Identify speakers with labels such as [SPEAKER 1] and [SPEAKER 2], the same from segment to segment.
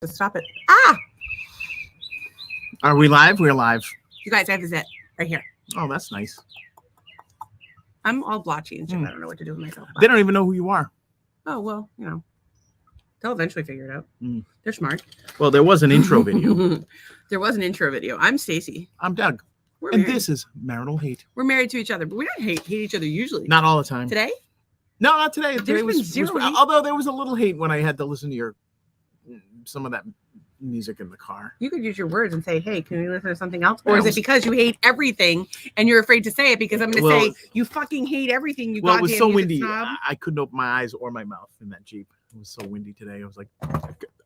[SPEAKER 1] Stop it. Ah!
[SPEAKER 2] Are we live? We're live.
[SPEAKER 1] You guys, I have a zit right here.
[SPEAKER 2] Oh, that's nice.
[SPEAKER 1] I'm all blotchy and shit. I don't know what to do with myself.
[SPEAKER 2] They don't even know who you are.
[SPEAKER 1] Oh, well, you know. They'll eventually figure it out. They're smart.
[SPEAKER 2] Well, there was an intro video.
[SPEAKER 1] There was an intro video. I'm Stacy.
[SPEAKER 2] I'm Doug.
[SPEAKER 1] We're
[SPEAKER 2] and
[SPEAKER 1] married.
[SPEAKER 2] this is Marital Hate.
[SPEAKER 1] We're married to each other, but we don't hate each other usually.
[SPEAKER 2] Not all the time.
[SPEAKER 1] Today?
[SPEAKER 2] No, not today. Today
[SPEAKER 1] There's been zero hate.
[SPEAKER 2] Although there was a little hate when I had to listen to some of that music in the car.
[SPEAKER 1] You could use your words and say, hey, can we listen to something else? Or is it because you hate everything and you're afraid to say it because I'm going to say you fucking hate everything, you
[SPEAKER 2] Well, it
[SPEAKER 1] goddamn
[SPEAKER 2] was so
[SPEAKER 1] music
[SPEAKER 2] windy.
[SPEAKER 1] snob?
[SPEAKER 2] I couldn't open my eyes or my mouth in that Jeep. It was so windy today. I was like,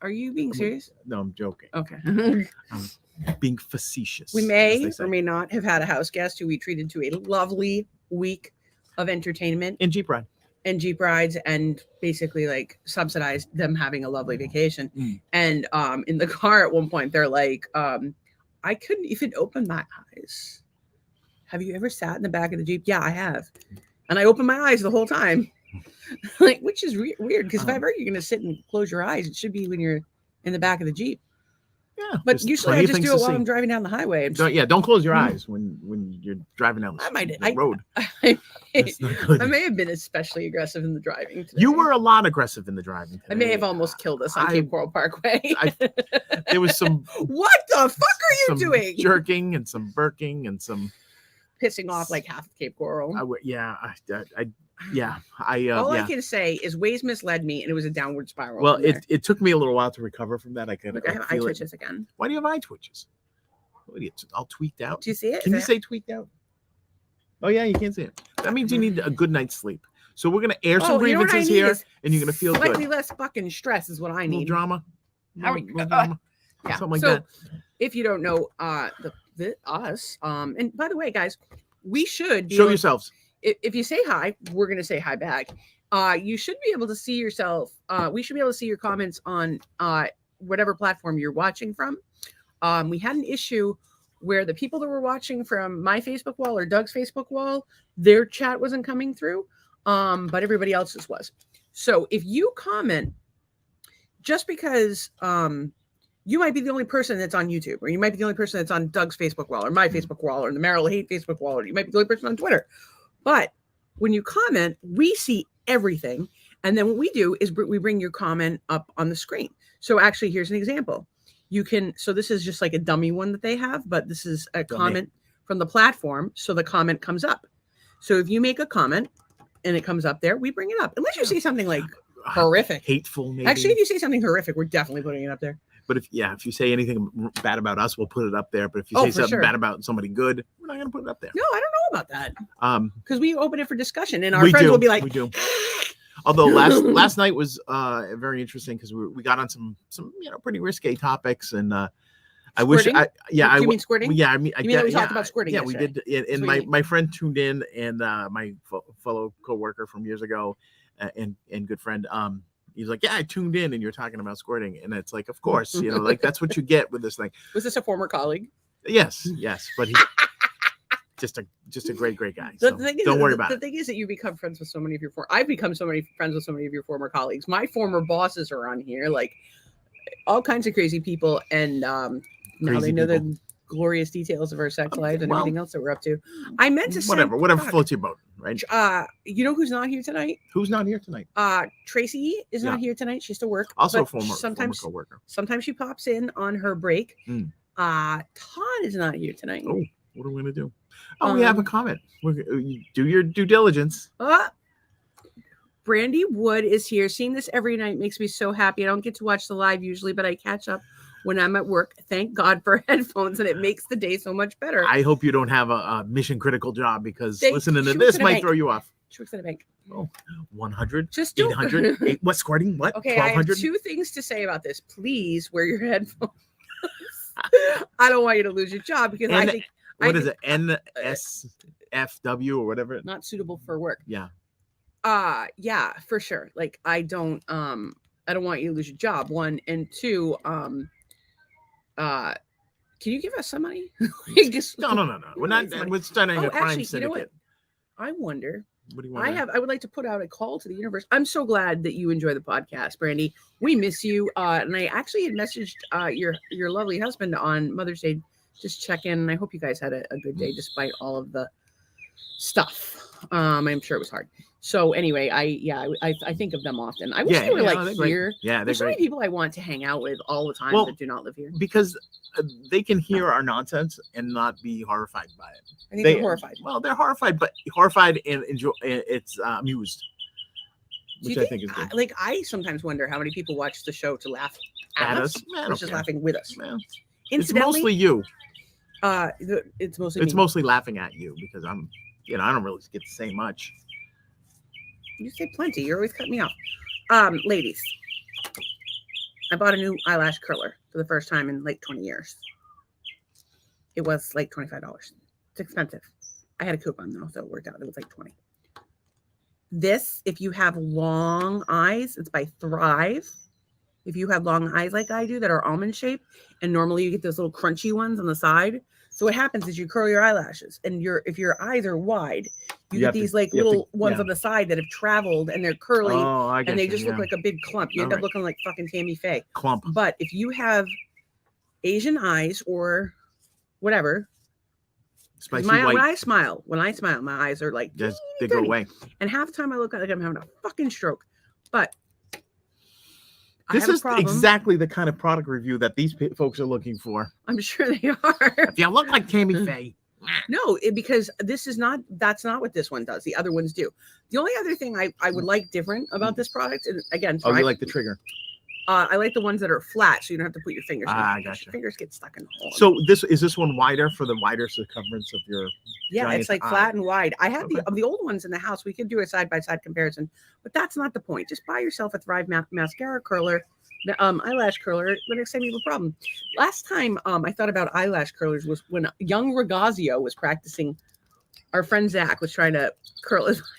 [SPEAKER 1] Are you being serious?
[SPEAKER 2] No, I'm joking.
[SPEAKER 1] Okay.
[SPEAKER 2] I'm being facetious.
[SPEAKER 1] We may or may not have had a house guest who we treated to a lovely week of entertainment
[SPEAKER 2] in Jeep ride.
[SPEAKER 1] And Jeep rides, and basically like subsidized them having a lovely vacation. And in the car at one point, they're like, I couldn't even open my eyes. Have you ever sat in the back of the Jeep? Yeah, I have. And I opened my eyes the whole time. Like, which is weird, because if ever you're going to sit and close your eyes, it should be when you're in the back of the Jeep.
[SPEAKER 2] Yeah,
[SPEAKER 1] but usually I just do it while I'm driving down the highway.
[SPEAKER 2] Don't close your eyes when you're driving down the road.
[SPEAKER 1] I may have been especially aggressive in the driving today.
[SPEAKER 2] You were a lot aggressive in the driving today.
[SPEAKER 1] I may have almost killed us on Cape Coral Parkway.
[SPEAKER 2] There was some...
[SPEAKER 1] What the fuck are you doing?
[SPEAKER 2] Jerking and some burking and some...
[SPEAKER 1] Pissing off like half of Cape Coral.
[SPEAKER 2] All
[SPEAKER 1] I can say is Waze misled me and it was a downward spiral.
[SPEAKER 2] Well, it took me a little while to recover from that. I
[SPEAKER 1] have eye twitches again.
[SPEAKER 2] Why do you have eye twitches? What are you all tweaked out?
[SPEAKER 1] Do you see it?
[SPEAKER 2] Can you say tweaked out? Oh yeah, you can't see it. That means you need a good night's sleep. So we're gonna air some grievances here, and you're gonna feel
[SPEAKER 1] slightly less fucking stress is what I need.
[SPEAKER 2] Drama.
[SPEAKER 1] Yeah.
[SPEAKER 2] Something like that.
[SPEAKER 1] If you don't know, us, and by the way, guys, we should
[SPEAKER 2] show yourselves.
[SPEAKER 1] If you say hi, we're going to say hi back. You should be able to see yourself. We should be able to see your comments on whatever platform you're watching from. We had an issue where the people that were watching from my Facebook wall or Doug's Facebook wall, their chat wasn't coming through, but everybody else's was. So if you comment, just because you might be the only person that's on YouTube, or you might be the only person that's on Doug's Facebook wall or my Facebook wall or the Marital Hate Facebook wall, or you might be the only person on Twitter. But when you comment, we see everything. And then what we do is we bring your comment up on the screen. So actually, here's an example. So this is just like a dummy one that they have, but this is a comment from the platform. So the comment comes up. So if you make a comment and it comes up there, we bring it up. Unless you say something like horrific.
[SPEAKER 2] Hateful, maybe.
[SPEAKER 1] Actually, if you say something horrific, we're definitely putting it up there.
[SPEAKER 2] But if you say anything bad about us, we'll put it up there. But if you say something bad about somebody good, we're not going to put it up there.
[SPEAKER 1] No, I don't know about that. Because we open it for discussion, and our friends will be like,
[SPEAKER 2] "We do." Although last night was very interesting because we got on some pretty risque topics, and I wish
[SPEAKER 1] you mean squirting?
[SPEAKER 2] Yeah, I mean
[SPEAKER 1] we talked about squirting.
[SPEAKER 2] Yeah, we did. And my friend tuned in, and my fellow coworker from years ago, and good friend. He's like, yeah, I tuned in and you're talking about squirting. And it's like, of course, like that's what you get with this thing.
[SPEAKER 1] Was this a former colleague?
[SPEAKER 2] Yes. But he's just a great guy. So don't worry about it.
[SPEAKER 1] The thing is that you become friends with so many of your I've become friends with so many of your former colleagues. My former bosses are on here, like all kinds of crazy people. And now they know the glorious details of our sex lives and everything else that we're up to. I meant to say
[SPEAKER 2] whatever floats your boat, right?
[SPEAKER 1] You know who's not here tonight?
[SPEAKER 2] Who's not here tonight?
[SPEAKER 1] Tracy is not here tonight. She has to work.
[SPEAKER 2] Also a former coworker.
[SPEAKER 1] Sometimes she pops in on her break. Todd is not here tonight.
[SPEAKER 2] Oh, what are we gonna do? Oh, we have a comment. Do your due diligence.
[SPEAKER 1] Brandy Wood is here. Seeing this every night makes me so happy. I don't get to watch the live usually, but I catch up when I'm at work. Thank God for headphones, and it makes the day so much better.
[SPEAKER 2] I hope you don't have a mission critical job, because listening to this might throw you off.
[SPEAKER 1] She works at a bank.
[SPEAKER 2] Oh, 100,
[SPEAKER 1] just
[SPEAKER 2] 800. What squirting? What?
[SPEAKER 1] Okay, I have 2 things to say about this. Please wear your headphones. I don't want you to lose your job, because I think
[SPEAKER 2] is it? NSFW or whatever.
[SPEAKER 1] Not suitable for work.
[SPEAKER 2] Yeah.
[SPEAKER 1] Yeah, for sure. Like I don't want you to lose your job. 1 and 2. Can you give us some money?
[SPEAKER 2] No. We're not. We're starting a crime syndicate.
[SPEAKER 1] You know what? I wonder
[SPEAKER 2] What do you want?
[SPEAKER 1] I would like to put out a call to the universe. I'm so glad that you enjoy the podcast, Brandy. We miss you. And I actually had messaged your lovely husband on Mother's Day, just check in. And I hope you guys had a good day despite all of the stuff. I'm sure it was hard. So anyway, I think of them often. I wish they were like here.
[SPEAKER 2] Great. Yeah,
[SPEAKER 1] there's so many people I want to hang out with all the time that do not live here
[SPEAKER 2] because they can hear our nonsense and not be horrified by it.
[SPEAKER 1] I think they're horrified.
[SPEAKER 2] Well, they're horrified and enjoy. It's amused, which I think is good.
[SPEAKER 1] Like I sometimes wonder how many people watch the show to laugh at us, versus laughing with us.
[SPEAKER 2] Man. It's mostly you.
[SPEAKER 1] It's
[SPEAKER 2] mostly laughing at you because I'm. I don't really get to say much.
[SPEAKER 1] You say plenty. You're always cutting me off. Ladies, I bought a new eyelash curler for the first time in like 20 years. It was like $25. It's expensive. I had a coupon though, so it worked out. It was like 20. This, if you have long eyes, it's by Thrive. If you have long eyes like I do that are almond shaped, and normally you get those little crunchy ones on the side. So what happens is you curl your eyelashes, and if your eyes are wide, you get these little ones on the side that have traveled and they're curly, and they just look like a big clump. You end up looking like fucking Tammy Faye.
[SPEAKER 2] Clump.
[SPEAKER 1] But if you have Asian eyes or whatever,
[SPEAKER 2] spicy
[SPEAKER 1] when
[SPEAKER 2] white.
[SPEAKER 1] I smile, my eyes are like
[SPEAKER 2] they go away.
[SPEAKER 1] And half the time I look like I'm having a fucking stroke. But
[SPEAKER 2] this is exactly the kind of product review that these folks are looking for.
[SPEAKER 1] I'm sure they are.
[SPEAKER 2] If you look like Tammy Faye.
[SPEAKER 1] No, because that's not what this one does. The other ones do. The only other thing I would like different about this product, and again,
[SPEAKER 2] you like the trigger.
[SPEAKER 1] I like the ones that are flat, so you don't have to put your fingers in.
[SPEAKER 2] I gotcha.
[SPEAKER 1] Your fingers get stuck in the hole.
[SPEAKER 2] So this one wider for the wider circumference of your
[SPEAKER 1] it's like flat and wide. I have the old ones in the house. We could do a side-by-side comparison, but that's not the point. Just buy yourself a Thrive mascara curler, eyelash curler. The next time you have a problem. Last time I thought about eyelash curlers was when young Regazio was practicing. Our friend Zach was trying to curl his eyelash.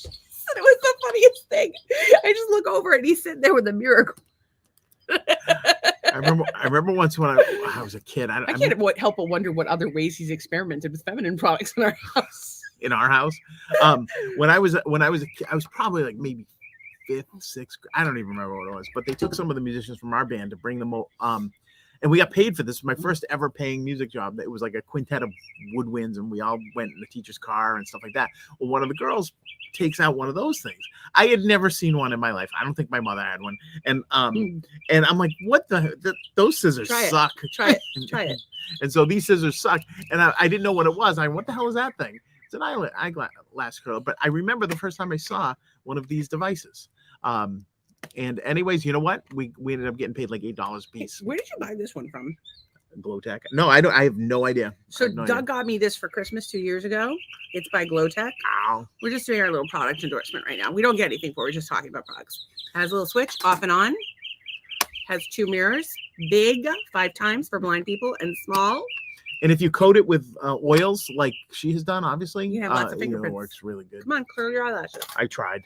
[SPEAKER 1] And it was the funniest thing. I just look over and he's sitting there with a mirror.
[SPEAKER 2] I remember once when I was a kid. I
[SPEAKER 1] can't help but wonder what other ways he's experimented with feminine products in our house.
[SPEAKER 2] In our house, when I was a kid, I was probably like maybe 5th, 6th. I don't even remember what it was. But they took some of the musicians from our band to bring them. And we got paid for this. My first ever paying music job. It was like a quintet of woodwinds, and we all went in the teacher's car and stuff like that. Well, one of the girls takes out one of those things. I had never seen one in my life. I don't think my mother had one. And I'm like, what those scissors suck.
[SPEAKER 1] Try it.
[SPEAKER 2] And so these scissors suck. And I didn't know what it was. What the hell is that thing? It's an eyelash curler. But I remember the first time I saw one of these devices. And anyways, you know what? We ended up getting paid like $8 a piece.
[SPEAKER 1] Where did you buy this one from?
[SPEAKER 2] Glowtech. No, I have no idea.
[SPEAKER 1] So Doug got me this for Christmas 2 years ago. It's by Glowtech.
[SPEAKER 2] Ow.
[SPEAKER 1] We're just doing our little product endorsement right now. We don't get anything for it. We're just talking about products. Has a little switch off and on. Has 2 mirrors. Big 5 times for blind people and small.
[SPEAKER 2] And if you coat it with oils like she has done, obviously,
[SPEAKER 1] you have lots of fingerprints.
[SPEAKER 2] It works really good.
[SPEAKER 1] Come on, curl your eyelashes.
[SPEAKER 2] I tried.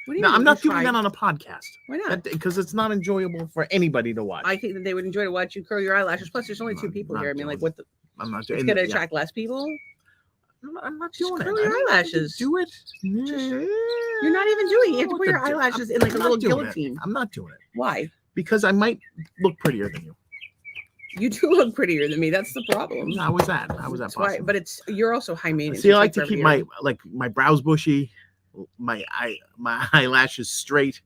[SPEAKER 1] What do you
[SPEAKER 2] no,
[SPEAKER 1] mean
[SPEAKER 2] I'm not doing that on a podcast.
[SPEAKER 1] Why not?
[SPEAKER 2] Because it's not enjoyable for anybody to watch.
[SPEAKER 1] I think that they would enjoy to watch you curl your eyelashes. Plus, there's only 2 people here. I mean, like, what the?
[SPEAKER 2] I'm not doing.
[SPEAKER 1] It's gonna attract less people.
[SPEAKER 2] I'm not doing it.
[SPEAKER 1] Curl your eyelashes.
[SPEAKER 2] Do it.
[SPEAKER 1] You're not even doing it. You have to put your eyelashes in like a little guillotine.
[SPEAKER 2] I'm not doing it.
[SPEAKER 1] Why?
[SPEAKER 2] Because I might look prettier than you.
[SPEAKER 1] You do look prettier than me. That's the problem.
[SPEAKER 2] How was that? How was that possible?
[SPEAKER 1] But you're also high maintenance.
[SPEAKER 2] See, I like to keep my brows bushy, my eyelashes straight,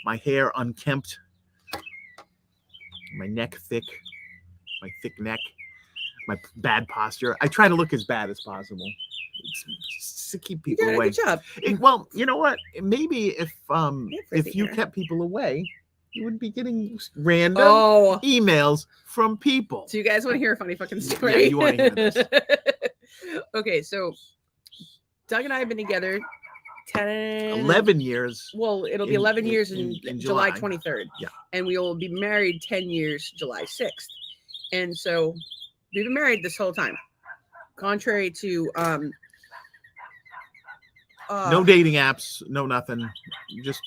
[SPEAKER 2] my hair unkempt, my neck thick, my thick neck, my bad posture. I try to look as bad as possible. It's to keep people away.
[SPEAKER 1] Good job.
[SPEAKER 2] Well, you know what? Maybe if you kept people away, you wouldn't be getting random emails from people.
[SPEAKER 1] So you guys want to hear a funny fucking story?
[SPEAKER 2] Yeah, you want to hear this.
[SPEAKER 1] Okay, so Doug and I have been together
[SPEAKER 2] 11 years.
[SPEAKER 1] Well, it'll be 11 years in July 23rd.
[SPEAKER 2] Yeah.
[SPEAKER 1] And we will be married 10 years July 6th. And so we've been married this whole time. Contrary to
[SPEAKER 2] no dating apps, no nothing. Just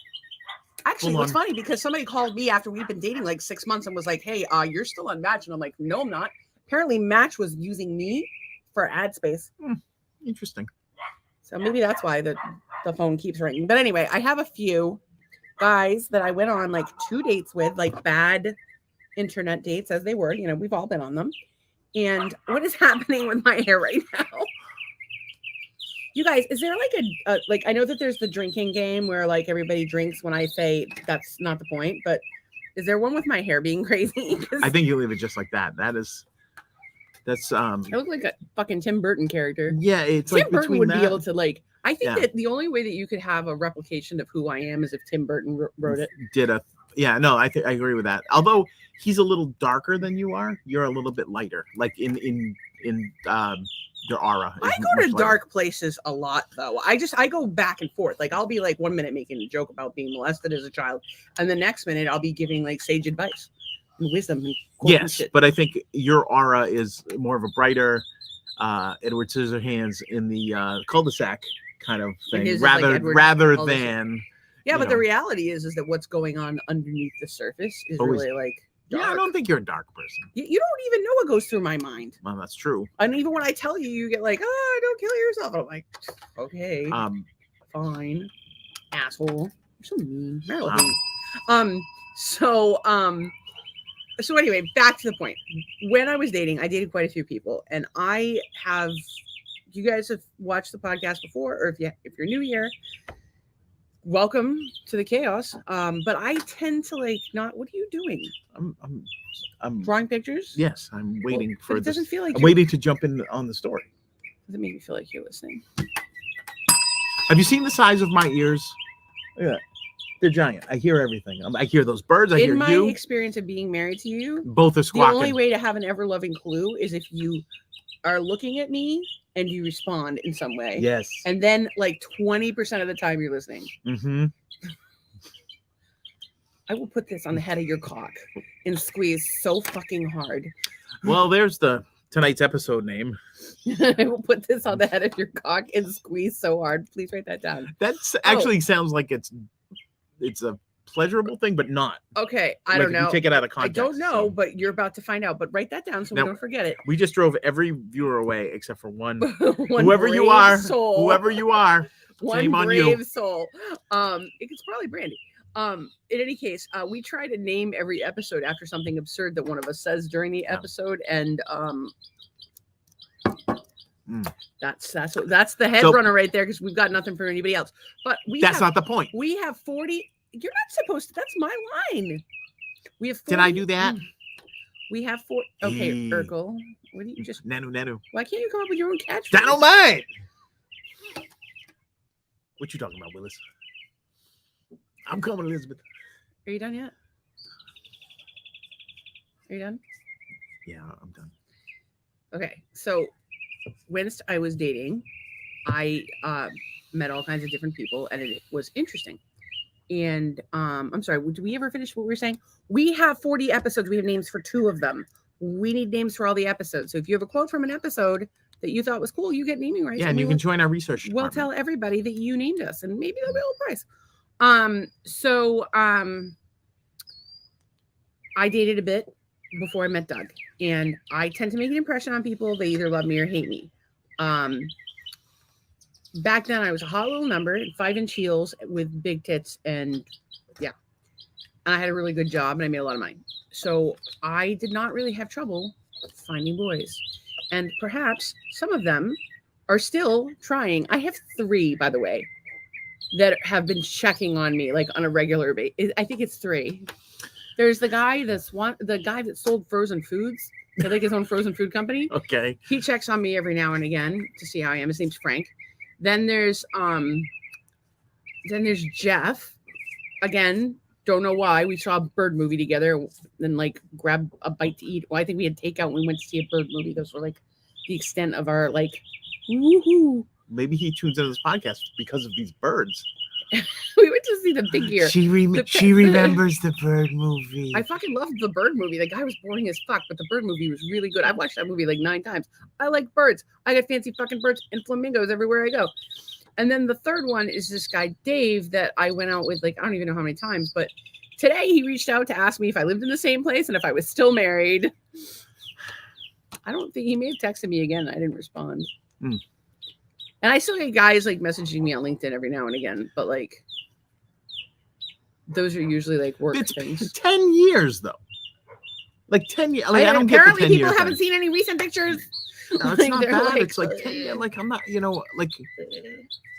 [SPEAKER 1] actually, it's funny because somebody called me after we've been dating like 6 months and was like, hey, you're still on Match. And I'm like, no, I'm not. Apparently Match was using me for ad space.
[SPEAKER 2] Interesting.
[SPEAKER 1] So maybe that's why the phone keeps ringing. But anyway, I have a few guys that I went on like 2 dates with, like bad internet dates as they were. You know, we've all been on them. And what is happening with my hair right now? You guys, is there like a like, I know that there's the drinking game where like everybody drinks when I say that's not the point, but is there one with my hair being crazy?
[SPEAKER 2] I think you leave it just like that. That's
[SPEAKER 1] I look like a fucking Tim Burton character.
[SPEAKER 2] Yeah, it's
[SPEAKER 1] Tim
[SPEAKER 2] like
[SPEAKER 1] Burton
[SPEAKER 2] between
[SPEAKER 1] would
[SPEAKER 2] that,
[SPEAKER 1] be able to like. I think
[SPEAKER 2] Yeah.
[SPEAKER 1] that the only way that you could have a replication of who I am is if Tim Burton wrote it.
[SPEAKER 2] No, I agree with that. Although he's a little darker than you are, you're a little bit lighter. Like in your aura.
[SPEAKER 1] I go to dark places a lot though. I go back and forth. Like I'll be like 1 minute making a joke about being molested as a child, and the next minute I'll be giving like sage advice and wisdom and
[SPEAKER 2] Yes,
[SPEAKER 1] shit.
[SPEAKER 2] but I think your aura is more of a brighter Edward Scissorhands in the cul-de-sac kind of thing, rather than.
[SPEAKER 1] Yeah, but the reality is that what's going on underneath the surface is really like dark.
[SPEAKER 2] Yeah, I don't think you're a dark person.
[SPEAKER 1] You don't even know what goes through my mind.
[SPEAKER 2] Well, that's true.
[SPEAKER 1] And even when I tell you, you get like, "Oh, don't kill yourself." I'm like, "Okay, fine, asshole. You're so mean." So anyway, back to the point. When I was dating, I dated quite a few people, and you guys have watched the podcast before, or if you're new here, welcome to the chaos. But I tend to like not. What are you doing?
[SPEAKER 2] I'm
[SPEAKER 1] drawing pictures.
[SPEAKER 2] Yes, I'm waiting for.
[SPEAKER 1] It doesn't feel like
[SPEAKER 2] I'm waiting to jump in on the story.
[SPEAKER 1] Doesn't make me feel like you're listening.
[SPEAKER 2] Have you seen the size of my ears? Yeah, they're giant. I hear everything. I hear those birds. I hear you.
[SPEAKER 1] In my experience of being married to you,
[SPEAKER 2] both are squawking.
[SPEAKER 1] The only way to have an ever-loving clue is if you are looking at me and you respond in some way.
[SPEAKER 2] Yes.
[SPEAKER 1] And then like 20% of the time you're listening.
[SPEAKER 2] Mm-hmm.
[SPEAKER 1] I will put this on the head of your cock and squeeze so fucking hard.
[SPEAKER 2] Well, there's tonight's episode name.
[SPEAKER 1] I will put this on the head of your cock and squeeze so hard. Please write that down.
[SPEAKER 2] That's actually sounds like it's a pleasurable thing, but not.
[SPEAKER 1] Okay, I don't know.
[SPEAKER 2] You take it out of context.
[SPEAKER 1] I don't know, but you're about to find out. But write that down so we don't forget it.
[SPEAKER 2] We just drove every viewer away except for one.
[SPEAKER 1] One
[SPEAKER 2] whoever you are,
[SPEAKER 1] soul.
[SPEAKER 2] whoever you are,
[SPEAKER 1] one
[SPEAKER 2] shame on
[SPEAKER 1] brave
[SPEAKER 2] you.
[SPEAKER 1] Soul. It's probably Brandy. In any case, we try to name every episode after something absurd that one of us says during the episode, and that's the head runner right there, because we've got nothing for anybody else. But that's
[SPEAKER 2] not the point.
[SPEAKER 1] We have 40. You're not supposed to. That's my line. We have 40,
[SPEAKER 2] Did I do that?
[SPEAKER 1] We have 4. Okay, Urkel. What do you just
[SPEAKER 2] Nanu?
[SPEAKER 1] Why can't you come up with your own catchphrase?
[SPEAKER 2] Dynamite. What you talking about, Willis? I'm coming, Elizabeth.
[SPEAKER 1] Are you done yet? Are you done?
[SPEAKER 2] Yeah, I'm done.
[SPEAKER 1] Okay, so whilst I was dating, I met all kinds of different people, and it was interesting. And I'm sorry, did we ever finish what we were saying? We have 40 episodes. We have names for 2 of them. We need names for all the episodes. So if you have a quote from an episode that you thought was cool, you get naming rights.
[SPEAKER 2] Yeah, and you can join our research department.
[SPEAKER 1] We'll tell everybody that you named us, and maybe they'll be a little price. I dated a bit before I met Doug, and I tend to make an impression on people. They either love me or hate me. Back then I was a hot little number, 5-inch heels with big tits, and I had a really good job, and I made a lot of money. So I did not really have trouble finding boys, and perhaps some of them are still trying. I have 3, by the way, that have been checking on me like on a regular basis. I think it's 3. There's the guy that sold frozen foods. He had like his own frozen food company.
[SPEAKER 2] Okay.
[SPEAKER 1] He checks on me every now and again to see how I am. His name's Frank. Then there's Jeff. Again, don't know why. We saw a bird movie together, then like grabbed a bite to eat. Well, I think we had takeout when we went to see a bird movie. Those were like the extent of our like woohoo.
[SPEAKER 2] Maybe he tunes into this podcast because of these birds.
[SPEAKER 1] We went to see the Big Ear.
[SPEAKER 2] She remembers the bird movie.
[SPEAKER 1] I fucking loved the bird movie. The guy was boring as fuck, but the bird movie was really good. I've watched that movie like 9 times. I like birds. I got fancy fucking birds and flamingos everywhere I go. And then the third one is this guy, Dave, that I went out with like, I don't even know how many times, but today he reached out to ask me if I lived in the same place and if I was still married. I don't think he may have texted me again. I didn't respond. And I still get guys like messaging me on LinkedIn every now and again, but like those are usually like work
[SPEAKER 2] It's
[SPEAKER 1] things.
[SPEAKER 2] 10 years though. Like 10 years. Like, I don't
[SPEAKER 1] apparently
[SPEAKER 2] get the 10
[SPEAKER 1] people
[SPEAKER 2] years
[SPEAKER 1] haven't seen any recent pictures.
[SPEAKER 2] No, it's
[SPEAKER 1] Like,
[SPEAKER 2] not
[SPEAKER 1] they're
[SPEAKER 2] bad.
[SPEAKER 1] like,
[SPEAKER 2] It's like 10 years. Like I'm not, like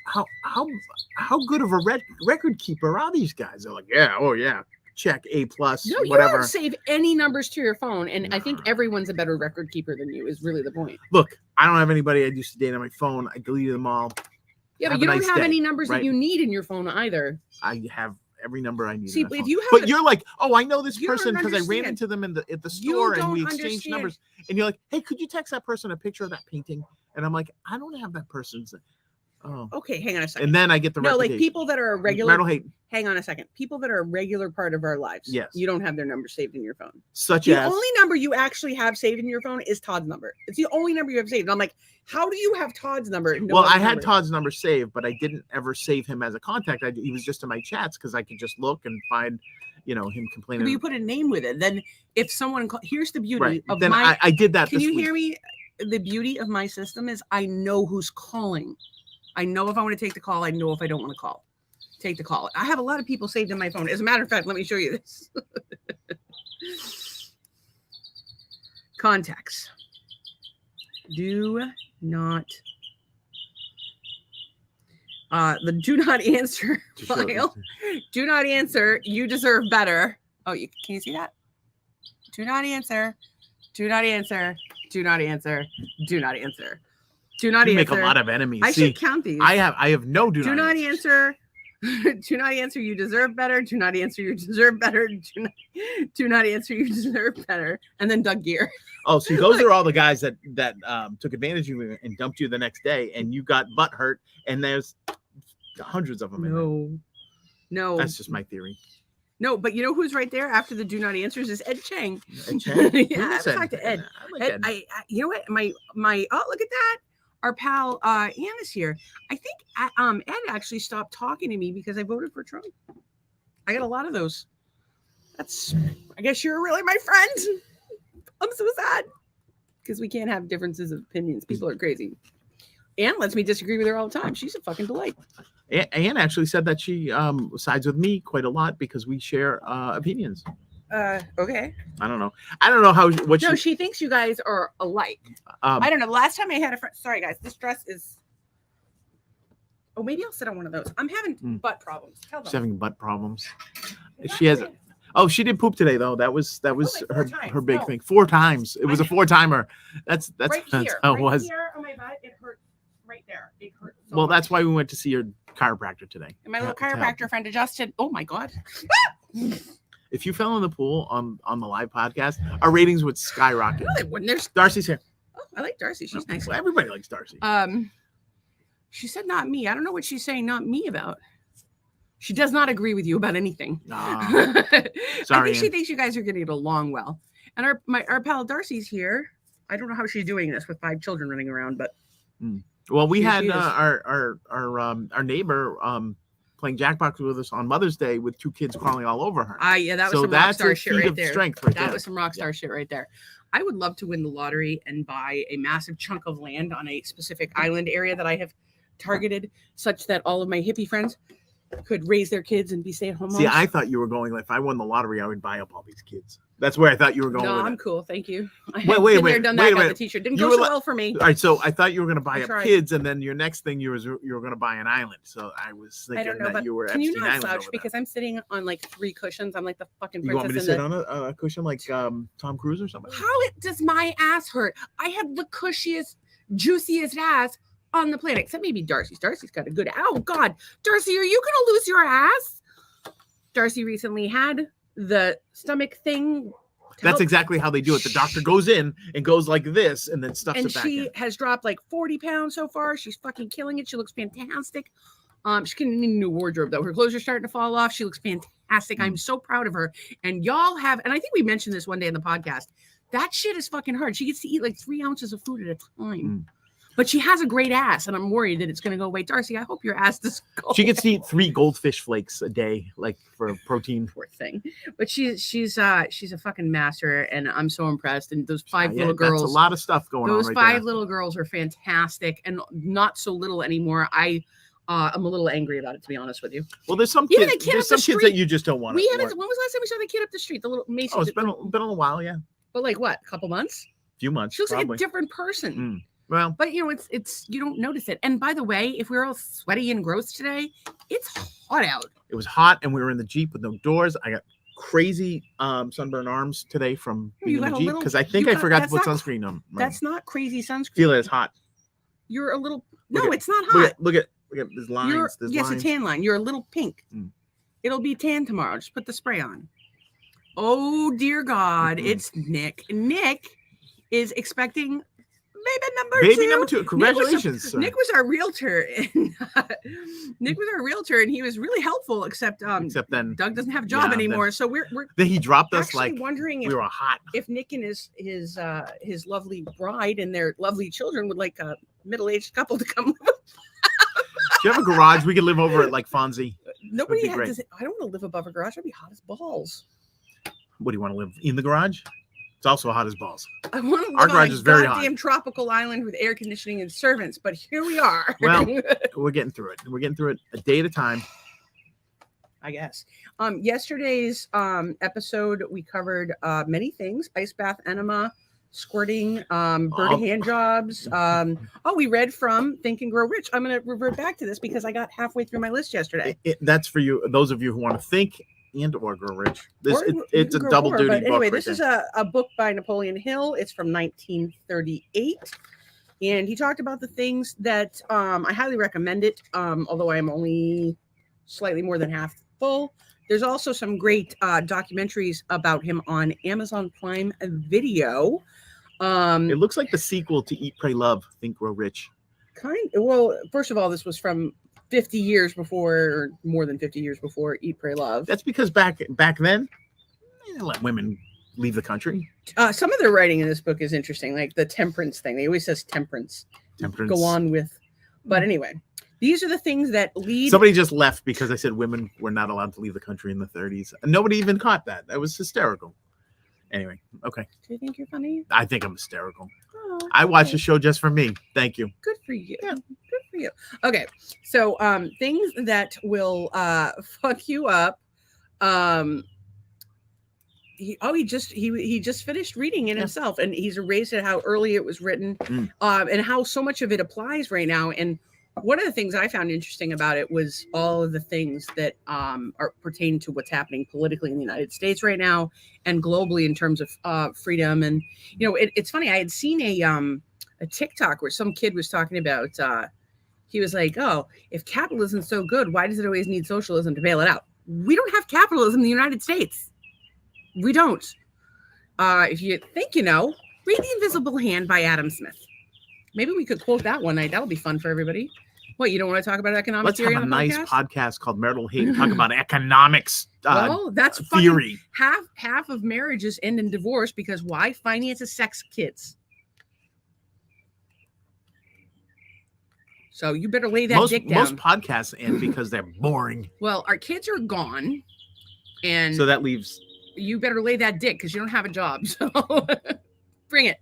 [SPEAKER 2] how good of a record keeper are these guys? They're like, yeah, oh yeah, check A+,
[SPEAKER 1] No, you
[SPEAKER 2] whatever.
[SPEAKER 1] don't save any numbers to your phone, and I think everyone's a better record keeper than you is really the point.
[SPEAKER 2] Look, I don't have anybody I used to date on my phone. I deleted them all.
[SPEAKER 1] Yeah, but you don't have any numbers that you need in your phone either.
[SPEAKER 2] I have every number I need.
[SPEAKER 1] See, but if you have,
[SPEAKER 2] but you're like, oh, I know this person because I ran into them at the store and we exchanged numbers. And you're like, hey, could you text that person a picture of that painting? And I'm like, I don't have that person's. Oh,
[SPEAKER 1] okay, hang on a second.
[SPEAKER 2] And then I get the
[SPEAKER 1] like people that are a regular.
[SPEAKER 2] Marital hate.
[SPEAKER 1] Hang on a second. People that are a regular part of our lives.
[SPEAKER 2] Yes.
[SPEAKER 1] You don't have their number saved in your phone.
[SPEAKER 2] Such
[SPEAKER 1] as
[SPEAKER 2] the
[SPEAKER 1] only number you actually have saved in your phone is Todd's number. It's the only number you have saved. And I'm like, how do you have Todd's number?
[SPEAKER 2] Well, I had Todd's number saved, but I didn't ever save him as a contact. He was just in my chats because I could just look and find, him complaining.
[SPEAKER 1] But you put a name with it. Then if someone here's the beauty
[SPEAKER 2] right.
[SPEAKER 1] of
[SPEAKER 2] then I did that.
[SPEAKER 1] Can you hear me? The beauty of my system is I know who's calling. I know if I want to take the call. I know if I don't want to call. Take the call. I have a lot of people saved in my phone. As a matter of fact, let me show you this. Contacts. Do not. The do not answer file. Do not answer. You deserve better. Oh, can you see that? Do not answer. Do not answer. Do not answer. Do not answer. Do not answer.
[SPEAKER 2] Make a lot of enemies.
[SPEAKER 1] I should count these.
[SPEAKER 2] I have no do not
[SPEAKER 1] answer. Do not answer. You deserve better. Do not answer. You deserve better. Do not answer. You deserve better. And then Doug Gear.
[SPEAKER 2] Oh, so those are all the guys that took advantage of you and dumped you the next day, and you got butt hurt. And there's hundreds of them.
[SPEAKER 1] No,
[SPEAKER 2] that's just my theory.
[SPEAKER 1] No, but you know who's right there after the do not answers is Ed Chang.
[SPEAKER 2] Ed Chang?
[SPEAKER 1] Yeah, I talked to Ed. I you know what? My oh, look at that. Our pal Ann is here. I think Ed actually stopped talking to me because I voted for Trump. I got a lot of those. I guess you're really my friend. I'm so sad because we can't have differences of opinions. People are crazy. Ann lets me disagree with her all the time. She's a fucking delight.
[SPEAKER 2] Ann actually said that she sides with me quite a lot because we share opinions.
[SPEAKER 1] Okay.
[SPEAKER 2] I don't know how.
[SPEAKER 1] She thinks you guys are alike. I don't know. Last time I had a friend. Sorry, guys. This dress is. Oh, maybe I'll sit on one of those. I'm having butt problems.
[SPEAKER 2] She's having butt problems. She has. Oh, she did poop today though. That was her big thing. 4 times. It was a 4-timer. That's
[SPEAKER 1] right
[SPEAKER 2] that's
[SPEAKER 1] here,
[SPEAKER 2] how it was.
[SPEAKER 1] Here on my butt, it hurt right there. It hurt. So
[SPEAKER 2] well, that's why we went to see your chiropractor today.
[SPEAKER 1] And my little chiropractor friend adjusted. Oh my god.
[SPEAKER 2] If you fell in the pool on the live podcast, our ratings would skyrocket.
[SPEAKER 1] No, they wouldn't. There's
[SPEAKER 2] Darcy's here.
[SPEAKER 1] Oh, I like Darcy. She's nice.
[SPEAKER 2] Well, everybody likes Darcy.
[SPEAKER 1] She said not me. I don't know what she's saying not me about. She does not agree with you about anything.
[SPEAKER 2] Sorry.
[SPEAKER 1] I think she thinks you guys are getting along well. And our pal Darcy's here. I don't know how she's doing this with 5 children running around, but
[SPEAKER 2] well, we had our neighbor playing Jackbox with us on Mother's Day with 2 kids crawling all over her.
[SPEAKER 1] Yeah, that was some rock star shit right there.
[SPEAKER 2] That
[SPEAKER 1] was some rock star shit right there. I would love to win the lottery and buy a massive chunk of land on a specific island area that I have targeted, such that all of my hippie friends could raise their kids and be stay-at-home moms.
[SPEAKER 2] See, I thought you were going like, if I won the lottery, I would buy up all these kids. That's where I thought you were going.
[SPEAKER 1] No,
[SPEAKER 2] with
[SPEAKER 1] I'm cool. Thank you.
[SPEAKER 2] Wait a minute.
[SPEAKER 1] Done that, got the t-shirt. Didn't go so well for me.
[SPEAKER 2] All right, so I thought you were going to buy up kids, and then your next thing you were going to buy an island. So I was thinking that you were.
[SPEAKER 1] Can you not slouch because I'm sitting on like 3 cushions? I'm like the fucking princess.
[SPEAKER 2] You want me to sit on a cushion like Tom Cruise or something?
[SPEAKER 1] How does my ass hurt? I have the cushiest, juiciest ass on the planet, except maybe Darcy's. Darcy's got a good. Oh God, Darcy, are you gonna lose your ass? Darcy recently had the stomach thing.
[SPEAKER 2] That's exactly how they do it. The doctor goes in and goes like this, and then stuffs it back in.
[SPEAKER 1] And she has dropped like 40 pounds so far. She's fucking killing it. She looks fantastic. She's getting a new wardrobe though. Her clothes are starting to fall off. She looks fantastic. I'm so proud of her. And y'all have, and I think we mentioned this one day in the podcast. That shit is fucking hard. She gets to eat like 3 ounces of food at a time. But she has a great ass, and I'm worried that it's going to go away. Darcy, I hope your ass does go
[SPEAKER 2] She gets to eat 3 goldfish flakes a day, like for protein.
[SPEAKER 1] Poor thing. But she's a fucking master, and I'm so impressed. And those 5 little girls.
[SPEAKER 2] That's a lot of stuff going on.
[SPEAKER 1] Those 5 little girls are fantastic, and not so little anymore. I'm a little angry about it, to be honest with you.
[SPEAKER 2] Well, there's some kids. There's some kids that you just don't want.
[SPEAKER 1] When was the last time we saw the kid up the street? The little Macy.
[SPEAKER 2] Oh, it's been a little while, yeah.
[SPEAKER 1] But like what? A couple months?
[SPEAKER 2] Few months.
[SPEAKER 1] She looks
[SPEAKER 2] probably
[SPEAKER 1] like a different person.
[SPEAKER 2] Well,
[SPEAKER 1] but it's you don't notice it. And by the way, if we're all sweaty and gross today, it's hot out.
[SPEAKER 2] It was hot, and we were in the Jeep with no doors. I got crazy sunburned arms today from being in the Jeep because I think I forgot to put sunscreen on.
[SPEAKER 1] That's not crazy sunscreen.
[SPEAKER 2] Feel it, it's hot.
[SPEAKER 1] You're a little. No, it's not hot.
[SPEAKER 2] Look at there's lines.
[SPEAKER 1] Yes, a tan line. You're a little pink. It'll be tan tomorrow. Just put the spray on. Oh dear God, it's Nick. Nick is expecting baby number 2.
[SPEAKER 2] Congratulations.
[SPEAKER 1] Nick was our realtor, and he was really helpful. Except
[SPEAKER 2] then
[SPEAKER 1] Doug doesn't have a job anymore. So we're
[SPEAKER 2] then he dropped us
[SPEAKER 1] like wondering if
[SPEAKER 2] we were hot.
[SPEAKER 1] If Nick and his lovely bride and their lovely children would like a middle-aged couple to come live.
[SPEAKER 2] Do you have a garage? We could live over it like Fonzie.
[SPEAKER 1] Nobody has. I don't want to live above a garage. I'd be hot as balls.
[SPEAKER 2] What do you want to live in the garage? It's also hot as balls.
[SPEAKER 1] I want to live
[SPEAKER 2] Our garage is very hot.
[SPEAKER 1] Goddamn tropical island with air conditioning and servants, but here we are.
[SPEAKER 2] Well, we're getting through it. We're getting through it a day at a time.
[SPEAKER 1] I guess. Yesterday's episode we covered many things: ice bath enema, squirting, bird hand jobs. We read from Think and Grow Rich. I'm going to revert back to this because I got halfway through my list yesterday.
[SPEAKER 2] That's for you, those of you who want to think and or grow rich. It's a double duty book.
[SPEAKER 1] Anyway, this is a book by Napoleon Hill. It's from 1938. And he talked about the things that I highly recommend it, although I'm only slightly more than half full. There's also some great documentaries about him on Amazon Prime Video.
[SPEAKER 2] It looks like the sequel to Eat, Pray, Love, Think, Grow Rich.
[SPEAKER 1] Well, first of all, this was from 50 years before, or more than 50 years before Eat, Pray, Love.
[SPEAKER 2] That's because back then, they let women leave the country.
[SPEAKER 1] Some of their writing in this book is interesting, like the temperance thing. They always says temperance. Go on with. But anyway, these are the things that lead.
[SPEAKER 2] Somebody just left because I said women were not allowed to leave the country in the 30s. Nobody even caught that. That was hysterical. Anyway, okay.
[SPEAKER 1] Do you think you're funny?
[SPEAKER 2] I think I'm hysterical. Oh, okay. I watched the show just for me. Thank you.
[SPEAKER 1] Good for you. Yeah. Good for you. Okay. So things that will fuck you up. He just finished reading it himself, and he's erased it how early it was written, and how so much of it applies right now. And one of the things I found interesting about it was all of the things that are pertain to what's happening politically in the United States right now and globally in terms of freedom. And it's funny. I had seen a TikTok where some kid was talking about. He was like, "Oh, if capitalism's so good, why does it always need socialism to bail it out? We don't have capitalism in the United States. We don't. If you think you know, read The Invisible Hand by Adam Smith. Maybe we could quote that one night. That'll be fun for everybody. What, you don't want to talk about economic
[SPEAKER 2] Let's
[SPEAKER 1] theory
[SPEAKER 2] have
[SPEAKER 1] on
[SPEAKER 2] a nice podcast called Marital Hate. Talk about economics
[SPEAKER 1] that's
[SPEAKER 2] theory.
[SPEAKER 1] Half of marriages end in divorce because why? Finances, sex, kids. So you better lay that dick down.
[SPEAKER 2] Most podcasts end because they're boring.
[SPEAKER 1] Well, our kids are gone. And
[SPEAKER 2] so that leaves...
[SPEAKER 1] You better lay that dick because you don't have a job. So bring it.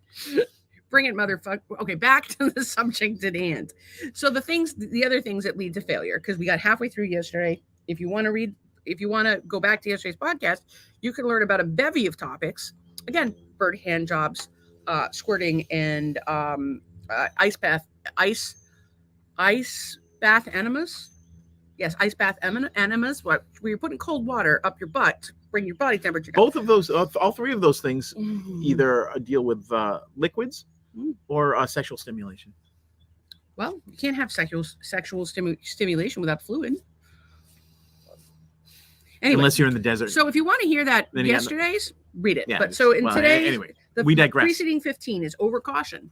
[SPEAKER 1] Bring it, motherfucker. Okay, back to the subject at hand. So the other things that lead to failure, because we got halfway through yesterday. If you want to go back to yesterday's podcast, you can learn about a bevy of topics. Again, bird hand jobs, squirting, and ice bath enemas. Yes, ice bath enemas. Where you're putting cold water up your butt to bring your body temperature down.
[SPEAKER 2] Both of those, all three of those things, either deal with liquids or sexual stimulation.
[SPEAKER 1] Well, you can't have sexual stimulation without fluid. Anyway,
[SPEAKER 2] unless you're in the desert.
[SPEAKER 1] So if you want to hear that yesterday's, read it.
[SPEAKER 2] Yeah,
[SPEAKER 1] but so in today,
[SPEAKER 2] anyway, we digress.
[SPEAKER 1] Preceding 15 is overcaution.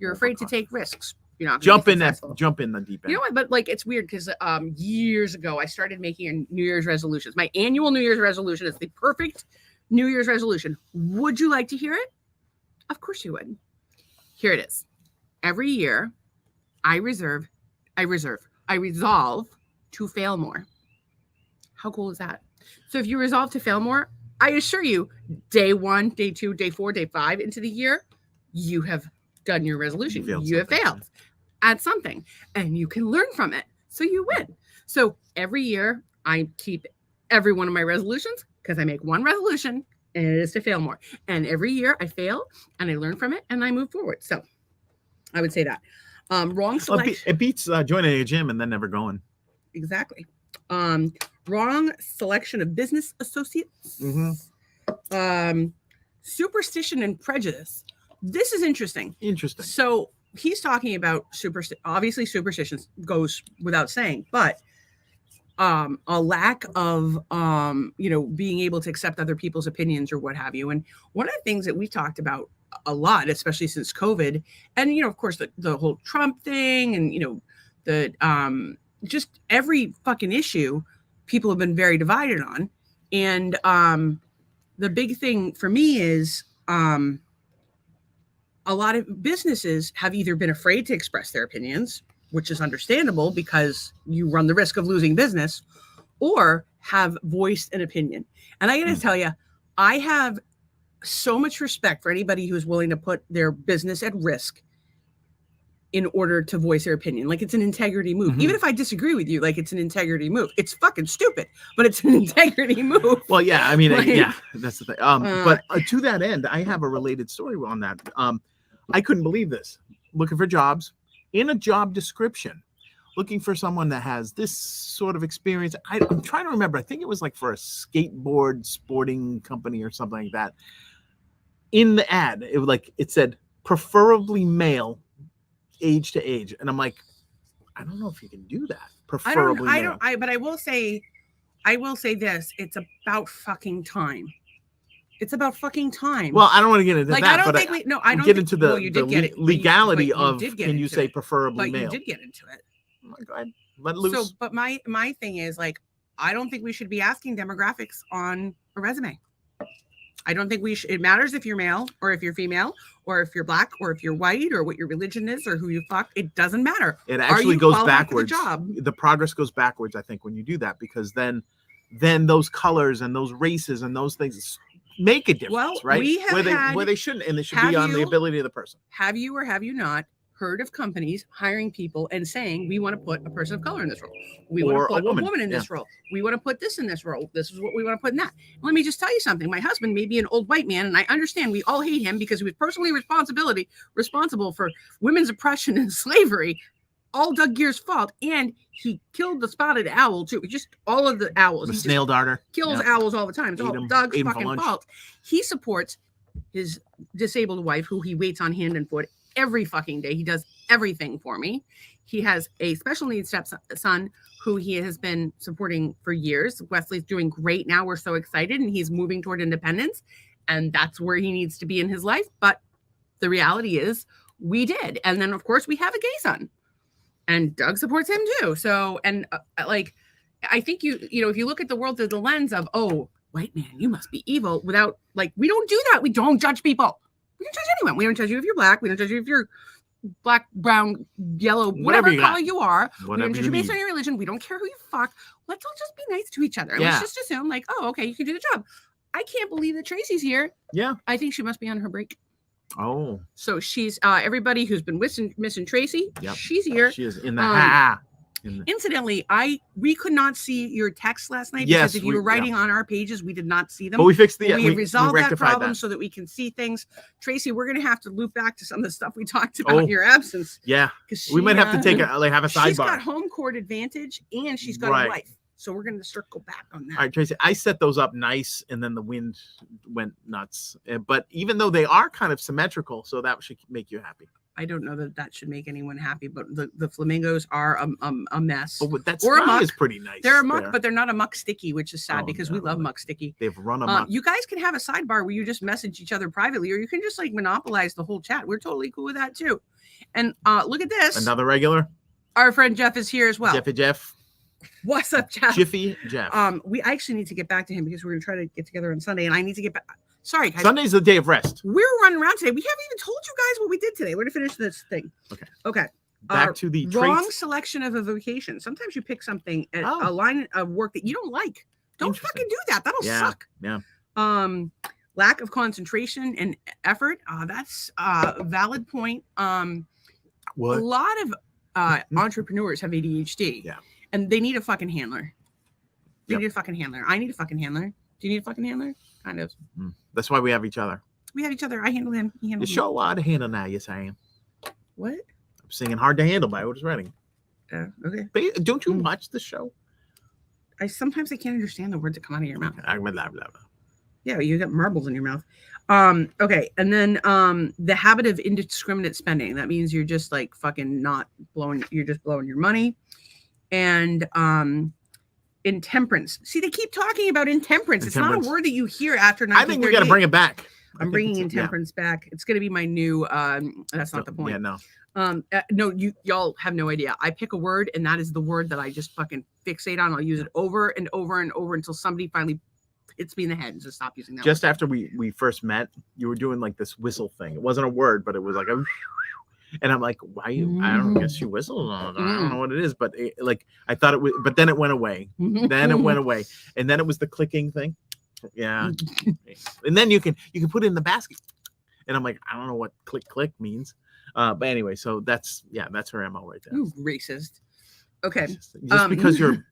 [SPEAKER 1] You're afraid to take risks. You're not
[SPEAKER 2] jump in the deep end.
[SPEAKER 1] You know what? But like it's weird because years ago I started making New Year's resolutions. My annual New Year's resolution is the perfect New Year's resolution. Would you like to hear it? Of course you would. Here it is. Every year I resolve to fail more. How cool is that? So if you resolve to fail more, I assure you, day 1, day 2, day 4, day 5 into the year, you have done your resolution. You have failed at something, and you can learn from it. So you win. So every year I keep every one of my resolutions, because I make one resolution, and it is to fail more. And every year I fail and I learn from it and I move forward. So I would say that. Wrong selection.
[SPEAKER 2] It beats joining a gym and then never going.
[SPEAKER 1] Exactly. Wrong selection of business associates. Superstition and prejudice. This is interesting. So he's talking about obviously superstitions goes without saying, but a lack of being able to accept other people's opinions or what have you. And one of the things that we talked about a lot, especially since COVID, and of course the whole Trump thing, and the just every fucking issue people have been very divided on. And the big thing for me is a lot of businesses have either been afraid to express their opinions, which is understandable because you run the risk of losing business, or have voiced an opinion. And I got to tell you, I have so much respect for anybody who's willing to put their business at risk in order to voice their opinion. Like, it's an integrity move. Even if I disagree with you, like, it's an integrity move. It's fucking stupid, but it's an integrity move.
[SPEAKER 2] Well, yeah, I mean, yeah, that's the thing. But to that end, I have a related story on that. I couldn't believe this. Looking for jobs, in a job description, looking for someone that has this sort of experience. I'm trying to remember. I think it was like for a skateboard sporting company or something like that. In the ad, it said preferably male, age to age, and I'm like, I don't know if you can do that. Preferably male.
[SPEAKER 1] But I will say this: it's about fucking time. It's about fucking time.
[SPEAKER 2] Well, I don't want to get into
[SPEAKER 1] like,
[SPEAKER 2] that.
[SPEAKER 1] I don't
[SPEAKER 2] get into the,
[SPEAKER 1] well, you did get it.
[SPEAKER 2] legality of can you say preferably
[SPEAKER 1] male?
[SPEAKER 2] But
[SPEAKER 1] you did get into it.
[SPEAKER 2] Go ahead, let loose.
[SPEAKER 1] So, but my thing is, like, I don't think we should be asking demographics on a resume. I don't think we should. It matters if you're male or if you're female or if you're black or if you're white or what your religion is or who you fuck. It doesn't matter.
[SPEAKER 2] It actually goes backwards. The progress goes backwards, I think, when you do that, because then those colors and those races and those things make a difference, right? Where they shouldn't, and they should be on the ability of the person.
[SPEAKER 1] Have you or have you not heard of companies hiring people and saying, we want to put a person of color in this role, we want to put a woman in this role, we want to put this in this role, this is what we want to put in that? Let me just tell you something. My husband may be an old white man, and I understand we all hate him because he was personally responsible for women's oppression and slavery, all Doug Gear's fault, and he killed the spotted owl too. Just all of the owls.
[SPEAKER 2] The snail darter
[SPEAKER 1] kills owls all the time. It's all Doug's fucking fault. He supports his disabled wife, who he waits on hand and foot every fucking day. He does everything for me. He has a special needs stepson who he has been supporting for years. Wesley's doing great now. We're so excited, and he's moving toward independence, and that's where he needs to be in his life. But the reality is we did. And then, of course, we have a gay son, and Doug supports him too. So, and I think if you look at the world through the lens of, oh, white man, you must be evil, without, like, we don't do that. We don't judge people. We don't judge anyone. We don't judge you if you're black. We don't judge you if you're black, brown, yellow, whatever color you are. We don't judge you based on your religion. We don't care who you fuck. Let's all just be nice to each other. Let's just assume, like, oh, okay, you can do the job. I can't believe that Tracy's here. Yeah. I think she must be on her break.
[SPEAKER 2] Oh.
[SPEAKER 1] So she's everybody who's been missing Tracy. Yep. She's here.
[SPEAKER 2] She is in the
[SPEAKER 1] Incidentally, we could not see your text last night because if you were writing on our pages, we did not see them.
[SPEAKER 2] But we fixed
[SPEAKER 1] we resolved that problem so that we can see things. Tracy, we're going to have to loop back to some of the stuff we talked about in your absence.
[SPEAKER 2] Yeah, we might have to have a sidebar.
[SPEAKER 1] She's got home court advantage, and she's got a wife. So we're going to circle back on that.
[SPEAKER 2] All right, Tracy, I set those up nice, and then the wind went nuts. But even though they are kind of symmetrical, so that should make you happy.
[SPEAKER 1] I don't know that should make anyone happy, but the flamingos are a mess.
[SPEAKER 2] Oh, but that sky is pretty nice.
[SPEAKER 1] They're a muck, but they're not a muck sticky, which is sad because we love muck sticky.
[SPEAKER 2] They've run amok.
[SPEAKER 1] You guys can have a sidebar where you just message each other privately, or you can just like monopolize the whole chat. We're totally cool with that too. And look at this.
[SPEAKER 2] Another regular.
[SPEAKER 1] Our friend Jeff is here as well.
[SPEAKER 2] Jeff.
[SPEAKER 1] What's up, Jeff?
[SPEAKER 2] Jiffy Jeff.
[SPEAKER 1] We actually need to get back to him because we're going to try to get together on Sunday, and I need to get back. Sorry, guys.
[SPEAKER 2] Sunday's the day of rest.
[SPEAKER 1] We're running around today. We haven't even told you guys what we did today. We're going to finish this thing.
[SPEAKER 2] Okay. back to the
[SPEAKER 1] wrong
[SPEAKER 2] traits.
[SPEAKER 1] selection of a vocation. Sometimes you pick something, a
[SPEAKER 2] Oh.
[SPEAKER 1] line of work that you don't like. Don't
[SPEAKER 2] Interesting.
[SPEAKER 1] fucking do that. That'll suck.
[SPEAKER 2] Yeah.
[SPEAKER 1] Lack of concentration and effort. That's a valid point.
[SPEAKER 2] What?
[SPEAKER 1] A lot of entrepreneurs have ADHD.
[SPEAKER 2] Yeah.
[SPEAKER 1] And they need a fucking handler. They
[SPEAKER 2] Yep.
[SPEAKER 1] need a fucking handler. I need a fucking handler. Do you need a fucking handler? Kind of.
[SPEAKER 2] That's why we have each other.
[SPEAKER 1] We have each other. I handle him. He
[SPEAKER 2] You
[SPEAKER 1] handles me.
[SPEAKER 2] show a lot of handle now, you're saying.
[SPEAKER 1] What?
[SPEAKER 2] I'm singing Hard to Handle by Otis Redding.
[SPEAKER 1] Okay.
[SPEAKER 2] But don't you watch the show?
[SPEAKER 1] Sometimes I can't understand the words that come out of your mouth.
[SPEAKER 2] Blah, blah, blah.
[SPEAKER 1] Yeah, you got marbles in your mouth. Okay, and then the habit of indiscriminate spending. That means you're just like fucking not blowing. You're just blowing your money. And intemperance. See, they keep talking about intemperance. It's not a word that you hear after 1938.
[SPEAKER 2] I think we got to bring it back.
[SPEAKER 1] I'm bringing intemperance back. It's going to be my new. That's not the point.
[SPEAKER 2] Yeah, no.
[SPEAKER 1] No, y'all have no idea. I pick a word, and that is the word that I just fucking fixate on. I'll use it over and over and over until somebody finally hits me in the head and just stop using that.
[SPEAKER 2] Just after we first met, you were doing like this whistle thing. It wasn't a word, but it was like a. And I'm like, why you? I don't guess you whistle. I don't know what it is, but like I thought it was. But then it went away. Then it went away, and then it was the clicking thing. Yeah, and then you can put it in the basket. And I'm like, I don't know what click means. But anyway, so that's her MO right there.
[SPEAKER 1] Ooh, racist. Okay.
[SPEAKER 2] Just because you're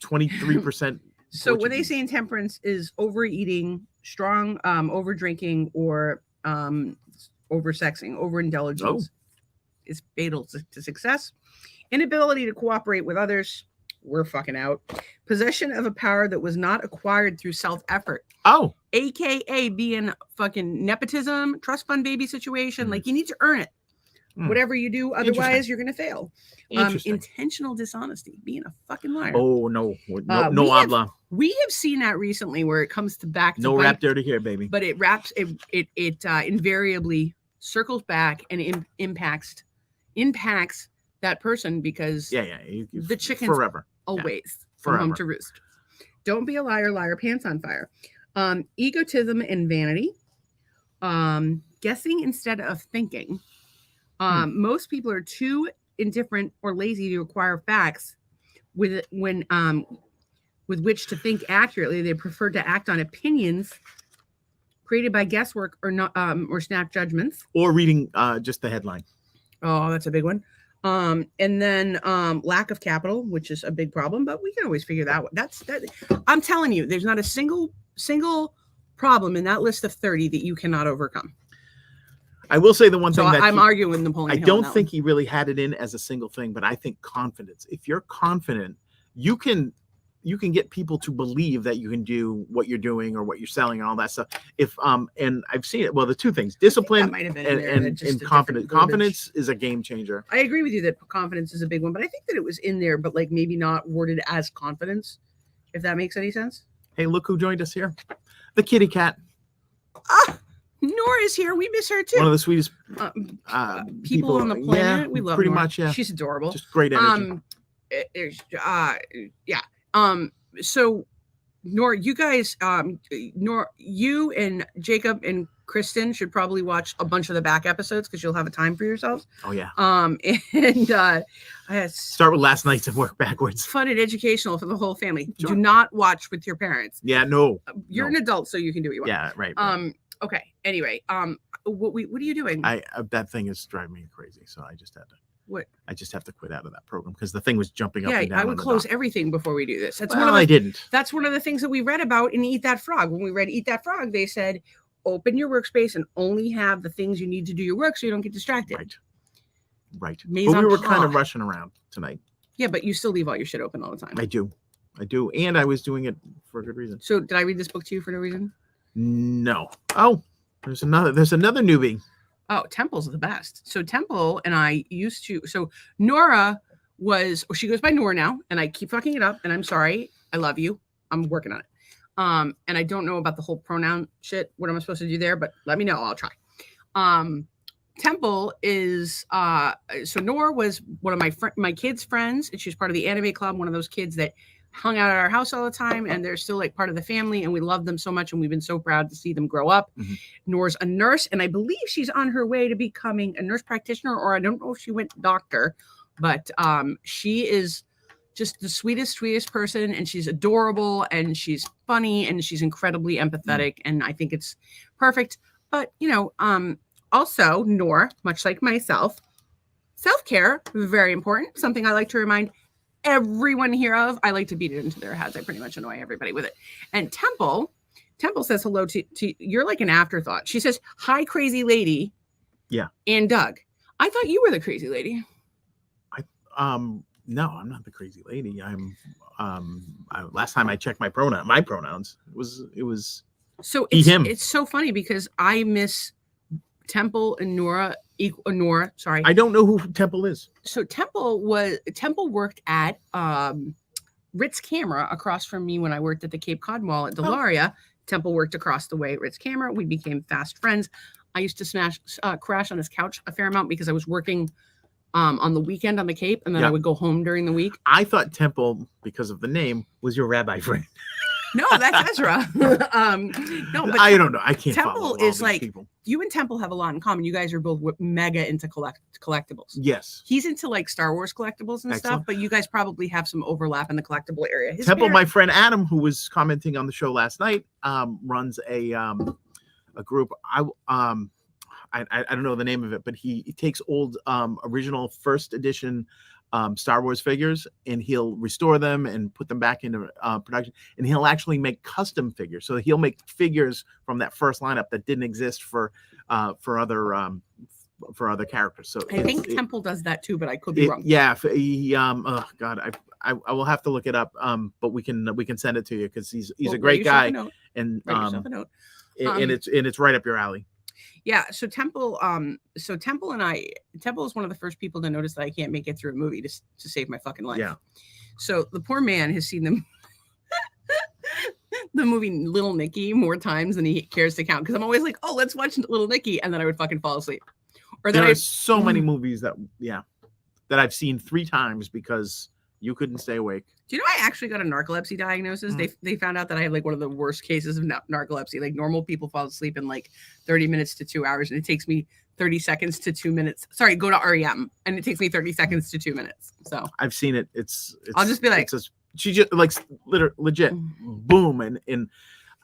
[SPEAKER 2] 23%.
[SPEAKER 1] So when they say intemperance is overeating, strong over drinking, or over sexing, over indulgence is fatal to success. Inability to cooperate with others, we're fucking out. Possession of a power that was not acquired through self-effort.
[SPEAKER 2] Oh.
[SPEAKER 1] AKA being fucking nepotism, trust fund baby situation. Like you need to earn it. Whatever you do, otherwise you're going to fail. Intentional dishonesty, being a fucking liar.
[SPEAKER 2] Oh, no habla.
[SPEAKER 1] We have seen that recently where it comes to back.
[SPEAKER 2] No rap dirty here, baby.
[SPEAKER 1] But it invariably circles back and impacts that person because the chickens
[SPEAKER 2] forever
[SPEAKER 1] always come home to roost. Don't be a liar, pants on fire. Egotism and vanity. Guessing instead of thinking. Most people are too indifferent or lazy to acquire facts with which to think accurately. They prefer to act on opinions created by guesswork or not or snap judgments
[SPEAKER 2] or reading just the headline.
[SPEAKER 1] Oh, that's a big one. And then lack of capital, which is a big problem, but we can always figure that out. I'm telling you, there's not a single problem in that list of 30 that you cannot overcome.
[SPEAKER 2] I will say the one thing that
[SPEAKER 1] I'm arguing Napoleon
[SPEAKER 2] Hill. I don't think he really had it in as a single thing, but I think confidence. If you're confident, you can get people to believe that you can do what you're doing or what you're selling and all that stuff. If and I've seen it. Well, the two things: discipline and confidence. Confidence is a game changer.
[SPEAKER 1] I agree with you that confidence is a big one, but I think that it was in there, but like maybe not worded as confidence. If that makes any sense.
[SPEAKER 2] Hey, look who joined us here, the kitty cat.
[SPEAKER 1] Nora's here. We miss her too.
[SPEAKER 2] One of the sweetest
[SPEAKER 1] people on the planet.
[SPEAKER 2] Yeah,
[SPEAKER 1] we love
[SPEAKER 2] pretty
[SPEAKER 1] Nora.
[SPEAKER 2] much. Yeah,
[SPEAKER 1] she's adorable.
[SPEAKER 2] Just great energy.
[SPEAKER 1] So Nora, you guys, Nora, you and Jacob and Kristen should probably watch a bunch of the back episodes because you'll have a time for yourselves.
[SPEAKER 2] Oh yeah.
[SPEAKER 1] Start
[SPEAKER 2] with last night's and work backwards.
[SPEAKER 1] Fun and educational for the whole family.
[SPEAKER 2] Sure.
[SPEAKER 1] Do not watch with your parents.
[SPEAKER 2] Yeah, no.
[SPEAKER 1] You're an adult, so you can do what you want.
[SPEAKER 2] Yeah, right.
[SPEAKER 1] Okay. Anyway, what are you doing?
[SPEAKER 2] That thing is driving me crazy, so I just had to.
[SPEAKER 1] What?
[SPEAKER 2] I just have to quit out of that program because the thing was jumping up and down.
[SPEAKER 1] I would close everything before we do this.
[SPEAKER 2] I didn't.
[SPEAKER 1] That's one of the things that we read about in Eat That Frog. When we read Eat That Frog, they said, open your workspace and only have the things you need to do your work so you don't get distracted.
[SPEAKER 2] Right. But we were kind of rushing around tonight. Yeah,
[SPEAKER 1] but you still leave all your shit open all the time.
[SPEAKER 2] I do. And I was doing it for a good reason.
[SPEAKER 1] So did I read this book to you for no reason?
[SPEAKER 2] No. Oh, there's another newbie.
[SPEAKER 1] Oh, Temple's the best. So Temple and I used to. So Nora she goes by Nora now, and I keep fucking it up. And I'm sorry. I love you. I'm working on it. And I don't know about the whole pronoun shit. What am I supposed to do there? But let me know. I'll try. Temple is so Nora was one of my kids' friends, and she was part of the anime club. One of those kids that hung out at our house all the time, and they're still like part of the family, and we love them so much, and we've been so proud to see them grow up.
[SPEAKER 2] Mhm.
[SPEAKER 1] Nora's a nurse, and I believe she's on her way to becoming a nurse practitioner, or I don't know if she went doctor, but she is just the sweetest person, and she's adorable, and she's funny, and she's incredibly empathetic, and I think it's perfect. But also Nora, much like myself, self-care, very important, something I like to remind everyone here of. I like to beat it into their heads. I pretty much annoy everybody with it. And Temple says hello to you're like an afterthought. She says, hi, crazy lady.
[SPEAKER 2] Yeah.
[SPEAKER 1] And Doug. I thought you were the crazy lady.
[SPEAKER 2] No, I'm not the crazy lady. I'm last time I checked my pronouns, it was
[SPEAKER 1] so
[SPEAKER 2] he, him.
[SPEAKER 1] It's so funny because I miss Temple and Nora. Sorry.
[SPEAKER 2] I don't know who Temple is.
[SPEAKER 1] So Temple worked at Ritz Camera across from me when I worked at the Cape Cod Mall at Delaria. Oh. Temple worked across the way at Ritz Camera. We became fast friends. I used to crash on his couch a fair amount because I was working on the weekend on the Cape, and then I would go home during the week.
[SPEAKER 2] I thought Temple, because of the name, was your rabbi friend.
[SPEAKER 1] No, that's Ezra. No, but
[SPEAKER 2] I don't know. I can't.
[SPEAKER 1] Temple is like people. You and Temple have a lot in common. You guys are both mega into collectibles.
[SPEAKER 2] Yes.
[SPEAKER 1] He's into like Star Wars collectibles and stuff, but you guys probably have some overlap in the collectible area.
[SPEAKER 2] Temple, my friend Adam, who was commenting on the show last night, runs a group. I don't know the name of it, but he takes old original first edition Star Wars figures, and he'll restore them and put them back into production, and he'll actually make custom figures. So he'll make figures from that first lineup that didn't exist for other characters. So
[SPEAKER 1] I think Temple does that too, but I could be wrong.
[SPEAKER 2] Yeah, oh God, I will have to look it up. But we can send it to you because he's a great guy, and it's right up your alley.
[SPEAKER 1] Yeah, so Temple is one of the first people to notice that I can't make it through a movie to save my fucking life.
[SPEAKER 2] Yeah.
[SPEAKER 1] So the poor man has seen the movie Little Nicky more times than he cares to count, because I'm always like, oh, let's watch Little Nicky, and then I would fucking fall asleep. Or
[SPEAKER 2] there are so many movies that I've seen 3 times because you couldn't stay awake.
[SPEAKER 1] Do you know I actually got a narcolepsy diagnosis? Mm-hmm. They found out that I had like one of the worst cases of narcolepsy. Like normal people fall asleep in like 30 minutes to 2 hours, and it takes me 30 seconds to 2 minutes. Sorry, go to REM, and it takes me 30 seconds to 2 minutes. So
[SPEAKER 2] I've seen it. It's
[SPEAKER 1] I'll just be like,
[SPEAKER 2] she just like legit boom and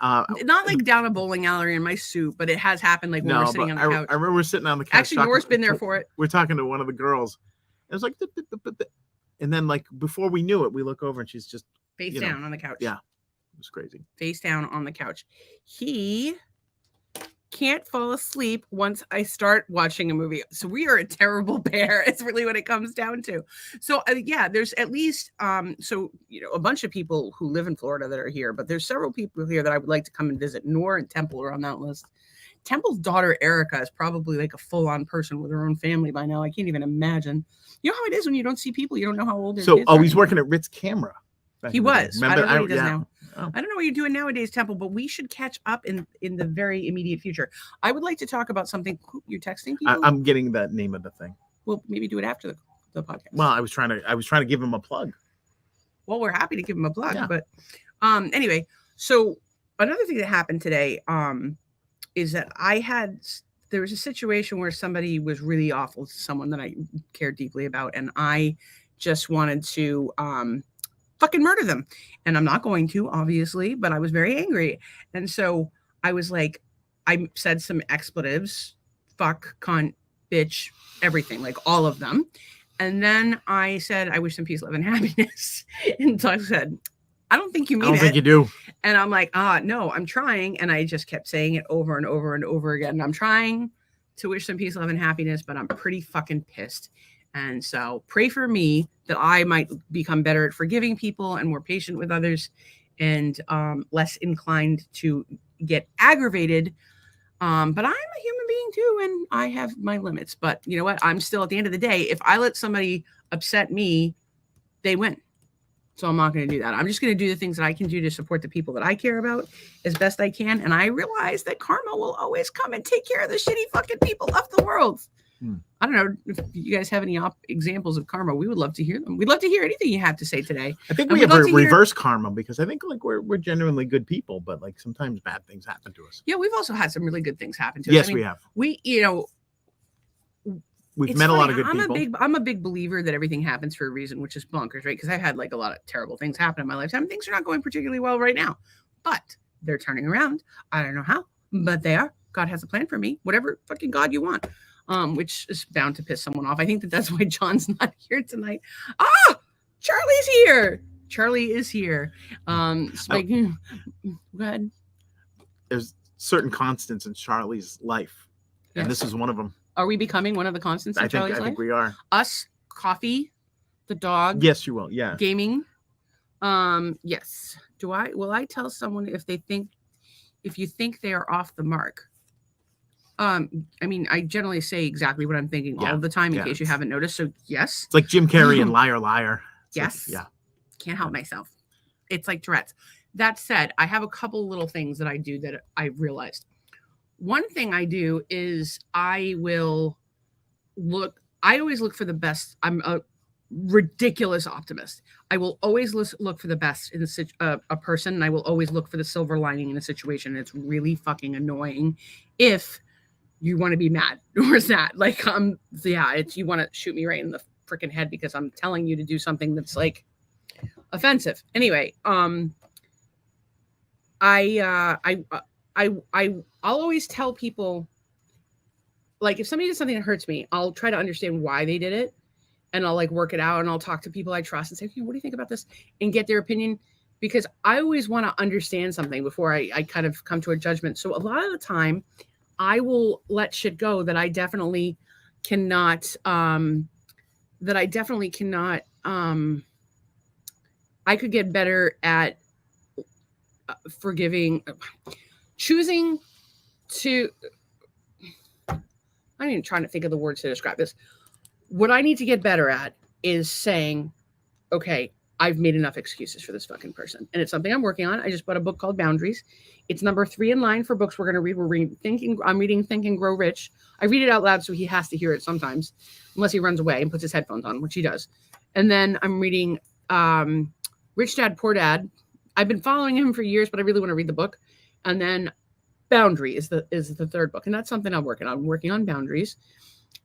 [SPEAKER 1] not like down a bowling alley in my suit, but it has happened like when we're sitting on the couch.
[SPEAKER 2] I remember sitting on the couch.
[SPEAKER 1] Actually, Nora's been there for it.
[SPEAKER 2] We're talking to one of the girls. It was like, and then like before we knew it, we look over and she's just
[SPEAKER 1] face down on the couch.
[SPEAKER 2] Yeah, it was crazy.
[SPEAKER 1] Face down on the couch. He can't fall asleep once I start watching a movie. So we are a terrible pair. It's really what it comes down to. So there's at least a bunch of people who live in Florida that are here, but there's several people here that I would like to come and visit. Nora and Temple are on that list. Temple's daughter Erica is probably like a full-on person with her own family by now. I can't even imagine. You know how it is when you don't see people, you don't know how old they're.
[SPEAKER 2] So he's working at Ritz Camera.
[SPEAKER 1] He was. Remember, I don't know what he does now. Oh. I don't know what you're doing nowadays, Temple, but we should catch up in the very immediate future. I would like to talk about something. You're texting people?
[SPEAKER 2] I'm getting the name of the thing.
[SPEAKER 1] Well, maybe do it after the podcast.
[SPEAKER 2] Well, I was trying to give him a plug.
[SPEAKER 1] Well, we're happy to give him a plug, but anyway, so another thing that happened today is that there was a situation where somebody was really awful to someone that I cared deeply about, and I just wanted to fucking murder them. And I'm not going to, obviously, but I was very angry. And so I was like, I said some expletives, fuck, cunt, bitch, everything, like all of them. And then I said, I wish them peace, love, and happiness. And Doug said, I don't think you mean it. I don't
[SPEAKER 2] think you do.
[SPEAKER 1] And I'm like, no, I'm trying. And I just kept saying it over and over and over again. And I'm trying to wish them peace, love, and happiness, but I'm pretty fucking pissed. And so pray for me that I might become better at forgiving people and more patient with others and less inclined to get aggravated. But I'm a human being too, and I have my limits. But you know what? I'm still, at the end of the day, if I let somebody upset me, they win. So I'm not going to do that. I'm just going to do the things that I can do to support the people that I care about as best I can. And I realize that karma will always come and take care of the shitty fucking people of the world. I don't know if you guys have any examples of karma. We would love to hear them. We'd love to hear anything you have to say today.
[SPEAKER 2] I think we have reverse karma because I think like we're genuinely good people, but like sometimes bad things happen to us.
[SPEAKER 1] Yeah, we've also had some really good things happen to us.
[SPEAKER 2] Yes, we have. We've met a lot of good people.
[SPEAKER 1] I'm a big believer that everything happens for a reason, which is bonkers, right? Because I've had like a lot of terrible things happen in my lifetime. Things are not going particularly well right now, but they're turning around. I don't know how, but they are. God has a plan for me, whatever fucking God you want, which is bound to piss someone off. I think that's why John's not here tonight. Charlie's here. Charlie is here. Go ahead.
[SPEAKER 2] There's certain constants in Charlie's life, and this is one of them.
[SPEAKER 1] Are we becoming one of the constants in Charlie's life?
[SPEAKER 2] I think we are.
[SPEAKER 1] Us, coffee, the dog.
[SPEAKER 2] Yes, you will. Yeah.
[SPEAKER 1] Gaming. Yes. Will I tell someone if you think they are off the mark? I mean, I generally say exactly what I'm thinking all the time in case you haven't noticed. So yes.
[SPEAKER 2] It's like Jim Carrey and Liar Liar.
[SPEAKER 1] Yes. Can't help myself. It's like Tourette's. That said, I have a couple little things that I do that I realized. One thing I do is I always look for the best. I'm a ridiculous optimist. I will always look for the best in a person, and I will always look for the silver lining in a situation. It's really fucking annoying if you want to be mad or sad. Like, you want to shoot me right in the freaking head because I'm telling you to do something that's like offensive. Anyway, I'll always tell people, like, if somebody does something that hurts me, I'll try to understand why they did it, and I'll like work it out, and I'll talk to people I trust and say, okay, what do you think about this, and get their opinion, because I always want to understand something before I kind of come to a judgment. So a lot of the time I will let shit go that I definitely cannot, I could get better at forgiving, choosing to, I'm even trying to think of the words to describe this. What I need to get better at is saying, okay, I've made enough excuses for this fucking person. And it's something I'm working on. I just bought a book called Boundaries. It's number 3 in line for books we're going to read. I'm reading Think and Grow Rich. I read it out loud, so he has to hear it sometimes, unless he runs away and puts his headphones on, which he does. And then I'm reading Rich Dad, Poor Dad. I've been following him for years, but I really want to read the book. And then Boundary is the third book. And that's something I'm working on. I'm working on Boundaries.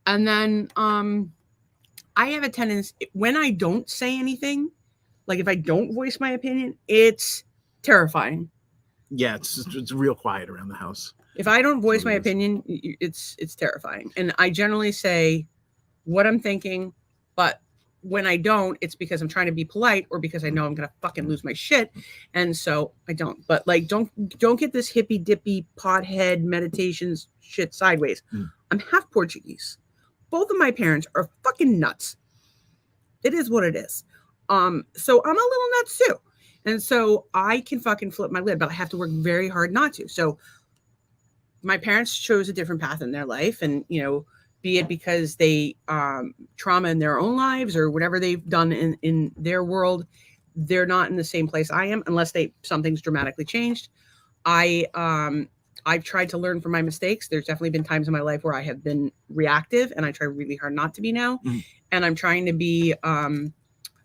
[SPEAKER 1] And then I have a tendency, when I don't say anything, like if I don't voice my opinion, it's terrifying.
[SPEAKER 2] Yeah, it's real quiet around the house.
[SPEAKER 1] If I don't voice my opinion, it's terrifying. And I generally say what I'm thinking, but when I don't, it's because I'm trying to be polite or because I know I'm gonna fucking lose my shit, and so I don't. But like, don't get this hippy dippy pothead meditations shit sideways. I'm half Portuguese. Both of my parents are fucking nuts. It is what it is. So I'm a little nuts too, and so I can fucking flip my lid, but I have to work very hard not to. So my parents chose a different path in their life, and be it because they trauma in their own lives or whatever they've done in their world, they're not in the same place I am unless something's dramatically changed. I've tried to learn from my mistakes. There's definitely been times in my life where I have been reactive, and I try really hard not to be now. And I'm trying to be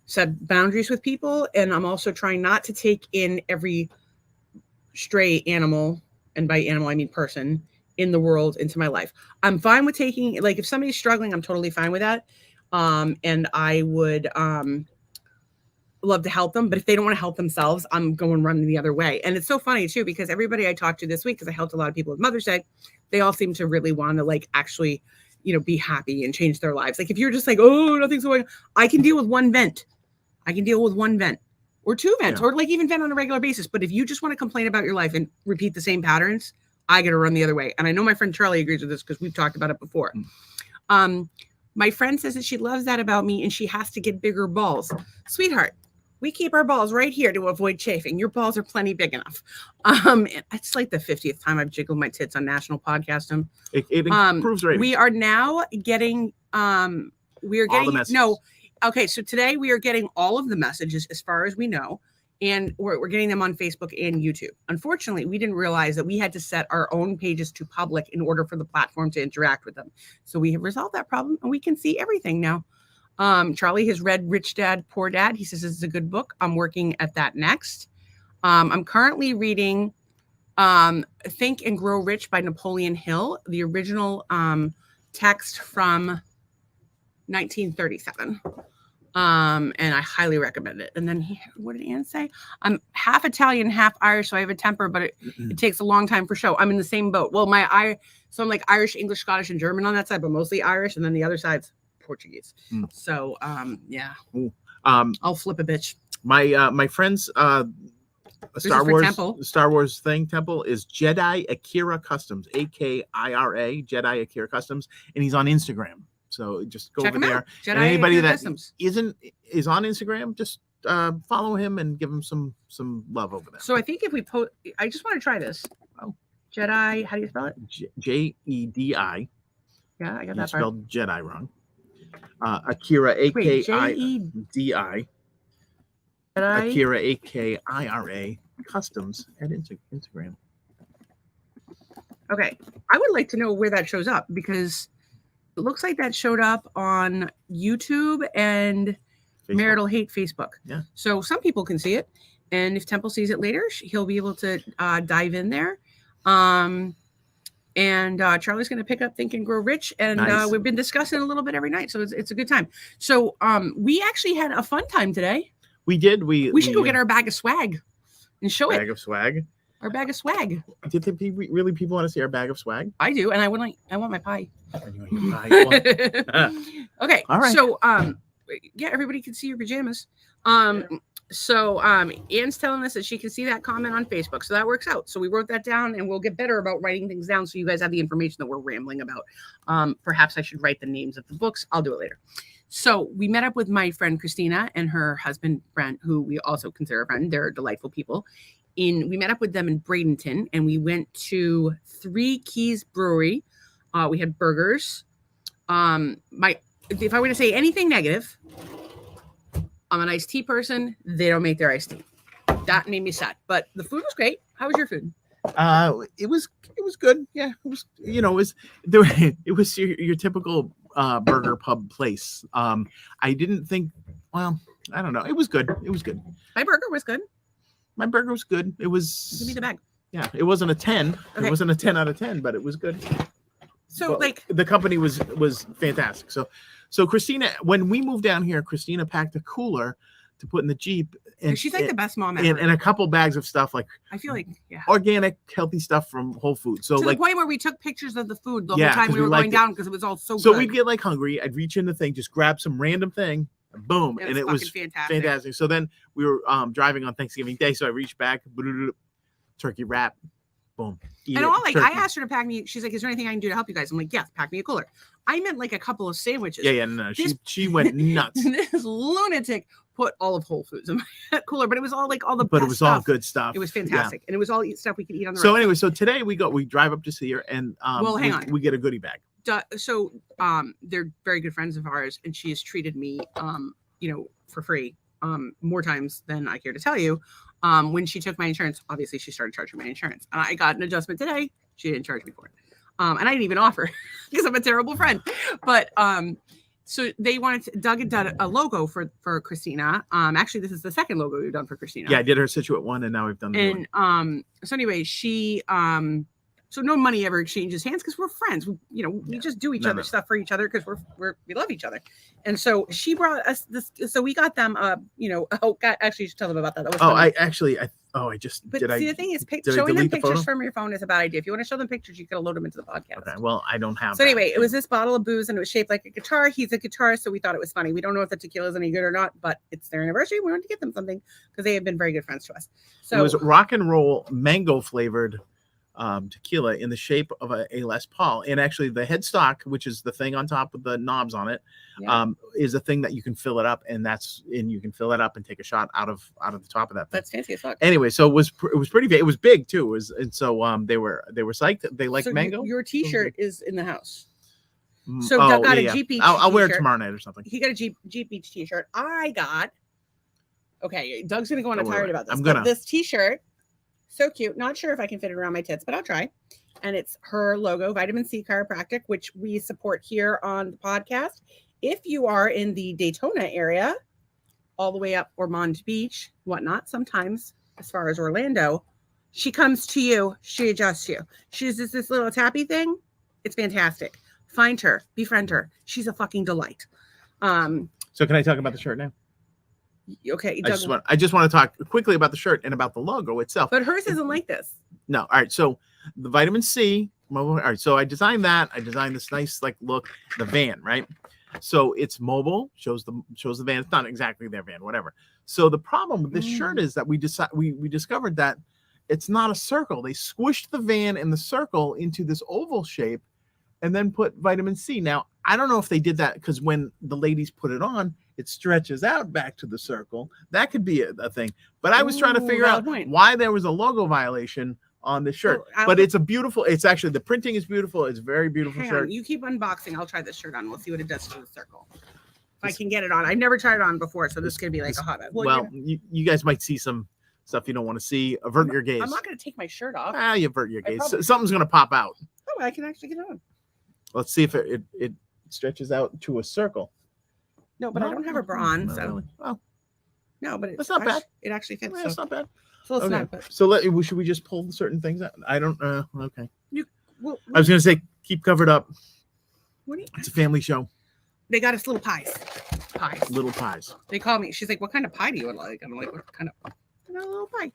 [SPEAKER 1] set boundaries with people, and I'm also trying not to take in every stray animal, and by animal I mean person, in the world into my life. I'm fine with taking, like, if somebody's struggling, I'm totally fine with that. And I would love to help them, but if they don't want to help themselves, I'm going running the other way. And it's so funny too, because everybody I talked to this week, because I helped a lot of people with Mother's Day, they all seem to really want to like actually, be happy and change their lives. Like if you're just like, oh, nothing's going on, I can deal with one vent. I can deal with one vent or two vents, or like even vent on a regular basis. But if you just want to complain about your life and repeat the same patterns, I got to run the other way. And I know my friend Charlie agrees with this because we've talked about it before. My friend says that she loves that about me and she has to get bigger balls. Sweetheart, we keep our balls right here to avoid chafing. Your balls are plenty big enough. It's like the 50th time I've jiggled my tits on national podcasting.
[SPEAKER 2] It improves ratings.
[SPEAKER 1] We are now getting, all the messages. No. Okay. So today we are getting all of the messages as far as we know. and we're getting them on Facebook and YouTube. Unfortunately, we didn't realize that we had to set our own pages to public in order for the platform to interact with them. So we have resolved that problem, and we can see everything now. Charlie has read Rich Dad, Poor Dad. He says it's a good book. I'm working at that next. I'm currently reading Think and Grow Rich by Napoleon Hill, the original text from 1937. And I highly recommend it. And then what did Anne say? I'm half Italian, half Irish, so I have a temper, but it takes a long time for show. I'm in the same boat. Well, so I'm like Irish, English, Scottish, and German on that side, but mostly Irish, and then the other side's Portuguese. So yeah. I'll flip a bitch.
[SPEAKER 2] My friend's Star Wars thing temple is Jedi Akira Customs, AKIRA, Jedi Akira Customs, and he's on Instagram. So just go over there. And anybody that is on Instagram, just follow him and give him some love over there.
[SPEAKER 1] So I think if we post, I just want to try this. Oh, Jedi. How do you spell it?
[SPEAKER 2] JEDI.
[SPEAKER 1] Yeah, I got that
[SPEAKER 2] part. Spelled Jedi wrong. Akira, AKIDI. Akira, AKIRA. Customs at Instagram.
[SPEAKER 1] Okay, I would like to know where that shows up, because it looks like that showed up on YouTube and Facebook. Marital Hate Facebook.
[SPEAKER 2] Yeah.
[SPEAKER 1] So some people can see it, and if Temple sees it later, he'll be able to dive in there. And Charlie's going to pick up Think and Grow Rich, and nice. We've been discussing a little bit every night, so it's a good time. So we actually had a fun time today.
[SPEAKER 2] We did. We
[SPEAKER 1] should go get our bag of swag and show it.
[SPEAKER 2] Bag of swag.
[SPEAKER 1] Our bag of swag.
[SPEAKER 2] Do you think people want to see our bag of swag?
[SPEAKER 1] I do, and I want my pie.
[SPEAKER 2] Okay.
[SPEAKER 1] All right. So yeah, everybody can see your pajamas. So Anne's telling us that she can see that comment on Facebook, so that works out. So we wrote that down, and we'll get better about writing things down so you guys have the information that we're rambling about. Perhaps I should write the names of the books. I'll do it later. So we met up with my friend Christina and her husband Brent, who we also consider a friend. They're delightful people. We met up with them in Bradenton, and we went to Three Keys Brewery. We had burgers. If I were to say anything negative, I'm an iced tea person. They don't make their iced tea. That made me sad. But the food was great. How was your food?
[SPEAKER 2] It was good. Yeah, it was your typical burger pub place. I didn't think. Well, I don't know. It was good.
[SPEAKER 1] My burger was good.
[SPEAKER 2] It was.
[SPEAKER 1] Give me the bag.
[SPEAKER 2] Yeah, it wasn't a 10. Okay. It wasn't a 10 out of 10, but it was good.
[SPEAKER 1] So but
[SPEAKER 2] the company was fantastic. So Christina, when we moved down here, Christina packed a cooler to put in the Jeep, and
[SPEAKER 1] she's like the best mom ever.
[SPEAKER 2] And a couple bags of stuff like
[SPEAKER 1] I feel like
[SPEAKER 2] organic, healthy stuff from Whole Foods. So
[SPEAKER 1] to the point where we took pictures of the food the whole time we were going down because it was all so good.
[SPEAKER 2] So we'd get like hungry. I'd reach in the thing, just grab some random thing, and boom, and it was fantastic. So then we were driving on Thanksgiving Day, so I reached back, turkey wrap, boom.
[SPEAKER 1] And all I asked her to pack me. She's like, "Is there anything I can do to help you guys?" I'm like, "Yes, pack me a cooler." I meant like a couple of sandwiches.
[SPEAKER 2] Yeah, no. She went nuts.
[SPEAKER 1] This lunatic put all of Whole Foods in my cooler, but it was all like all the
[SPEAKER 2] but it was
[SPEAKER 1] stuff.
[SPEAKER 2] All good stuff.
[SPEAKER 1] It was fantastic, and it was all stuff we could eat on the road.
[SPEAKER 2] So anyway, so today we drive up to see her, and
[SPEAKER 1] hang on.
[SPEAKER 2] We get a goodie bag.
[SPEAKER 1] So they're very good friends of ours, and she has treated me for free more times than I care to tell you. When she took my insurance, obviously she started charging my insurance, and I got an adjustment today. She didn't charge me for it. And I didn't even offer because I'm a terrible friend. But so they Doug had done a logo for Christina. Actually, this is the second logo we've done for Christina.
[SPEAKER 2] Yeah, I did her Situate one, and now we've done the
[SPEAKER 1] one. So anyway, she so no money ever exchanges hands because we're friends. We just do each other's stuff for each other because we love each other. And so she brought us this. So we got them. Oh God, actually, you should tell them about that. That was funny.
[SPEAKER 2] I just.
[SPEAKER 1] But the thing is, showing them pictures from your phone is a bad idea. If you want to show them pictures, you gotta load them into the podcast.
[SPEAKER 2] Okay. Well, I don't have.
[SPEAKER 1] So anyway, it was this bottle of booze, and it was shaped like a guitar. He's a guitarist, so we thought it was funny. We don't know if the tequila is any good or not, but it's their anniversary. We wanted to get them something because they have been very good friends to us. So
[SPEAKER 2] it was rock and roll mango flavored tequila in the shape of a Les Paul, and actually the headstock, which is the thing on top with the knobs on it, is a thing that you can fill it up, and you can fill it up and take a shot out of the top of that thing.
[SPEAKER 1] That's fancy as fuck.
[SPEAKER 2] Anyway, so it was pretty big. It was big too. And so they were psyched. They liked mango.
[SPEAKER 1] Your T-shirt is in the house. So Doug got a Jeep Beach.
[SPEAKER 2] I'll wear it tomorrow night or something.
[SPEAKER 1] He got a Jeep Beach T-shirt. I got Okay, Doug's gonna go on a
[SPEAKER 2] Don't worry
[SPEAKER 1] tirade
[SPEAKER 2] about
[SPEAKER 1] about
[SPEAKER 2] it.
[SPEAKER 1] this.
[SPEAKER 2] I'm
[SPEAKER 1] But
[SPEAKER 2] gonna.
[SPEAKER 1] this T-shirt, so cute. Not sure if I can fit it around my tits, but I'll try. And it's her logo, Vitamin C Chiropractic, which we support here on the podcast. If you are in the Daytona area, all the way up Ormond Beach, whatnot, sometimes as far as Orlando, she comes to you, she adjusts you. She uses this little tappy thing. It's fantastic. Find her, befriend her. She's a fucking delight.
[SPEAKER 2] So can I talk about the shirt now?
[SPEAKER 1] Okay,
[SPEAKER 2] Doug, I just want to talk quickly about the shirt and about the logo itself.
[SPEAKER 1] But hers isn't like this.
[SPEAKER 2] No. All right. So the vitamin C. All right. So I designed that. I designed this nice like look, the van, right? So it's mobile, shows the van. It's not exactly their van, whatever. So the problem with this shirt is that we discovered that it's not a circle. They squished the van and the circle into this oval shape and then put vitamin C. Now, I don't know if they did that because when the ladies put it on, it stretches out back to the circle. That could be a thing. But I was trying to figure out why there was a logo viilation on the shirt. But it's actually, the printing is beautiful. It's a very beautiful shirt.
[SPEAKER 1] You keep unboxing. I'll try this shirt on. We'll see what it does to the circle. If I can get it on. I've never tried it on before, so this could be like a hot.
[SPEAKER 2] Well, you guys might see some stuff you don't want to see. Avert your gaze.
[SPEAKER 1] I'm not going to take my shirt off.
[SPEAKER 2] You avert your gaze. Something's going to pop out.
[SPEAKER 1] Oh, I can actually get it on.
[SPEAKER 2] Let's see if it stretches out to a circle.
[SPEAKER 1] No, but I don't have a bra on, so.
[SPEAKER 2] Really. Well,
[SPEAKER 1] no, but
[SPEAKER 2] it's not bad.
[SPEAKER 1] It actually fits.
[SPEAKER 2] It's not bad.
[SPEAKER 1] So let's not.
[SPEAKER 2] So should we just pull certain things out? I don't know. Okay.
[SPEAKER 1] I
[SPEAKER 2] was going to say, keep covered up.
[SPEAKER 1] What do you?
[SPEAKER 2] It's a family show.
[SPEAKER 1] They got us little pies.
[SPEAKER 2] Little pies.
[SPEAKER 1] They call me. She's like, "What kind of pie do you like?" I'm like, "What kind of?" A little pie.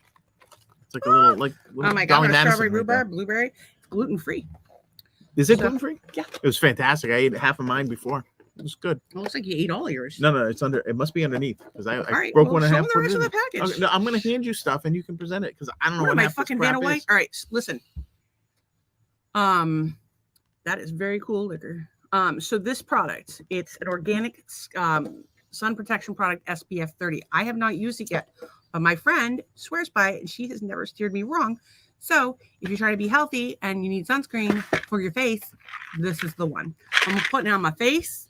[SPEAKER 2] It's like a little like.
[SPEAKER 1] Oh my god! Strawberry, rhubarb, blueberry, gluten free.
[SPEAKER 2] Is it gluten free?
[SPEAKER 1] Yeah.
[SPEAKER 2] It was fantastic. I ate half of mine before. It was good.
[SPEAKER 1] It looks like you ate all yours.
[SPEAKER 2] No, it's under. It must be underneath because I
[SPEAKER 1] right,
[SPEAKER 2] broke one and a half.
[SPEAKER 1] The rest of the package.
[SPEAKER 2] Okay, no, I'm going to hand you stuff and you can present it because I don't know what
[SPEAKER 1] my fucking Vanna White. All right, listen. That is very cool liquor. So this product, it's an organic sun protection product, SPF 30. I have not used it yet, but my friend swears by it and she has never steered me wrong. So if you're trying to be healthy and you need sunscreen for your face, this is the one. I'm putting it on my face,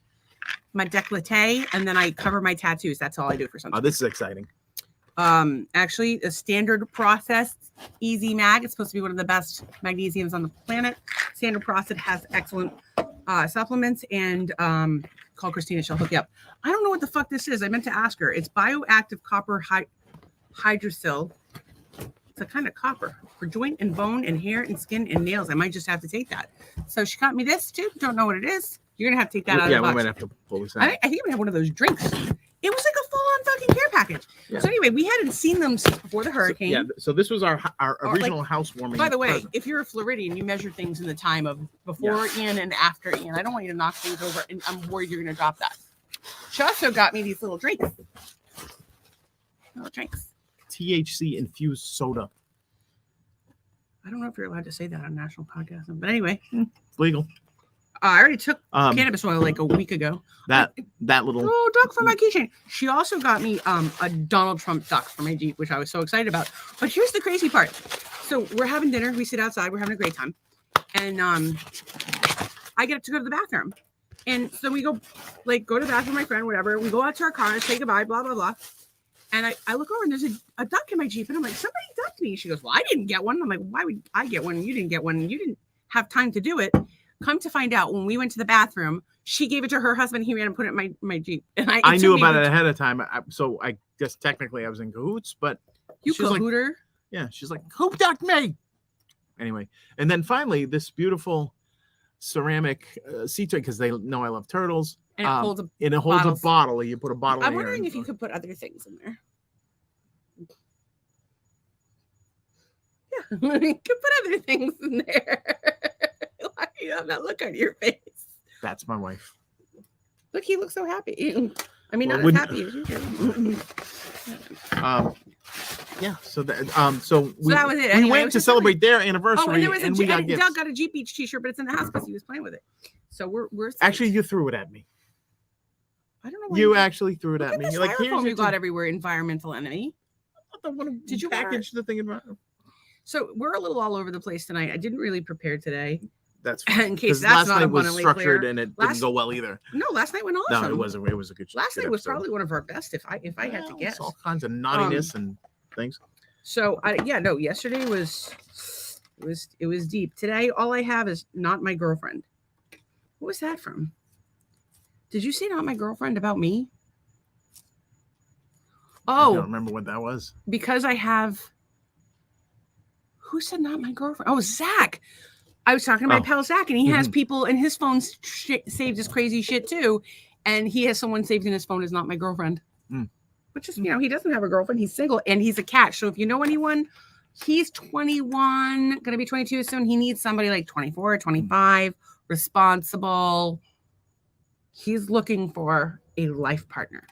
[SPEAKER 1] my décolleté, and then I cover my tattoos. That's all I do for sunscreen.
[SPEAKER 2] Oh, this is exciting.
[SPEAKER 1] Actually, a standard process Easy Mag. It's supposed to be one of the best magnesiums on the planet. Standard process has excellent supplements and call Christina. She'll hook you up. I don't know what the fuck this is. I meant to ask her. It's bioactive copper hydroxyl. It's a kind of copper for joint and bone and hair and skin and nails. I might just have to take that. So she got me this too. Don't know what it is. You're gonna have to take that out of the box.
[SPEAKER 2] Yeah, we might have to pull this out.
[SPEAKER 1] I think I'm gonna have one of those drinks. It was like a full-on fucking care package. Yeah. So anyway, we hadn't seen them since before the hurricane.
[SPEAKER 2] So this was our original housewarming.
[SPEAKER 1] By the way, if you're a Floridian, you measure things in the time of before Ian and after Ian. I don't want you to knock things over, and I'm worried you're gonna drop that. She also got me these little drinks. Little drinks.
[SPEAKER 2] THC infused soda.
[SPEAKER 1] I don't know if you're allowed to say that on national podcast, but anyway,
[SPEAKER 2] it's legal.
[SPEAKER 1] I already took cannabis oil like a week ago.
[SPEAKER 2] That little
[SPEAKER 1] duck for my keychain. She also got me a Donald Trump duck for my Jeep, which I was so excited about. But here's the crazy part. So we're having dinner. We sit outside. We're having a great time, and I get to go to the bathroom, and so we go to the bathroom with my friend, whatever. We go out to our car and say goodbye, blah blah blah. And I look over and there's a duck in my Jeep, and I'm like, somebody ducked me. She goes, well, I didn't get one. I'm like, why would I get one? You didn't get one. You didn't have time to do it. Come to find out, when we went to the bathroom, she gave it to her husband. He ran and put it in my Jeep. And I
[SPEAKER 2] knew about it ahead of time. So I guess technically I was in cahoots, but
[SPEAKER 1] you cahooter?
[SPEAKER 2] She's like, who ducked me? Anyway, and then finally this beautiful ceramic sea tray, because they know I love turtles.
[SPEAKER 1] And it holds
[SPEAKER 2] a bottle. You put a bottle.
[SPEAKER 1] I'm wondering if you could put other things in there. Yeah, you could put other things in there. Why do you have that look on your face?
[SPEAKER 2] That's my wife.
[SPEAKER 1] Look, he looks so happy. I mean, not as happy as you do.
[SPEAKER 2] Yeah. So that
[SPEAKER 1] was it.
[SPEAKER 2] We went to celebrate their anniversary,
[SPEAKER 1] and we got gifts. Doug got a Jeep Beach T-shirt, but it's in the house because he was playing with it. So we're
[SPEAKER 2] actually, you threw it at me.
[SPEAKER 1] I don't know why
[SPEAKER 2] you actually threw it at me.
[SPEAKER 1] You're like, here's you got everywhere, environmental enemy.
[SPEAKER 2] Did you package the thing?
[SPEAKER 1] So we're a little all over the place tonight. I didn't really prepare today.
[SPEAKER 2] That's
[SPEAKER 1] in case
[SPEAKER 2] 'cause
[SPEAKER 1] that's
[SPEAKER 2] last
[SPEAKER 1] not
[SPEAKER 2] night was
[SPEAKER 1] abundantly
[SPEAKER 2] structured
[SPEAKER 1] clear.
[SPEAKER 2] and it
[SPEAKER 1] Last-
[SPEAKER 2] didn't go well either.
[SPEAKER 1] No, last night went awesome.
[SPEAKER 2] No, it was a good.
[SPEAKER 1] Last
[SPEAKER 2] good
[SPEAKER 1] night was
[SPEAKER 2] episode.
[SPEAKER 1] probably one of our best, if I had to
[SPEAKER 2] Well,
[SPEAKER 1] guess.
[SPEAKER 2] it's all kinds of naughtiness and things.
[SPEAKER 1] So yesterday it was deep. Today, all I have is not my girlfriend. What was that from? Did you say not my girlfriend about me?
[SPEAKER 2] I don't
[SPEAKER 1] Oh,
[SPEAKER 2] remember what that was.
[SPEAKER 1] because I have. Who said not my girlfriend? Oh, Zach. I was talking to my pal Zach, and he has people in his phone saved as crazy shit too, and he has someone saved in his phone as not my girlfriend. Which is, he doesn't have a girlfriend. He's single, and he's a catch. So if you know anyone, he's 21, gonna be 22 soon. He needs somebody like 24, 25, responsible. He's looking for a life partner.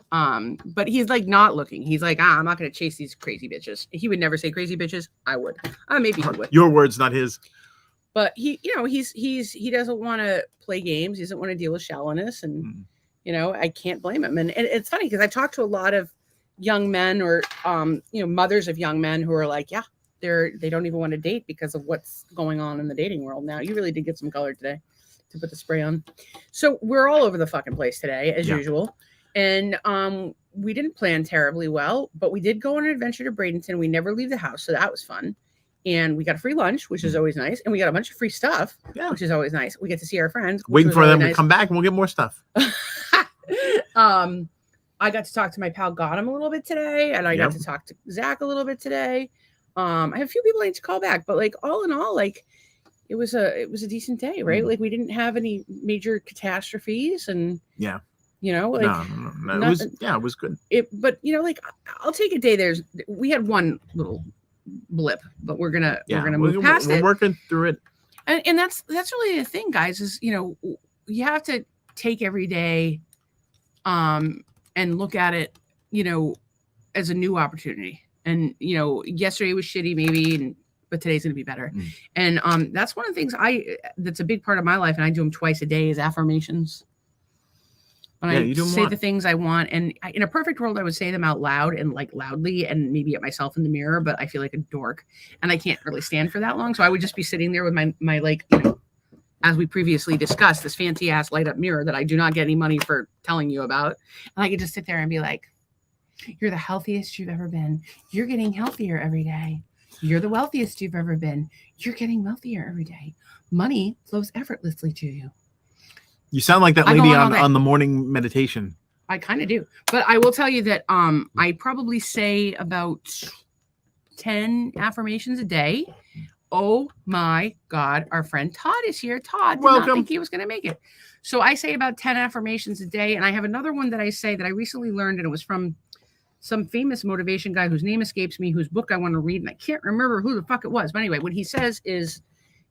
[SPEAKER 1] But he's like not looking. He's like, I'm not gonna chase these crazy bitches. He would never say crazy bitches. I would. Maybe he would.
[SPEAKER 2] Your words, not his.
[SPEAKER 1] But he doesn't want to play games. He doesn't want to deal with shallowness, and I can't blame him. And it's funny because I've talked to a lot of young men or mothers of young men who are like, yeah, they don't even want to date because of what's going on in the dating world now. You really did get some color today to put the spray on. So we're all over the fucking place today, as usual. And we didn't plan terribly well, but we did go on an adventure to Bradenton. We never leave the house, so that was fun. And we got a free lunch, which is always nice. And we got a bunch of free stuff, which is always nice. We get to see our friends.
[SPEAKER 2] Waiting for them to come back, and we'll get more stuff.
[SPEAKER 1] I got to talk to my pal Gotham a little bit today, and I got to talk to Zach a little bit today. I have a few people I need to call back, but like all in all, like it was a decent day, right? Like we didn't have any major catastrophes, and
[SPEAKER 2] like
[SPEAKER 1] no,
[SPEAKER 2] it was good.
[SPEAKER 1] But like I'll take a day. We had one little blip, but we're gonna move past it.
[SPEAKER 2] We're working through it,
[SPEAKER 1] and that's really the thing, guys. Is you have to take every day, and look at it, as a new opportunity. And yesterday was shitty, maybe, but today's gonna be better. And that's one of the things that's a big part of my life, and I do them twice a day, is affirmations. And I say the things I want, and in a perfect world, I would say them out loud and like loudly, and maybe at myself in the mirror. But I feel like a dork, and I can't really stand for that long. So I would just be sitting there with my like, as we previously discussed, this fancy ass light up mirror that I do not get any money for telling you about, and I could just sit there and be like, "You're the healthiest you've ever been. You're getting healthier every day. You're the wealthiest you've ever been. You're getting wealthier every day. Money flows effortlessly to you."
[SPEAKER 2] You sound like that lady on the morning meditation.
[SPEAKER 1] I kind of do. But I will tell you that I probably say about 10 affirmations a day. Oh my God, our friend Todd is here. Todd did not think he was going to make it. So I say about 10 affirmations a day. And I have another one that I say that I recently learned, and it was from some famous motivation guy whose name escapes me, whose book I want to read, and I can't remember who the fuck it was. But anyway, what he says is,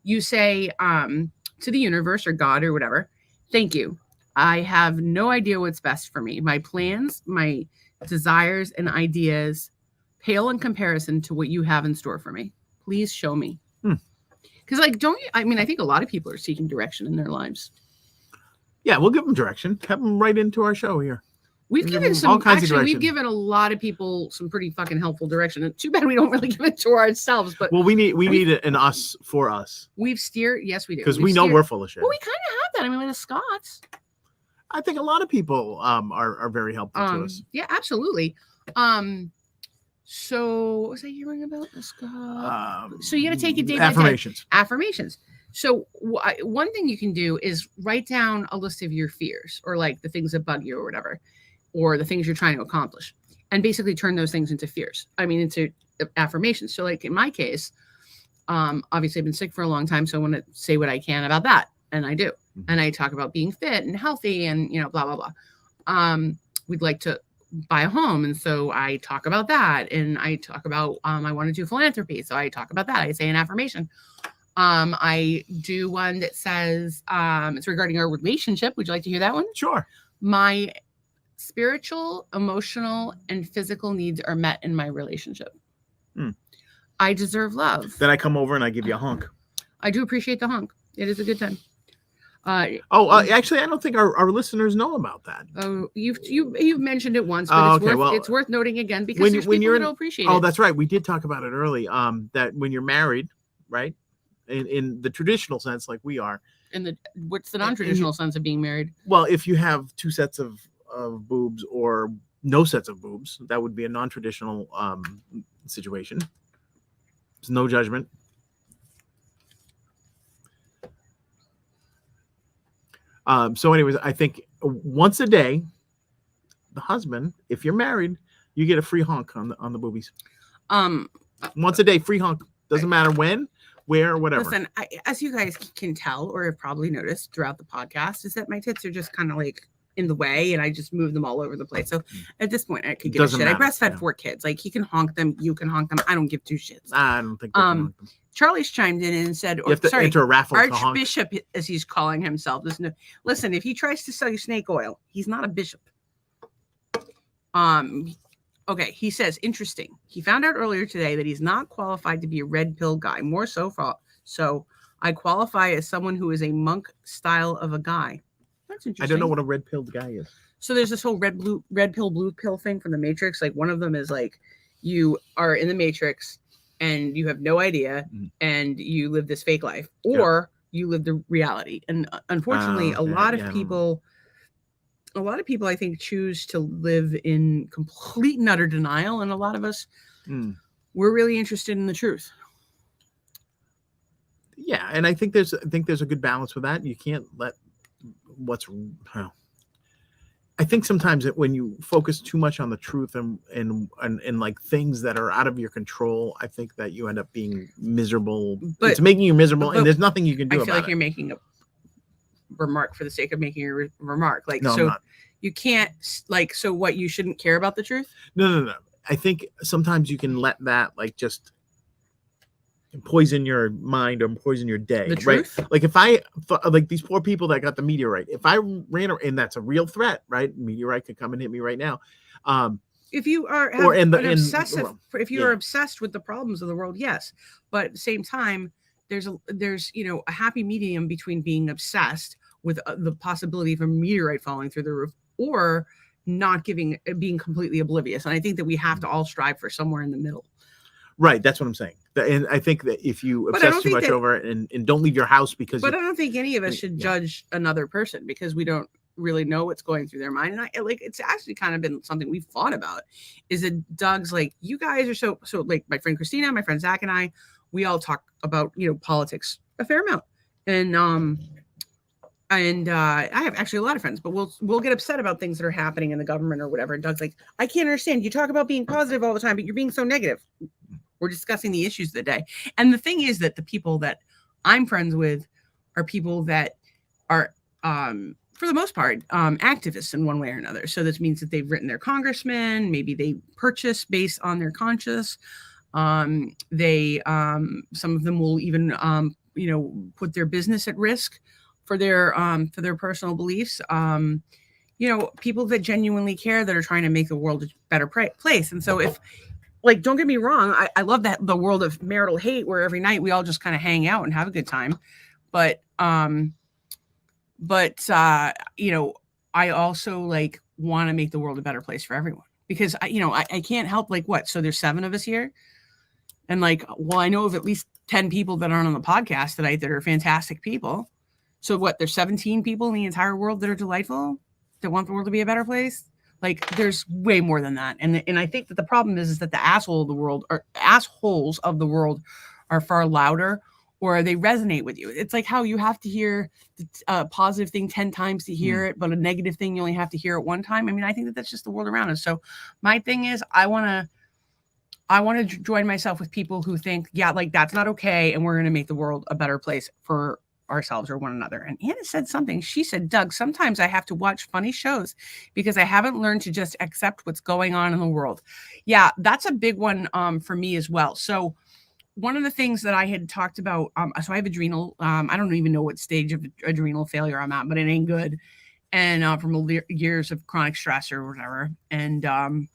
[SPEAKER 1] you say to the universe or God or whatever, "Thank you. I have no idea what's best for me. My plans, my desires, and ideas pale in comparison to what you have in store for me. Please show me." Because, like, I think a lot of people are seeking direction in their lives.
[SPEAKER 2] Yeah, we'll give them direction. Have them right into our show here.
[SPEAKER 1] We've given all kinds of direction. We've given a lot of people some pretty fucking helpful direction. And too bad we don't really give it to ourselves. But
[SPEAKER 2] we need an us for us.
[SPEAKER 1] We've steered. Yes, we do.
[SPEAKER 2] Because we know we're full of shit.
[SPEAKER 1] Well, we kind of have that. I mean, with the Scots.
[SPEAKER 2] I think a lot of people are very helpful to us.
[SPEAKER 1] Yeah, absolutely. So what was I hearing about the Scott? So you got to take it day by day. Affirmations. So one thing you can do is write down a list of your fears, or like the things that bug you or whatever, or the things you're trying to accomplish, and basically turn those things into fears. Into affirmations. So like in my case, obviously I've been sick for a long time, so I want to say what I can about that. And I do. And I talk about being fit and healthy and, blah, blah, blah. We'd like to buy a home. And so I talk about that. And I talk about, I want to do philanthropy. So I talk about that. I say an affirmation. I do one that says, it's regarding our relationship. Would you like to hear that one?
[SPEAKER 2] Sure.
[SPEAKER 1] My spiritual, emotional, and physical needs are met in my relationship. I deserve love.
[SPEAKER 2] Then I come over and I give you a hunk.
[SPEAKER 1] I do appreciate the hunk. It is a good time.
[SPEAKER 2] Actually, I don't think our listeners know about that.
[SPEAKER 1] Oh, you've mentioned it once, but it's worth noting again, because there's people that don't appreciate it.
[SPEAKER 2] Oh, that's right. We did talk about it early. That when you're married, right? in the traditional sense, like we are.
[SPEAKER 1] What's the non-traditional sense of being married?
[SPEAKER 2] Well, if you have two sets of boobs or no sets of boobs, that would be a non-traditional situation. There's no judgment. So anyways, I think once a day, the husband, if you're married, you get a free honk on the boobies. Once a day, free honk. Doesn't matter when, where, whatever.
[SPEAKER 1] Listen, as you guys can tell or have probably noticed throughout the podcast, is that my tits are just kind of like in the way, and I just move them all over the place. So at this point, I could give a shit.
[SPEAKER 2] Matter.
[SPEAKER 1] I breastfed 4 kids. Like, he can honk them, you can honk them. I don't give 2 shits.
[SPEAKER 2] I don't think.
[SPEAKER 1] Charlie's chimed in and said,
[SPEAKER 2] you have to enter a raffle.
[SPEAKER 1] Archbishop, as he's calling himself. Listen, if he tries to sell you snake oil, he's not a bishop. Okay, he says, interesting. He found out earlier today that he's not qualified to be a red pill guy. More so I qualify as someone who is a monk style of a guy. That's interesting.
[SPEAKER 2] I don't know what a red pilled guy is.
[SPEAKER 1] So there's this whole red pill, blue pill thing from the Matrix. Like, one of them is like, you are in the Matrix and you have no idea and you live this fake life, or you live the reality. And unfortunately, a lot of people, I think, choose to live in complete and utter denial. And a lot of us, we're really interested in the truth.
[SPEAKER 2] Yeah. And I think there's a good balance with that. You can't let I think sometimes that when you focus too much on the truth and like things that are out of your control, I think that you end up being miserable. But it's making you miserable, and there's nothing you can do about it. I feel like
[SPEAKER 1] you're making a remark for the sake of making a remark. Like,
[SPEAKER 2] no,
[SPEAKER 1] so you can't, like, so what, you shouldn't care about the truth?
[SPEAKER 2] No. I think sometimes you can let that, like, just poison your mind or poison your day.
[SPEAKER 1] The truth?
[SPEAKER 2] Right? Like, if like these poor people that got the meteorite, if I ran, and that's a real threat, right? Meteorite could come and hit me right now.
[SPEAKER 1] If you are if you are obsessed with the problems of the world, yes. But at the same time, there's a happy medium between being obsessed with the possibility of a meteorite falling through the roof, or not being completely oblivious. And I think that we have to all strive for somewhere in the middle.
[SPEAKER 2] Right. That's what I'm saying. And I think that if you obsess too much over it and don't leave your house because...
[SPEAKER 1] But I don't think any of us should judge another person because we don't really know what's going through their mind. And it's actually kind of been something we've thought about, is that Doug's like, you guys are so like, my friend Christina, my friend Zach, and I, we all talk about, politics a fair amount. And I have actually a lot of friends, but we'll get upset about things that are happening in the government or whatever. And Doug's like, I can't understand. You talk about being positive all the time, but you're being so negative. We're discussing the issues of the day. And the thing is that the people that I'm friends with are people that are, for the most part, activists in one way or another. So this means that they've written their congressman, maybe they purchase based on their conscience. Some of them will even, put their business at risk for their personal beliefs. People that genuinely care, that are trying to make the world a better place. And so if, like, don't get me wrong, I love that the world of marital hate, where every night we all just kind of hang out and have a good time. But I also like want to make the world a better place for everyone, because I can't help, like, what? So there's 7 of us here. And like, well, I know of at least 10 people that aren't on the podcast tonight that are fantastic people. So what? There's 17 people in the entire world that are delightful, that want the world to be a better place. Like, there's way more than that. And I think that the problem is that the assholes of the world are far louder, or they resonate with you. It's like how you have to hear the positive thing 10 times to hear it, but a negative thing you only have to hear it one time. I mean, I think that that's just the world around us. So my thing is, I want to join myself with people who think, yeah, like, that's not okay, and we're going to make the world a better place for ourselves or one another. And Anna said something. She said, Doug, sometimes I have to watch funny shows because I haven't learned to just accept what's going on in the world. Yeah, that's a big one for me as well. So one of the things that I had talked about, so I have adrenal, I don't even know what stage of adrenal failure I'm at, but it ain't good. And from years of chronic stress or whatever. And what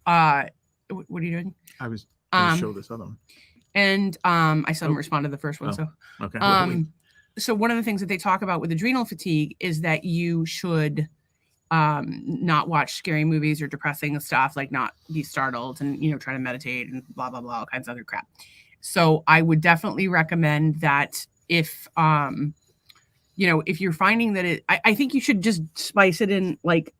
[SPEAKER 1] are you doing?
[SPEAKER 2] I was going to show this other one.
[SPEAKER 1] And I still haven't responded to the first one.
[SPEAKER 2] Oh,
[SPEAKER 1] so
[SPEAKER 2] okay.
[SPEAKER 1] So one of the things that they talk about with adrenal fatigue is that you should not watch scary movies or depressing stuff, like not be startled, and try to meditate and blah blah blah, all kinds of other crap. So I would definitely recommend that if if you're finding that I think you should just spice it in, like,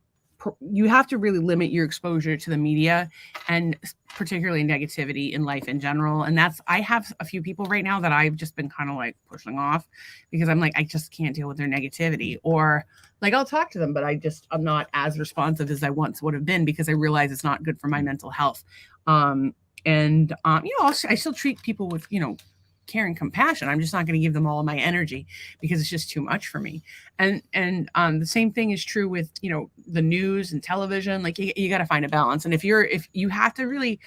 [SPEAKER 1] you have to really limit your exposure to the media and particularly negativity in life in general. And I have a few people right now that I've just been kind of like pushing off because I'm like, I just can't deal with their negativity, or like I'll talk to them, but I'm not as responsive as I once would have been because I realize it's not good for my mental health. I still treat people with, care and compassion. I'm just not going to give them all of my energy because it's just too much for me. And the same thing is true with, the news and television. Like you got to find a balance. And if you have to really,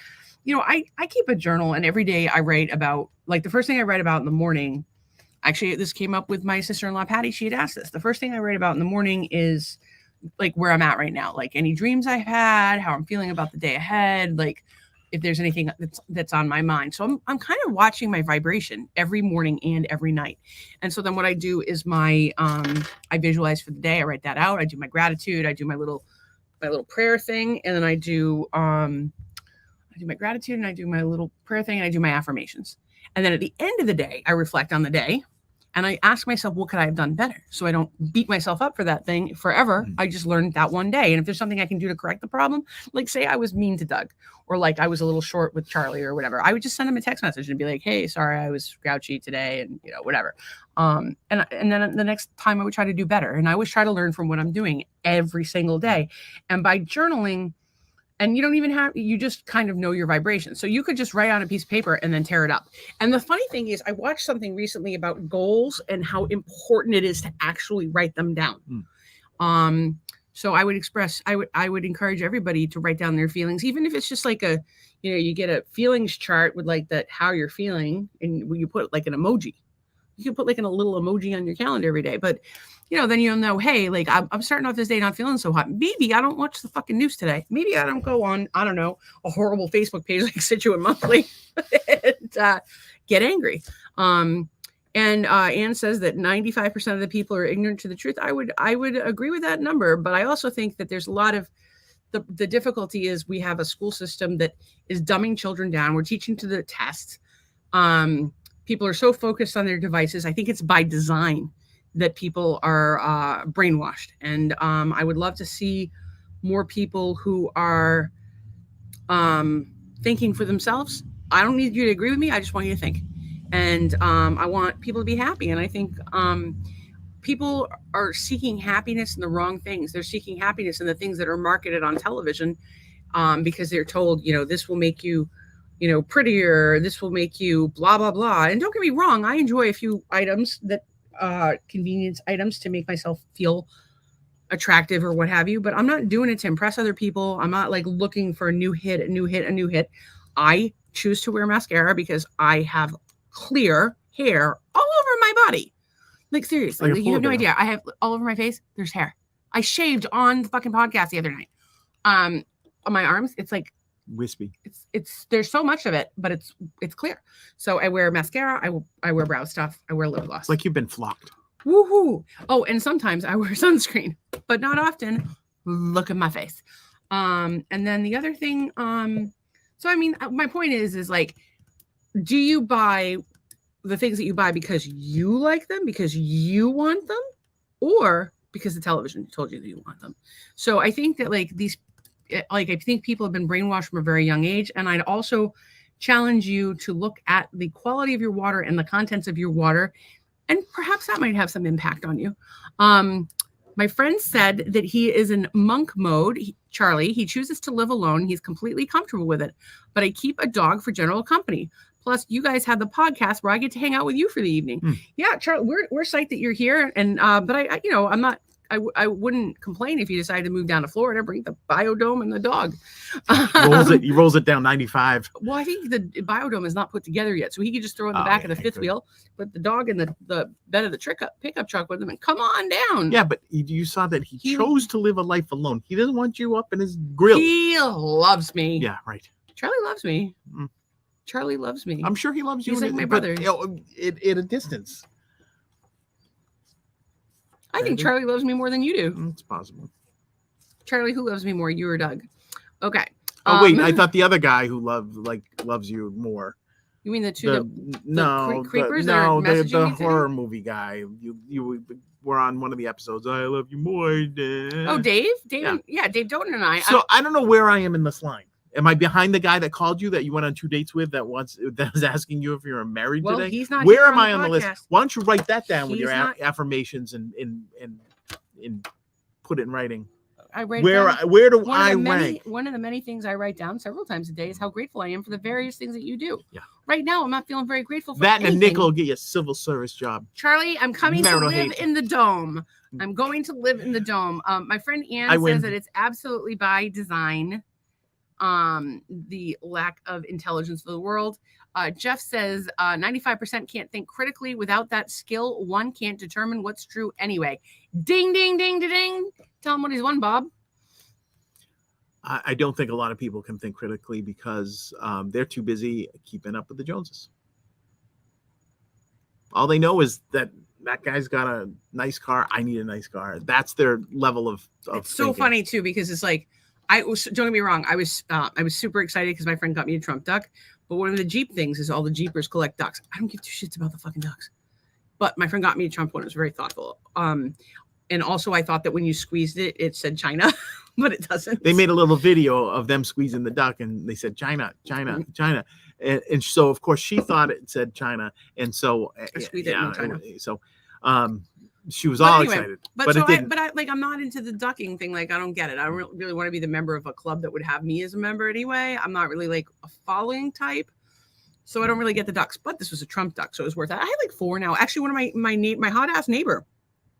[SPEAKER 1] I keep a journal, and every day I write about, like, the first thing I write about in the morning. Actually, this came up with my sister-in-law, Patty. She had asked this. The first thing I write about in the morning is like where I'm at right now, like any dreams I've had, how I'm feeling about the day ahead, like if there's anything that's on my mind. So I'm kind of watching my vibration every morning and every night. And so then what I do is I visualize for the day. I write that out. I do my gratitude. I do my little prayer thing. And then I do my gratitude, and I do my little prayer thing, and I do my affirmations. And then at the end of the day, I reflect on the day. And I ask myself, what could I have done better? So I don't beat myself up for that thing forever. I just learned that one day. And if there's something I can do to correct the problem, like say I was mean to Doug, or like I was a little short with Charlie or whatever, I would just send him a text message and be like, hey, sorry, I was grouchy today, and whatever. And then the next time I would try to do better. And I always try to learn from what I'm doing every single day. And by journaling, and you just kind of know your vibration. So you could just write on a piece of paper and then tear it up. And the funny thing is, I watched something recently about goals and how important it is to actually write them down. So I would encourage everybody to write down their feelings, even if it's just like you get a feelings chart with like that, how you're feeling, and you put like an emoji. You can put like a little emoji on your calendar every day, but then you'll know, hey, like I'm starting off this day not feeling so hot. Maybe I don't watch the fucking news today. Maybe I don't go on, I don't know, a horrible Facebook page like Situate Monthly and get angry. And Anne says that 95% of the people are ignorant to the truth. I would agree with that number, but I also think that there's a lot of the difficulty is we have a school system that is dumbing children down. We're teaching to the test. People are so focused on their devices. I think it's by design that people are brainwashed. And I would love to see more people who are thinking for themselves. I don't need you to agree with me. I just want you to think. And I want people to be happy. And I think people are seeking happiness in the wrong things. They're seeking happiness in the things that are marketed on television because they're told, this will make you, prettier. This will make you blah, blah, blah. And don't get me wrong. I enjoy a few items that convenience items to make myself feel attractive or what have you, but I'm not doing it to impress other people. I'm not like looking for a new hit. I choose to wear mascara because I have clear hair all over my body. Like seriously, like you have no idea. I have all over my face. There's hair. I shaved on the fucking podcast the other night. On my arms, it's like
[SPEAKER 2] wispy.
[SPEAKER 1] It's there's so much of it, but it's clear. So I wear mascara. I wear brow stuff. I wear lip gloss.
[SPEAKER 2] It's like you've been flocked.
[SPEAKER 1] Woohoo! Oh, and sometimes I wear sunscreen, but not often. Look at my face. And then the other thing. So I mean, my point is like, do you buy the things that you buy because you like them, because you want them, or because the television told you that you want them? So I think that I think people have been brainwashed from a very young age. And I'd also challenge you to look at the quality of your water and the contents of your water, and perhaps that might have some impact on you. My friend said that he is in monk mode. Charlie, he chooses to live alone. He's completely comfortable with it, but I keep a dog for general company. Plus, you guys have the podcast where I get to hang out with you for the evening. Yeah, Charlie, we're psyched that you're here. And but I wouldn't complain if you decided to move down to Florida, bring the biodome and the dog.
[SPEAKER 2] He rolls it down 95.
[SPEAKER 1] Well, I think the biodome is not put together yet, so he could just throw it in the back of the fifth wheel, put the dog in the bed of the pickup truck with him, and come on down.
[SPEAKER 2] Yeah, but you saw that he chose to live a life alone. He doesn't want you up in his grill.
[SPEAKER 1] He loves me.
[SPEAKER 2] Yeah, right.
[SPEAKER 1] Charlie loves me. Charlie loves me.
[SPEAKER 2] I'm sure he loves you.
[SPEAKER 1] He's like my brother.
[SPEAKER 2] At a distance.
[SPEAKER 1] I think Charlie loves me more than you do.
[SPEAKER 2] It's possible.
[SPEAKER 1] Charlie, who loves me more, you or Doug? Okay.
[SPEAKER 2] Oh wait, I thought the other guy who loves you more.
[SPEAKER 1] You mean the two creepers that are
[SPEAKER 2] no,
[SPEAKER 1] messaging
[SPEAKER 2] the
[SPEAKER 1] me today?
[SPEAKER 2] horror movie guy. You were on one of the episodes. I love you more.
[SPEAKER 1] Oh, Dave? Dave Doughton and I.
[SPEAKER 2] So I don't know where I am in this line. Am I behind the guy that called you that you went on 2 dates with that was asking you if you're married
[SPEAKER 1] well,
[SPEAKER 2] today?
[SPEAKER 1] he's not.
[SPEAKER 2] Where
[SPEAKER 1] here
[SPEAKER 2] am I on the list?
[SPEAKER 1] podcast.
[SPEAKER 2] Why don't you write that down with
[SPEAKER 1] He's
[SPEAKER 2] your
[SPEAKER 1] not-
[SPEAKER 2] affirmations and put it in writing?
[SPEAKER 1] I write
[SPEAKER 2] Where
[SPEAKER 1] down,
[SPEAKER 2] where do
[SPEAKER 1] one
[SPEAKER 2] I
[SPEAKER 1] of the
[SPEAKER 2] rank?
[SPEAKER 1] one of the many things I write down several times a day is how grateful I am for the various things that you do.
[SPEAKER 2] Yeah.
[SPEAKER 1] Right now, I'm not feeling very grateful for
[SPEAKER 2] That and
[SPEAKER 1] anything.
[SPEAKER 2] a nickel will get you a civil service job.
[SPEAKER 1] Charlie, I'm coming
[SPEAKER 2] Marital
[SPEAKER 1] to live
[SPEAKER 2] hate.
[SPEAKER 1] in the dome. I'm going to live in the dome. My friend Ann
[SPEAKER 2] I win.
[SPEAKER 1] says that it's absolutely by design. The lack of intelligence for the world. Jeff says 95% can't think critically. Without that skill, one can't determine what's true anyway. Ding, ding, ding, ding, ding. Tell him what he's won, Bob.
[SPEAKER 2] I don't think a lot of people can think critically because they're too busy keeping up with the Joneses. All they know is that guy's got a nice car. I need a nice car. That's their level of
[SPEAKER 1] It's so
[SPEAKER 2] thinking.
[SPEAKER 1] funny too because it's like don't get me wrong. I was super excited because my friend got me a Trump duck. But one of the Jeep things is all the Jeepers collect ducks. I don't give two shits about the fucking ducks. But my friend got me a Trump one. It was very thoughtful. And also I thought that when you squeezed it, it said China, but it doesn't.
[SPEAKER 2] They made a little video of them squeezing the duck, and they said China, China, China, and so of course she thought it said China, and so
[SPEAKER 1] I squeezed it in China.
[SPEAKER 2] So she was all
[SPEAKER 1] anyway,
[SPEAKER 2] excited,
[SPEAKER 1] but so
[SPEAKER 2] it didn't.
[SPEAKER 1] I'm not into the ducking thing. Like I don't get it. I don't really want to be the member of a club that would have me as a member anyway. I'm not really like a following type, so I don't really get the ducks. But this was a Trump duck, so it was worth it. I had like 4 now. Actually, one of my hot ass neighbor.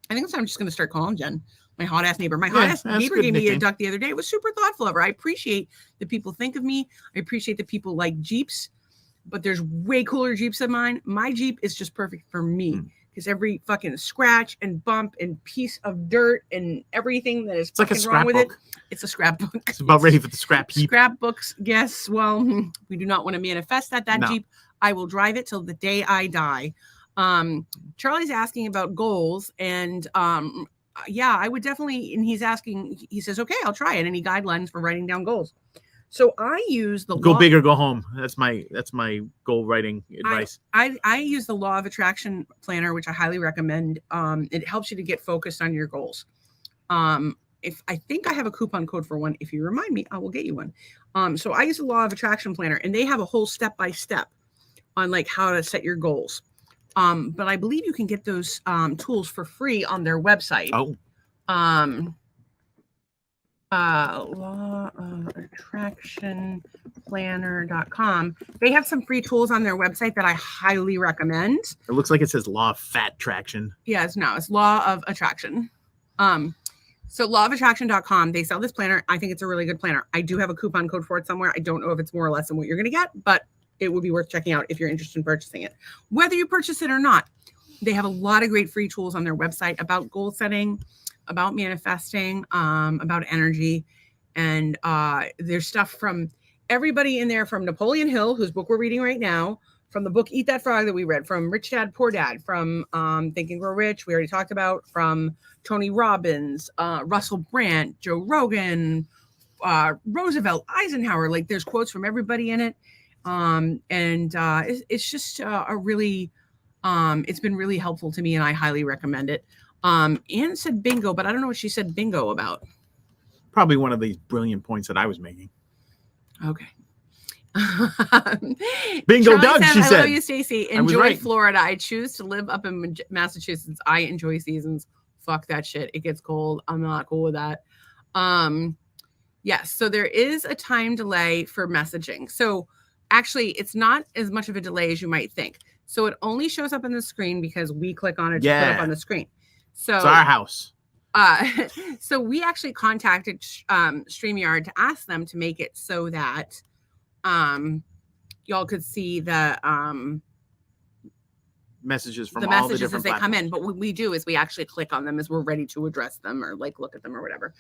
[SPEAKER 1] I think I'm just going to start calling Jen my hot ass neighbor. My hot ass neighbor gave me a duck the other day. It was super thoughtful of her. I appreciate that people think of me. I appreciate that people like Jeeps, but there's way cooler Jeeps than mine. My Jeep is just perfect for me because every fucking scratch and bump and piece of dirt and everything that is
[SPEAKER 2] like a
[SPEAKER 1] wrong with it.
[SPEAKER 2] scrapbook.
[SPEAKER 1] It's a scrapbook.
[SPEAKER 2] It's about ready for the scrap heap.
[SPEAKER 1] Scrapbooks. Yes. Well, we do not want to manifest that
[SPEAKER 2] No.
[SPEAKER 1] Jeep. I will drive it till the day I die. Charlie's asking about goals and yeah, I would definitely, and he says, okay, I'll try it. Any guidelines for writing down goals? So I use the
[SPEAKER 2] Go big or go home. That's my goal writing advice.
[SPEAKER 1] I use the Law of Attraction planner, which I highly recommend. It helps you to get focused on your goals. If I think I have a coupon code for one, if you remind me, I will get you one. So I use the Law of Attraction planner, and they have a whole step-by-step on like how to set your goals. But I believe you can get those tools for free on their website.
[SPEAKER 2] Oh.
[SPEAKER 1] Law of Attraction Planner.com. They have some free tools on their website that I highly recommend.
[SPEAKER 2] It looks like it says Law of Fat Traction.
[SPEAKER 1] Yeah, it's Law of Attraction. So lawofattraction.com, they sell this planner. I think it's a really good planner. I do have a coupon code for it somewhere. I don't know if it's more or less than what you're going to get, but it would be worth checking out if you're interested in purchasing it. Whether you purchase it or not, they have a lot of great free tools on their website about goal setting, about manifesting, about energy. And there's stuff from everybody in there, from Napoleon Hill, whose book we're reading right now, from the book Eat That Frog that we read, from Rich Dad, Poor Dad, from Think and Grow Rich, we already talked about, from Tony Robbins, Russell Brand, Joe Rogan, Roosevelt, Eisenhower. Like there's quotes from everybody in it. It's just a really, it's been really helpful to me and I highly recommend it. Anne said bingo, but I don't know what she said bingo about.
[SPEAKER 2] Probably one of these brilliant points that I was making.
[SPEAKER 1] Okay.
[SPEAKER 2] Bingo
[SPEAKER 1] Charlie
[SPEAKER 2] Doug,
[SPEAKER 1] says,
[SPEAKER 2] she
[SPEAKER 1] I
[SPEAKER 2] said.
[SPEAKER 1] love you, Stacey. Enjoy
[SPEAKER 2] right.
[SPEAKER 1] Florida. I choose to live up in Massachusetts. I enjoy seasons. Fuck that shit. It gets cold. I'm not cool with that. Yes. So there is a time delay for messaging. So actually, it's not as much of a delay as you might think. So it only shows up on the screen because we click on it to put up on the screen. So
[SPEAKER 2] it's our house.
[SPEAKER 1] So we actually contacted StreamYard to ask them to make it so that y'all could see the
[SPEAKER 2] messages from
[SPEAKER 1] the
[SPEAKER 2] all
[SPEAKER 1] messages
[SPEAKER 2] the different
[SPEAKER 1] as they come in.
[SPEAKER 2] platforms.
[SPEAKER 1] But what we do is we actually click on them as we're ready to address them or like look at them or whatever.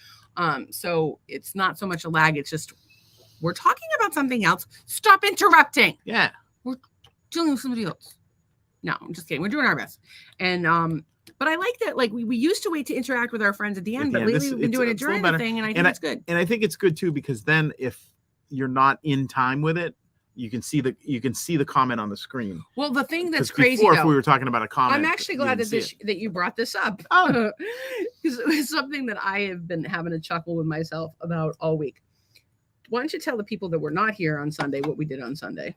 [SPEAKER 1] So it's not so much a lag. It's just we're talking about something else. Stop interrupting.
[SPEAKER 2] Yeah.
[SPEAKER 1] We're dealing with somebody else. No, I'm just kidding. We're doing our best. And but I like that. Like we used to wait to interact with our friends at the end, but lately we've been doing it during the thing, and I think it's good.
[SPEAKER 2] And I think it's good too because then if you're not in time with it, you can see the comment on the screen.
[SPEAKER 1] Well, the thing that's crazy
[SPEAKER 2] before,
[SPEAKER 1] though,
[SPEAKER 2] if we were talking about a comment,
[SPEAKER 1] I'm actually glad that you brought this up.
[SPEAKER 2] Oh,
[SPEAKER 1] because it was something that I have been having a chuckle with myself about all week. Why don't you tell the people that were not here on Sunday what we did on Sunday?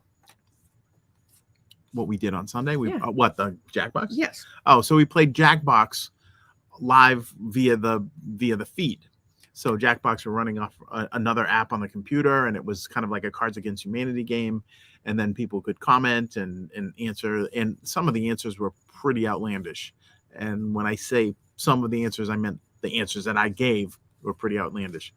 [SPEAKER 2] What we did on Sunday? What, the Jackbox?
[SPEAKER 1] Yes.
[SPEAKER 2] Oh, so we played Jackbox live via the feed. So Jackbox were running off another app on the computer, and it was kind of like a Cards Against Humanity game. And then people could comment and answer, and some of the answers were pretty outlandish. And when I say some of the answers, I meant the answers that I gave were pretty outlandish.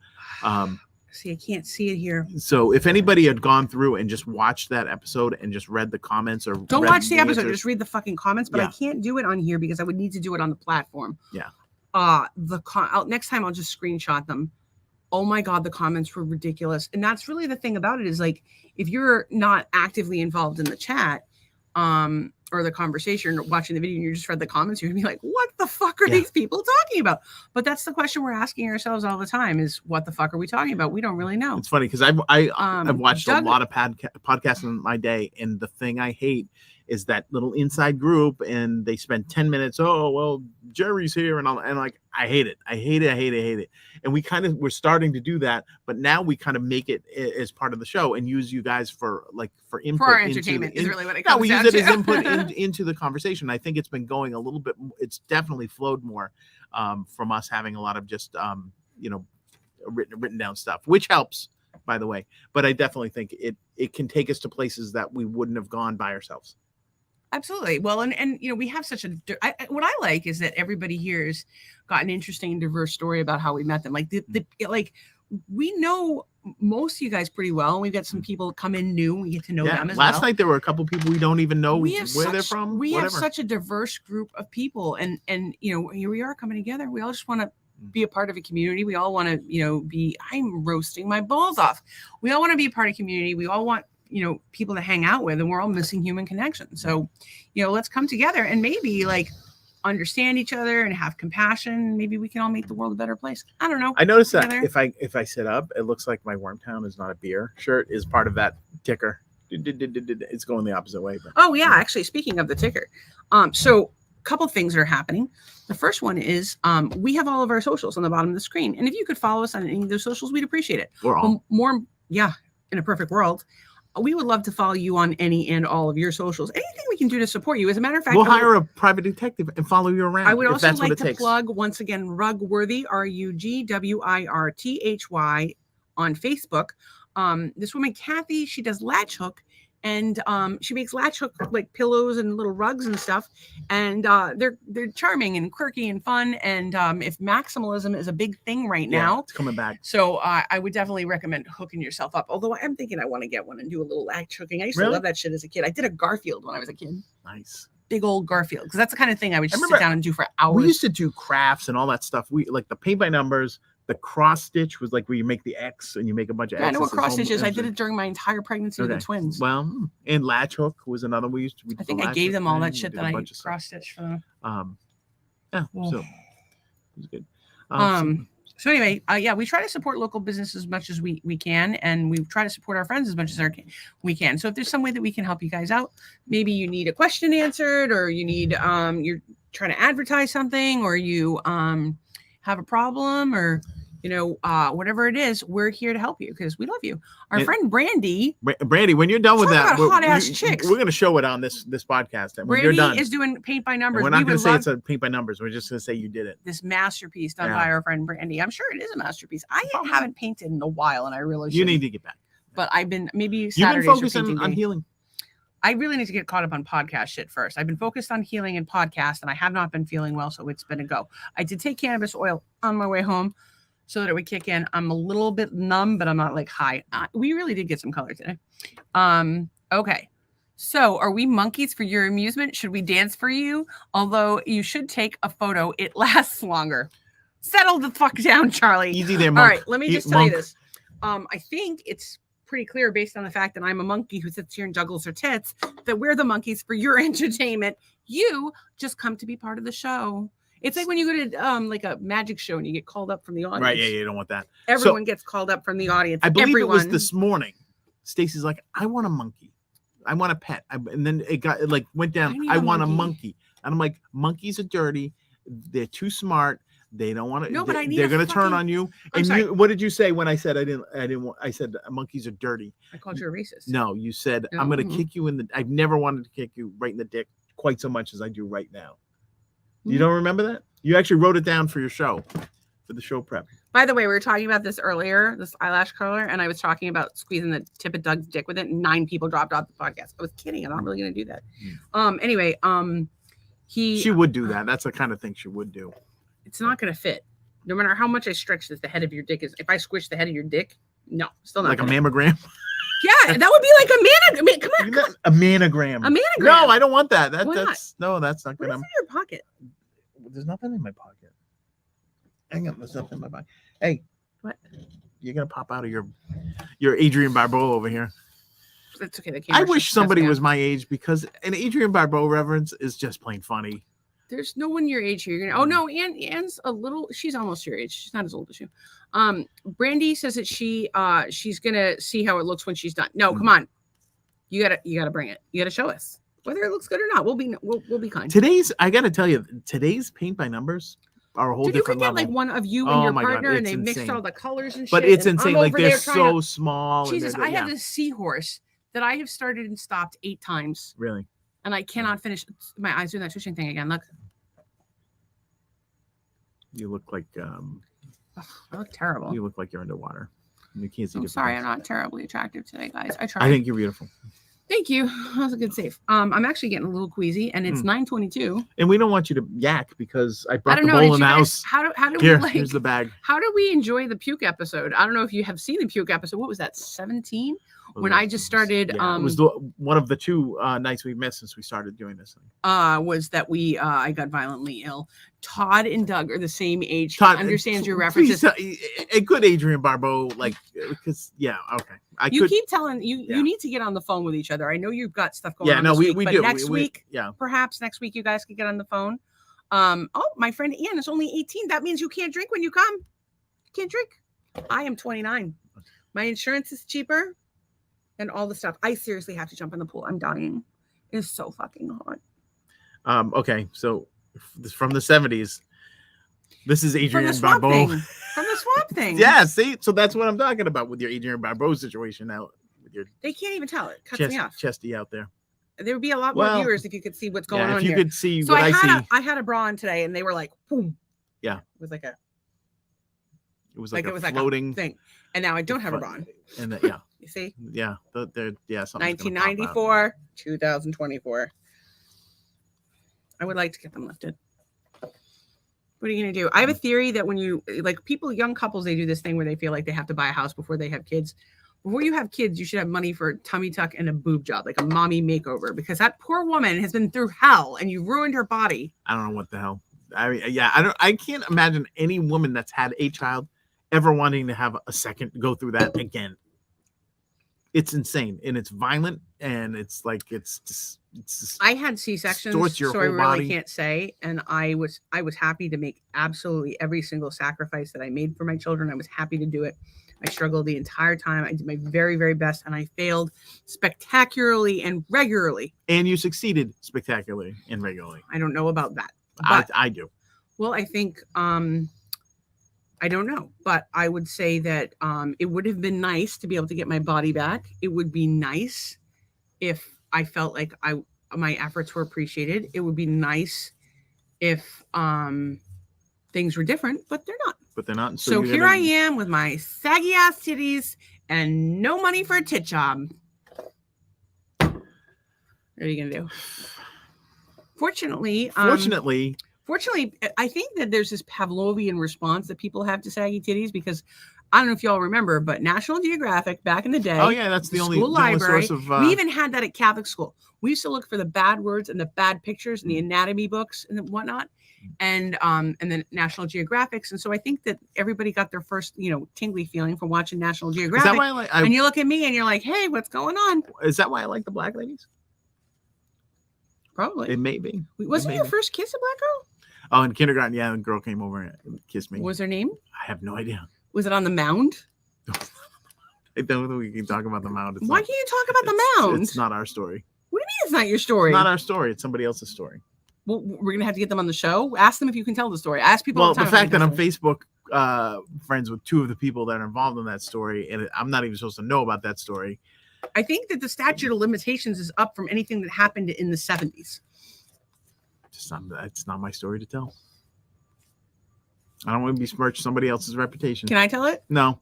[SPEAKER 1] See, I can't see it here.
[SPEAKER 2] So if anybody had gone through and just watched that episode and just read the comments, or
[SPEAKER 1] don't watch the episode,
[SPEAKER 2] answers,
[SPEAKER 1] just read the fucking comments. But I can't do it on here because I would need to do it on the platform.
[SPEAKER 2] Yeah.
[SPEAKER 1] Next time I'll just screenshot them. Oh my God, the comments were ridiculous. And that's really the thing about it is like, if you're not actively involved in the chat, or the conversation or watching the video and you just read the comments, you're gonna be like, what the fuck are these people talking about? But that's the question we're asking ourselves all the time is what the fuck are we talking about? We don't really know.
[SPEAKER 2] It's funny because I've watched a lot of podcasts in my day, and the thing I hate is that little inside group, and they spend 10 minutes. Oh, well, Jerry's here. And like, I hate it. I hate it. And we're starting to do that, but now we kind of make it as part of the show and use you guys for input.
[SPEAKER 1] For our entertainment is really what it comes
[SPEAKER 2] we
[SPEAKER 1] down
[SPEAKER 2] use it
[SPEAKER 1] to.
[SPEAKER 2] as input into the conversation. I think it's been going a little bit. It's definitely flowed more from us having a lot of just, written down stuff, which helps, by the way. But I definitely think it can take us to places that we wouldn't have gone by ourselves.
[SPEAKER 1] Absolutely. Well, and we have such what I like is that everybody here's got an interesting and diverse story about how we met them. Like we know most of you guys pretty well. We've got some people come in new and we get to know them as well.
[SPEAKER 2] Last night there were a couple people we don't even know where they're from.
[SPEAKER 1] We have such a diverse group of people, and here we are coming together. We all just want to be a part of a community. We all want to I'm roasting my balls off. We all want to be a part of community. We all want people to hang out with, and we're all missing human connection. So, let's come together and maybe understand each other and have compassion. Maybe we can all make the world a better place. I don't know.
[SPEAKER 2] I noticed that if I sit up, it looks like my Wormtown is not a beer shirt is part of that ticker. It's going the opposite way. But,
[SPEAKER 1] oh yeah, actually, speaking of the ticker, so a couple things are happening. The first one is we have all of our socials on the bottom of the screen, and if you could follow us on any of those socials, we'd appreciate it.
[SPEAKER 2] We're all
[SPEAKER 1] in a perfect world. We would love to follow you on any and all of your socials. Anything we can do to support you. As a matter of fact,
[SPEAKER 2] we'll hire a private detective and follow you around.
[SPEAKER 1] I would also like to plug once again Rugworthy, RUGWIRTHY on Facebook. This woman Kathy, she does latch hook, and she makes latch hook like pillows and little rugs and stuff. And they're charming and quirky and fun. And if maximalism is a big thing right now,
[SPEAKER 2] it's coming back.
[SPEAKER 1] So I would definitely recommend hooking yourself up. Although I'm thinking I want to get one and do a little latch hooking. I used to love that shit as a kid. I did a Garfield when I was a kid.
[SPEAKER 2] Nice.
[SPEAKER 1] Big old Garfield, because that's the kind of thing I would just sit down and do for hours.
[SPEAKER 2] We used to do crafts and all that stuff. We like the paint by numbers. The cross stitch was like where you make the X and you make a bunch of X's.
[SPEAKER 1] I know what cross stitch is. I did it during my entire pregnancy with the twins.
[SPEAKER 2] Well, and latch hook was another we used to.
[SPEAKER 1] I think I gave them all that shit that I cross stitched for them.
[SPEAKER 2] So it was good.
[SPEAKER 1] So anyway, we try to support local business as much as we can, and we try to support our friends as much as we can. So if there's some way that we can help you guys out, maybe you need a question answered, or you need you're trying to advertise something, or you have a problem, or whatever it is, we're here to help you because we love you. Our friend Brandy,
[SPEAKER 2] when you're done with that,
[SPEAKER 1] hot ass chicks.
[SPEAKER 2] We're going to show it on this podcast. And when
[SPEAKER 1] Brandy
[SPEAKER 2] you're done,
[SPEAKER 1] is doing paint by numbers.
[SPEAKER 2] And we're not going to say it's a paint by numbers. We're just going to say you did it.
[SPEAKER 1] This masterpiece done by our friend Brandy. I'm sure it is a masterpiece. I haven't painted in a while, and I really should.
[SPEAKER 2] You need to get back.
[SPEAKER 1] But I've been Saturdays.
[SPEAKER 2] You've been focusing on healing.
[SPEAKER 1] I really need to get caught up on podcast shit first. I've been focused on healing and podcast, and I have not been feeling well, so it's been a go. I did take cannabis oil on my way home so that it would kick in. I'm a little bit numb, but I'm not like high. We really did get some color today. Okay. So are we monkeys for your amusement? Should we dance for you? Although you should take a photo. It lasts longer. Settle the fuck down, Charlie.
[SPEAKER 2] Easy there, monk.
[SPEAKER 1] All right, let me just tell you this. I think it's pretty clear based on the fact that I'm a monkey who sits here and juggles her tits that we're the monkeys for your entertainment. You just come to be part of the show. It's like when you go to like a magic show and you get called up from the audience.
[SPEAKER 2] Right, yeah, you don't want that.
[SPEAKER 1] Everyone gets called up from the audience.
[SPEAKER 2] I believe it was this morning Stacy's like, I want a monkey. I want a pet. And then it like went down.
[SPEAKER 1] need
[SPEAKER 2] I
[SPEAKER 1] a
[SPEAKER 2] want a
[SPEAKER 1] monkey.
[SPEAKER 2] monkey. And I'm like, monkeys are dirty. They're too smart. They don't want to.
[SPEAKER 1] No, but I need
[SPEAKER 2] they're
[SPEAKER 1] a
[SPEAKER 2] going to turn
[SPEAKER 1] fucking-
[SPEAKER 2] on you.
[SPEAKER 1] I'm
[SPEAKER 2] And
[SPEAKER 1] sorry.
[SPEAKER 2] you, what did you say when I said I didn't want? I said monkeys are dirty.
[SPEAKER 1] I called you a racist.
[SPEAKER 2] No, you said I'm going to kick you in the. I've never wanted to kick you right in the dick quite so much as I do right now. You don't remember that? You actually wrote it down for your show, for the show prep.
[SPEAKER 1] By the way, we were talking about this earlier, this eyelash color, and I was talking about squeezing the tip of Doug's dick with it. And 9 people dropped off the podcast. I was kidding. I'm not really going to do that. Anyway,
[SPEAKER 2] She would do that. That's the kind of thing she would do.
[SPEAKER 1] It's not going to fit. No matter how much I stretch this, the head of your dick is. If I squish the head of your dick, no, still not.
[SPEAKER 2] Like
[SPEAKER 1] gonna.
[SPEAKER 2] a mammogram.
[SPEAKER 1] Yeah, that would be like a man. I mean, come on.
[SPEAKER 2] A manogram.
[SPEAKER 1] A manogram.
[SPEAKER 2] No, I don't want that.
[SPEAKER 1] Why not?
[SPEAKER 2] That's not
[SPEAKER 1] What's
[SPEAKER 2] gonna.
[SPEAKER 1] in your pocket?
[SPEAKER 2] There's nothing in my pocket. Hang on, there's nothing in my pocket. Hey,
[SPEAKER 1] what?
[SPEAKER 2] You're gonna pop out of your Adrian Barbeau over here.
[SPEAKER 1] That's okay. The
[SPEAKER 2] I wish somebody was my age because an Adrian Barbeau reference is just plain funny.
[SPEAKER 1] There's no one your age here. You're gonna. Oh no, Anne's a little. She's almost your age. She's not as old as you. Brandy says that she's gonna see how it looks when she's done. No, come on. You gotta bring it. You gotta show us whether it looks good or not. We'll be kind.
[SPEAKER 2] I gotta tell you, today's paint by numbers are a whole
[SPEAKER 1] Dude,
[SPEAKER 2] different
[SPEAKER 1] you could
[SPEAKER 2] level.
[SPEAKER 1] get like one of you and your
[SPEAKER 2] my God,
[SPEAKER 1] partner, and
[SPEAKER 2] it's
[SPEAKER 1] they mixed
[SPEAKER 2] insane.
[SPEAKER 1] all the colors and shit.
[SPEAKER 2] But it's
[SPEAKER 1] and
[SPEAKER 2] insane.
[SPEAKER 1] I'm
[SPEAKER 2] Like
[SPEAKER 1] over
[SPEAKER 2] they're
[SPEAKER 1] there trying
[SPEAKER 2] so
[SPEAKER 1] to-
[SPEAKER 2] small.
[SPEAKER 1] Jesus,
[SPEAKER 2] and
[SPEAKER 1] I have
[SPEAKER 2] yeah.
[SPEAKER 1] this seahorse that I have started and stopped 8 times,
[SPEAKER 2] Really.
[SPEAKER 1] and I cannot finish. My eyes doing that twitching thing again. Look,
[SPEAKER 2] You look like
[SPEAKER 1] I look terrible.
[SPEAKER 2] you look like you're underwater. You can't see.
[SPEAKER 1] I'm
[SPEAKER 2] different
[SPEAKER 1] sorry, I'm
[SPEAKER 2] things.
[SPEAKER 1] not terribly attractive today, guys. I tried.
[SPEAKER 2] I think you're beautiful.
[SPEAKER 1] Thank you. That was a good save. I'm actually getting a little queasy, and it's 9:22.
[SPEAKER 2] And we don't want you to yak because I
[SPEAKER 1] I
[SPEAKER 2] brought
[SPEAKER 1] don't
[SPEAKER 2] the
[SPEAKER 1] know.
[SPEAKER 2] bowl
[SPEAKER 1] Did
[SPEAKER 2] in
[SPEAKER 1] you
[SPEAKER 2] the
[SPEAKER 1] guys,
[SPEAKER 2] house.
[SPEAKER 1] how do
[SPEAKER 2] Here,
[SPEAKER 1] we like?
[SPEAKER 2] here's the bag.
[SPEAKER 1] How do we enjoy the puke episode? I don't know if you have seen the puke episode. What was that? 17? When I just started,
[SPEAKER 2] Yeah, it was one of the 2 nights we've missed since we started doing this thing.
[SPEAKER 1] Was that I got violently ill. Todd and Doug are the same age.
[SPEAKER 2] Todd
[SPEAKER 1] he understands your
[SPEAKER 2] please
[SPEAKER 1] references.
[SPEAKER 2] a good Adrian Barbeau, like because okay.
[SPEAKER 1] You keep telling you need to get on the phone with each other. I know you've got stuff going on.
[SPEAKER 2] Yeah, no,
[SPEAKER 1] this
[SPEAKER 2] we
[SPEAKER 1] week, but
[SPEAKER 2] do.
[SPEAKER 1] Next week,
[SPEAKER 2] yeah,
[SPEAKER 1] perhaps next week you guys could get on the phone. Oh, my friend Ann is only 18. That means you can't drink when you come. You can't drink. I am 29. My insurance is cheaper. And all the stuff. I seriously have to jump in the pool. I'm dying. It's so fucking hot.
[SPEAKER 2] Okay, so from the 70s. This is
[SPEAKER 1] From
[SPEAKER 2] Adrian
[SPEAKER 1] the swamp
[SPEAKER 2] Barbeau.
[SPEAKER 1] thing. From the swamp thing.
[SPEAKER 2] Yeah, see, so that's what I'm talking about with your Adrian Barbeau situation now. With your
[SPEAKER 1] They can't even tell. It cuts me off.
[SPEAKER 2] chesty out there.
[SPEAKER 1] There would be a lot more viewers if you could see what's going on
[SPEAKER 2] if you
[SPEAKER 1] here.
[SPEAKER 2] could see
[SPEAKER 1] So
[SPEAKER 2] what I see.
[SPEAKER 1] I had a bra on today, and they were like, boom.
[SPEAKER 2] Yeah.
[SPEAKER 1] It was like a
[SPEAKER 2] floating
[SPEAKER 1] thing. And now I don't have a bra on.
[SPEAKER 2] And
[SPEAKER 1] You see?
[SPEAKER 2] yeah, something.
[SPEAKER 1] 1994, 2024. I would like to get them lifted. What are you going to do? I have a theory that when you, like young couples, they do this thing where they feel like they have to buy a house before they have kids. Before you have kids, you should have money for a tummy tuck and a boob job, like a mommy makeover, because that poor woman has been through hell and you ruined her body.
[SPEAKER 2] I don't know what the hell. I can't imagine any woman that's had a child ever wanting to have a second go through that again. It's insane and it's violent and it's like it's just
[SPEAKER 1] I had C-sections, so I really can't say. And I was happy to make absolutely every single sacrifice that I made for my children. I was happy to do it. I struggled the entire time. I did my very, very best, and I failed spectacularly and regularly.
[SPEAKER 2] And you succeeded spectacularly and regularly.
[SPEAKER 1] I don't know about that. But,
[SPEAKER 2] I do.
[SPEAKER 1] Well, I think I don't know, but I would say that it would have been nice to be able to get my body back. It would be nice if I felt like my efforts were appreciated. It would be nice if things were different, but they're not.
[SPEAKER 2] But they're not.
[SPEAKER 1] So here I am with my saggy ass titties and no money for a tit job. What are you gonna do? Fortunately, I think that there's this Pavlovian response that people have to saggy titties because I don't know if y'all remember, but National Geographic back in the day.
[SPEAKER 2] Oh yeah, that's the only
[SPEAKER 1] library.
[SPEAKER 2] Source of.
[SPEAKER 1] We even had that at Catholic school. We used to look for the bad words and the bad pictures in the anatomy books and whatnot, and then National Geographics. And so I think that everybody got their first, tingly feeling from watching National Geographic.
[SPEAKER 2] Is that why
[SPEAKER 1] and you look at me and you're like, hey, what's going on?
[SPEAKER 2] Is that why I like the black ladies?
[SPEAKER 1] Probably.
[SPEAKER 2] It may be.
[SPEAKER 1] Wasn't your first kiss a black girl?
[SPEAKER 2] Oh, in kindergarten, yeah, a girl came over and kissed me.
[SPEAKER 1] What was her name?
[SPEAKER 2] I have no idea.
[SPEAKER 1] Was it on the mound?
[SPEAKER 2] I don't think we can talk about the mound.
[SPEAKER 1] Why can't you talk about the mound?
[SPEAKER 2] It's not our story.
[SPEAKER 1] What do you mean it's not your story?
[SPEAKER 2] It's not our story. It's somebody else's story.
[SPEAKER 1] Well, we're gonna have to get them on the show. Ask them if you can tell the story. I ask people.
[SPEAKER 2] Well,
[SPEAKER 1] all the time
[SPEAKER 2] the fact
[SPEAKER 1] if
[SPEAKER 2] that
[SPEAKER 1] they
[SPEAKER 2] I'm
[SPEAKER 1] can tell
[SPEAKER 2] Facebook friends with two of the people that are involved in that story, and I'm not even supposed to know about that story.
[SPEAKER 1] I think that the statute of limitations is up from anything that happened in the 70s.
[SPEAKER 2] It's not my story to tell. I don't want to besmirch somebody else's reputation.
[SPEAKER 1] Can I tell it?
[SPEAKER 2] No.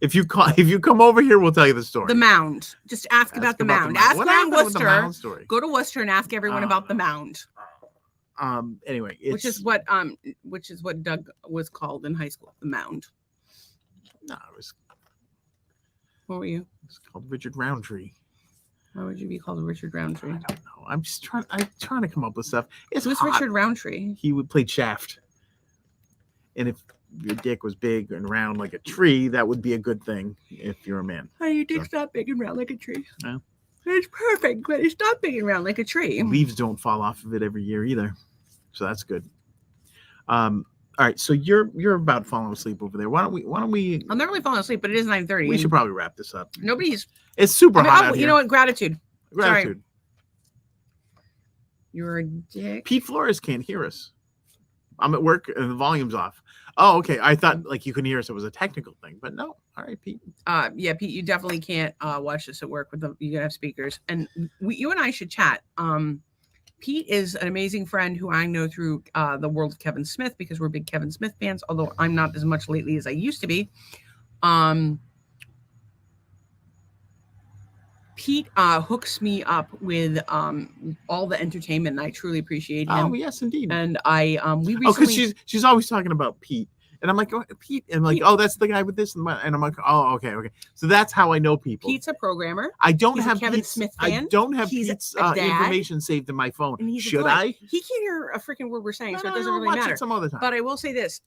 [SPEAKER 2] If you come over here, we'll tell you the story.
[SPEAKER 1] The mound. Just ask about the mound. Ask
[SPEAKER 2] what
[SPEAKER 1] around
[SPEAKER 2] happened with the
[SPEAKER 1] Worcester.
[SPEAKER 2] mound story?
[SPEAKER 1] Go to Worcester and ask everyone about the mound.
[SPEAKER 2] Anyway,
[SPEAKER 1] which is what Doug was called in high school, the mound.
[SPEAKER 2] No, it was.
[SPEAKER 1] What were you?
[SPEAKER 2] It's called Richard Roundtree.
[SPEAKER 1] Why would you be called Richard Roundtree?
[SPEAKER 2] I don't know. I'm trying to come up with stuff.
[SPEAKER 1] Who's Richard Roundtree?
[SPEAKER 2] He would play Shaft. And if your dick was big and round like a tree, that would be a good thing if you're a man.
[SPEAKER 1] Oh, your dick's not big and round like a tree.
[SPEAKER 2] No.
[SPEAKER 1] It's perfect, but it's not big and round like a tree.
[SPEAKER 2] Leaves don't fall off of it every year either. So that's good. All right, so you're about falling asleep over there. Why don't we
[SPEAKER 1] I'm not really falling asleep, but it is 9:30.
[SPEAKER 2] We should probably wrap this up.
[SPEAKER 1] It's
[SPEAKER 2] super hot out
[SPEAKER 1] you
[SPEAKER 2] here.
[SPEAKER 1] know what? Gratitude.
[SPEAKER 2] Gratitude.
[SPEAKER 1] Sorry. You're a dick.
[SPEAKER 2] Pete Flores can't hear us. I'm at work and the volume's off. Oh, okay. I thought like you couldn't hear us. It was a technical thing, but no. All right, Pete.
[SPEAKER 1] Yeah, Pete, you definitely can't watch this at work with you gotta have speakers. And you and I should chat. Pete is an amazing friend who I know through the world of Kevin Smith because we're big Kevin Smith fans, although I'm not as much lately as I used to be. Pete hooks me up with all the entertainment, and I truly appreciate him.
[SPEAKER 2] Oh, yes, indeed.
[SPEAKER 1] And we recently...
[SPEAKER 2] because she's always talking about Pete. And I'm like, oh, Pete. And I'm like, oh, that's the guy with this. And I'm like, oh, okay. So that's how I know people.
[SPEAKER 1] Pete's a programmer.
[SPEAKER 2] I don't
[SPEAKER 1] He's
[SPEAKER 2] have
[SPEAKER 1] a Kevin
[SPEAKER 2] Pete's,
[SPEAKER 1] Smith fan.
[SPEAKER 2] I don't have
[SPEAKER 1] He's
[SPEAKER 2] Pete's
[SPEAKER 1] a dad.
[SPEAKER 2] information saved in my phone. Should I?
[SPEAKER 1] He can't hear a freaking word we're saying, so it doesn't
[SPEAKER 2] I'll
[SPEAKER 1] really
[SPEAKER 2] watch
[SPEAKER 1] matter.
[SPEAKER 2] it some other time.
[SPEAKER 1] But I will say this.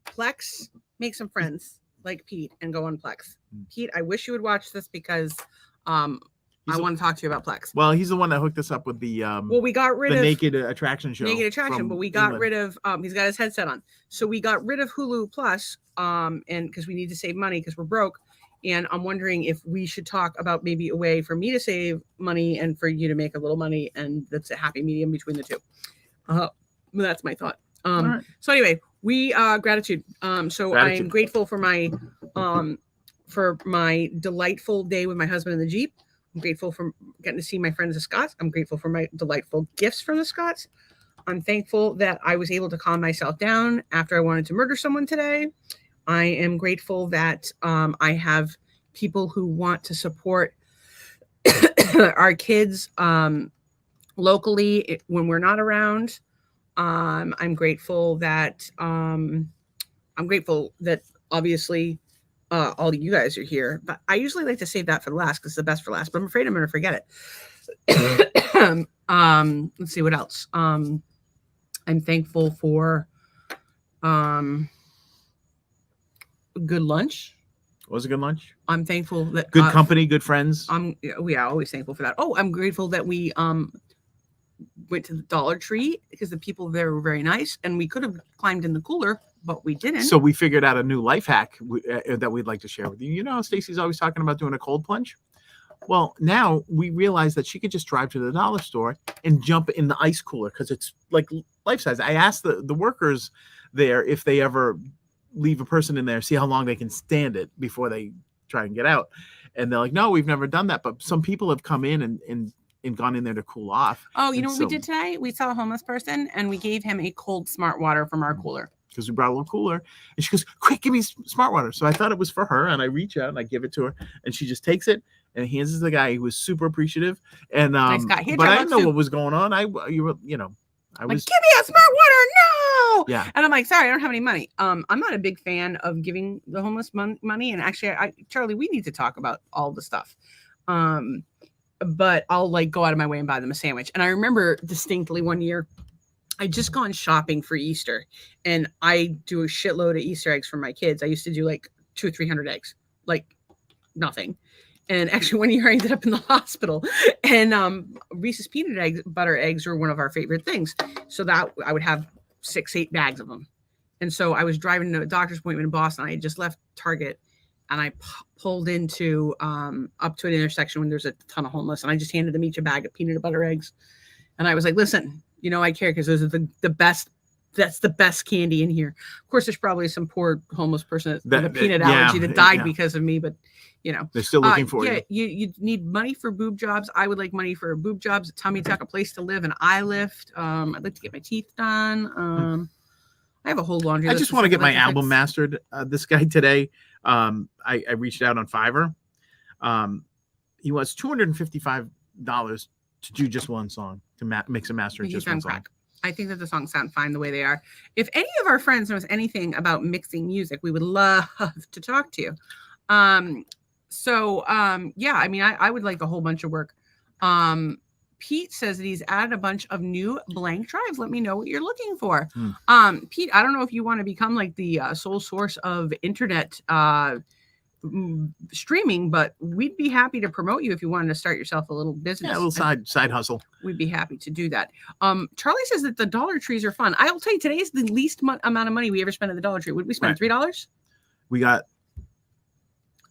[SPEAKER 1] Plex, make some friends like Pete and go on Plex. Pete, I wish you would watch this because I want to talk to you about Plex.
[SPEAKER 2] Well, he's the one that hooked us up with the
[SPEAKER 1] we got rid of
[SPEAKER 2] Naked Attraction show.
[SPEAKER 1] Naked Attraction, but we got rid of he's got his headset on. So we got rid of Hulu Plus and because we need to save money because we're broke. And I'm wondering if we should talk about maybe a way for me to save money and for you to make a little money, and that's a happy medium between the two. That's my thought.
[SPEAKER 2] Right.
[SPEAKER 1] So anyway, we gratitude. So I'm grateful for my delightful day with my husband in the Jeep. I'm grateful for getting to see my friends the Scots. I'm grateful for my delightful gifts from the Scots. I'm thankful that I was able to calm myself down after I wanted to murder someone today. I am grateful that I have people who want to support our kids locally when we're not around. I'm grateful that obviously all of you guys are here, but I usually like to save that for the last because it's the best for last, but I'm afraid I'm going to forget it. Let's see what else. I'm thankful for good lunch.
[SPEAKER 2] What was a good lunch?
[SPEAKER 1] I'm thankful that
[SPEAKER 2] good company, good friends.
[SPEAKER 1] Always thankful for that. Oh, I'm grateful that we went to the Dollar Tree because the people there were very nice, and we could have climbed in the cooler, but we didn't.
[SPEAKER 2] So we figured out a new life hack that we'd like to share with you. You know, Stacey's always talking about doing a cold plunge. Well, now we realize that she could just drive to the dollar store and jump in the ice cooler because it's like life size. I asked the workers there if they ever leave a person in there, see how long they can stand it before they try and get out. And they're like, no, we've never done that. But some people have come in and gone in there to cool off.
[SPEAKER 1] Oh, you know what we did today? We saw a homeless person and we gave him a cold smart water from our cooler.
[SPEAKER 2] Because we brought a little cooler. And she goes, quick, give me smart water. So I thought it was for her. And I reach out and I give it to her. And she just takes it and hands it to the guy who was super apappreciative. And
[SPEAKER 1] nice guy.
[SPEAKER 2] But I didn't know what was going on. I was
[SPEAKER 1] give me a smart water. No.
[SPEAKER 2] Yeah.
[SPEAKER 1] And I'm like, sorry, I don't have any money. I'm not a big fan of giving the homeless money. And actually, Charlie, we need to talk about all the stuff. But I'll like go out of my way and buy them a sandwich. And I remember distinctly one year, I just gone shopping for Easter, and I do a shitload of Easter eggs for my kids. I used to do like 200 or 300 eggs, like nothing. And actually, one year I ended up in the hospital. And Reese's peanut butter eggs are one of our favorite things. So that I would have 6-8 bags of them. And so I was driving to a doctor's appointment in Boston. I had just left Target, and I pulled into up to an intersection when there's a ton of homeless, and I just handed them each a bag of peanut butter eggs, and I was like, listen, I care because those are the best. That's the best candy in here. Of course, there's probably some poor homeless person with a peanut allergy that died because of me, but
[SPEAKER 2] they're still looking for you.
[SPEAKER 1] You need money for boob jobs. I would like money for boob jobs, a tummy tuck, a place to live, an eye lift. I'd like to get my teeth done. I have a whole laundry list.
[SPEAKER 2] I just want to get my album mastered. This guy today, I reached out on Fiverr. He wants $255 to do just one song, to mix and master just one song.
[SPEAKER 1] I think that the songs sound fine the way they are. If any of our friends knows anything about mixing music, we would love to talk to you. Yeah, I mean, I would like a whole bunch of work. Pete says that he's added a bunch of new blank drives. Let me know what you're looking for. Pete, I don't know if you want to become like the sole source of internet streaming, but we'd be happy to promote you if you wanted to start yourself a little business.
[SPEAKER 2] Yeah, a little side hustle.
[SPEAKER 1] We'd be happy to do that. Charlie says that the Dollar Trees are fun. I'll tell you, today is the least amount of money we ever spent at the Dollar Tree. Would we spend $3?
[SPEAKER 2] We got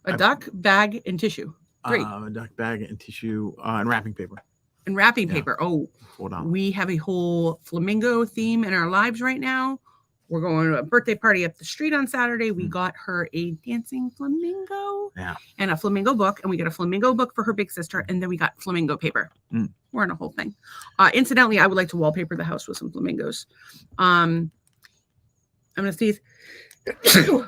[SPEAKER 1] a duck, bag, and tissue.
[SPEAKER 2] A duck, bag, and tissue, and wrapping paper.
[SPEAKER 1] And wrapping paper. Oh, we have a whole flamingo theme in our lives right now. We're going to a birthday party up the street on Saturday. We got her a dancing flamingo and a flamingo book. And we got a flamingo book for her big sister. And then we got flamingo paper. We're in a whole thing. Incidentally, I would like to wallpaper the house with some flamingos. I'm going to sneeze.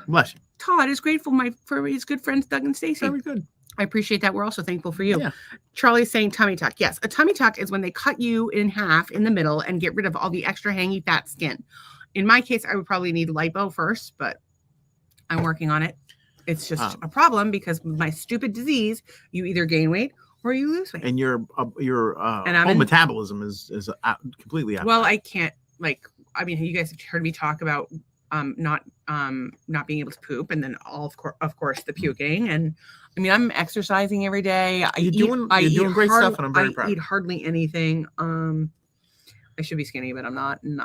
[SPEAKER 2] Bless you.
[SPEAKER 1] Todd is grateful for his good friends, Doug and Stacy.
[SPEAKER 2] Very good.
[SPEAKER 1] I appreciate that. We're also thankful for you.
[SPEAKER 2] Yeah.
[SPEAKER 1] Charlie's saying tummy tuck. Yes, a tummy tuck is when they cut you in half in the middle and get rid of all the extra hangy fat skin. In my case, I would probably need lipo first, but I'm working on it. It's just a problem because with my stupid disease, you either gain weight or you lose weight.
[SPEAKER 2] And your whole metabolism is completely out.
[SPEAKER 1] Well, I can't you guys have heard me talk about not being able to poop, and then of course the puking. And I mean, I'm exercising every day. You're doing great stuff, and I'm very proud. I eat hardly anything. I should be skinny, but I'm not. And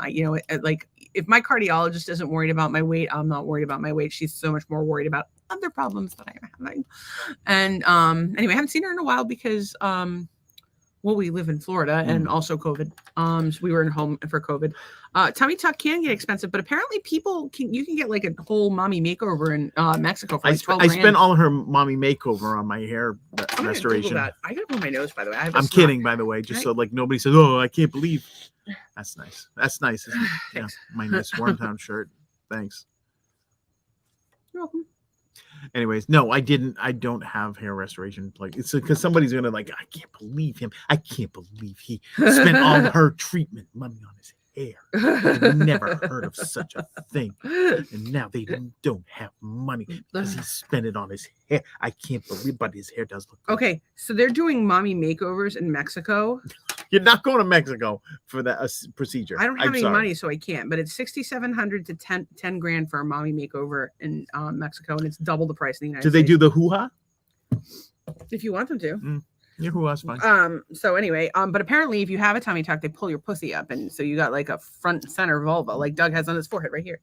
[SPEAKER 1] if my cardiologist isn't worried about my weight, I'm not worried about my weight. She's so much more worried about other problems that I'm having. And anyway, I haven't seen her in a while because we live in Florida and also COVID. So we were in home for COVID. Tummy tuck can get expensive, but apparently you can get like a whole mommy makeover in Mexico for like $12,000. I
[SPEAKER 2] spent all her mommy makeover on my hair restoration.
[SPEAKER 1] I gotta blow my nose, by the way.
[SPEAKER 2] I'm kidding, by the way, just so like nobody says, "Oh, I can't believe." That's nice. That's nice. Yeah, my nice Wormtown shirt. Thanks.
[SPEAKER 1] You're welcome.
[SPEAKER 2] Anyways, no, I didn't. I don't have hair restoration. Like, it's because somebody's gonna I can't believe him. I can't believe he spent all her treatment money on his hair. I've never heard of such a thing. And now they don't have money because he spent it on his hair. I can't believe, but his hair does look good.
[SPEAKER 1] Okay, so they're doing mommy makeovers in Mexico.
[SPEAKER 2] You're not going to Mexico for that procedure.
[SPEAKER 1] I don't have any money, so I can't. But it's $6,700 to $10 grand for a mommy makeover in Mexico, and it's double the price in the United States.
[SPEAKER 2] Do they do the hoo-ha?
[SPEAKER 1] If you want them to.
[SPEAKER 2] Your hoo-ha's fine.
[SPEAKER 1] So anyway, but apparently if you have a tummy tuck, they pull your pussy up, and so you got like a front and center vulva, like Doug has on his forehead right here.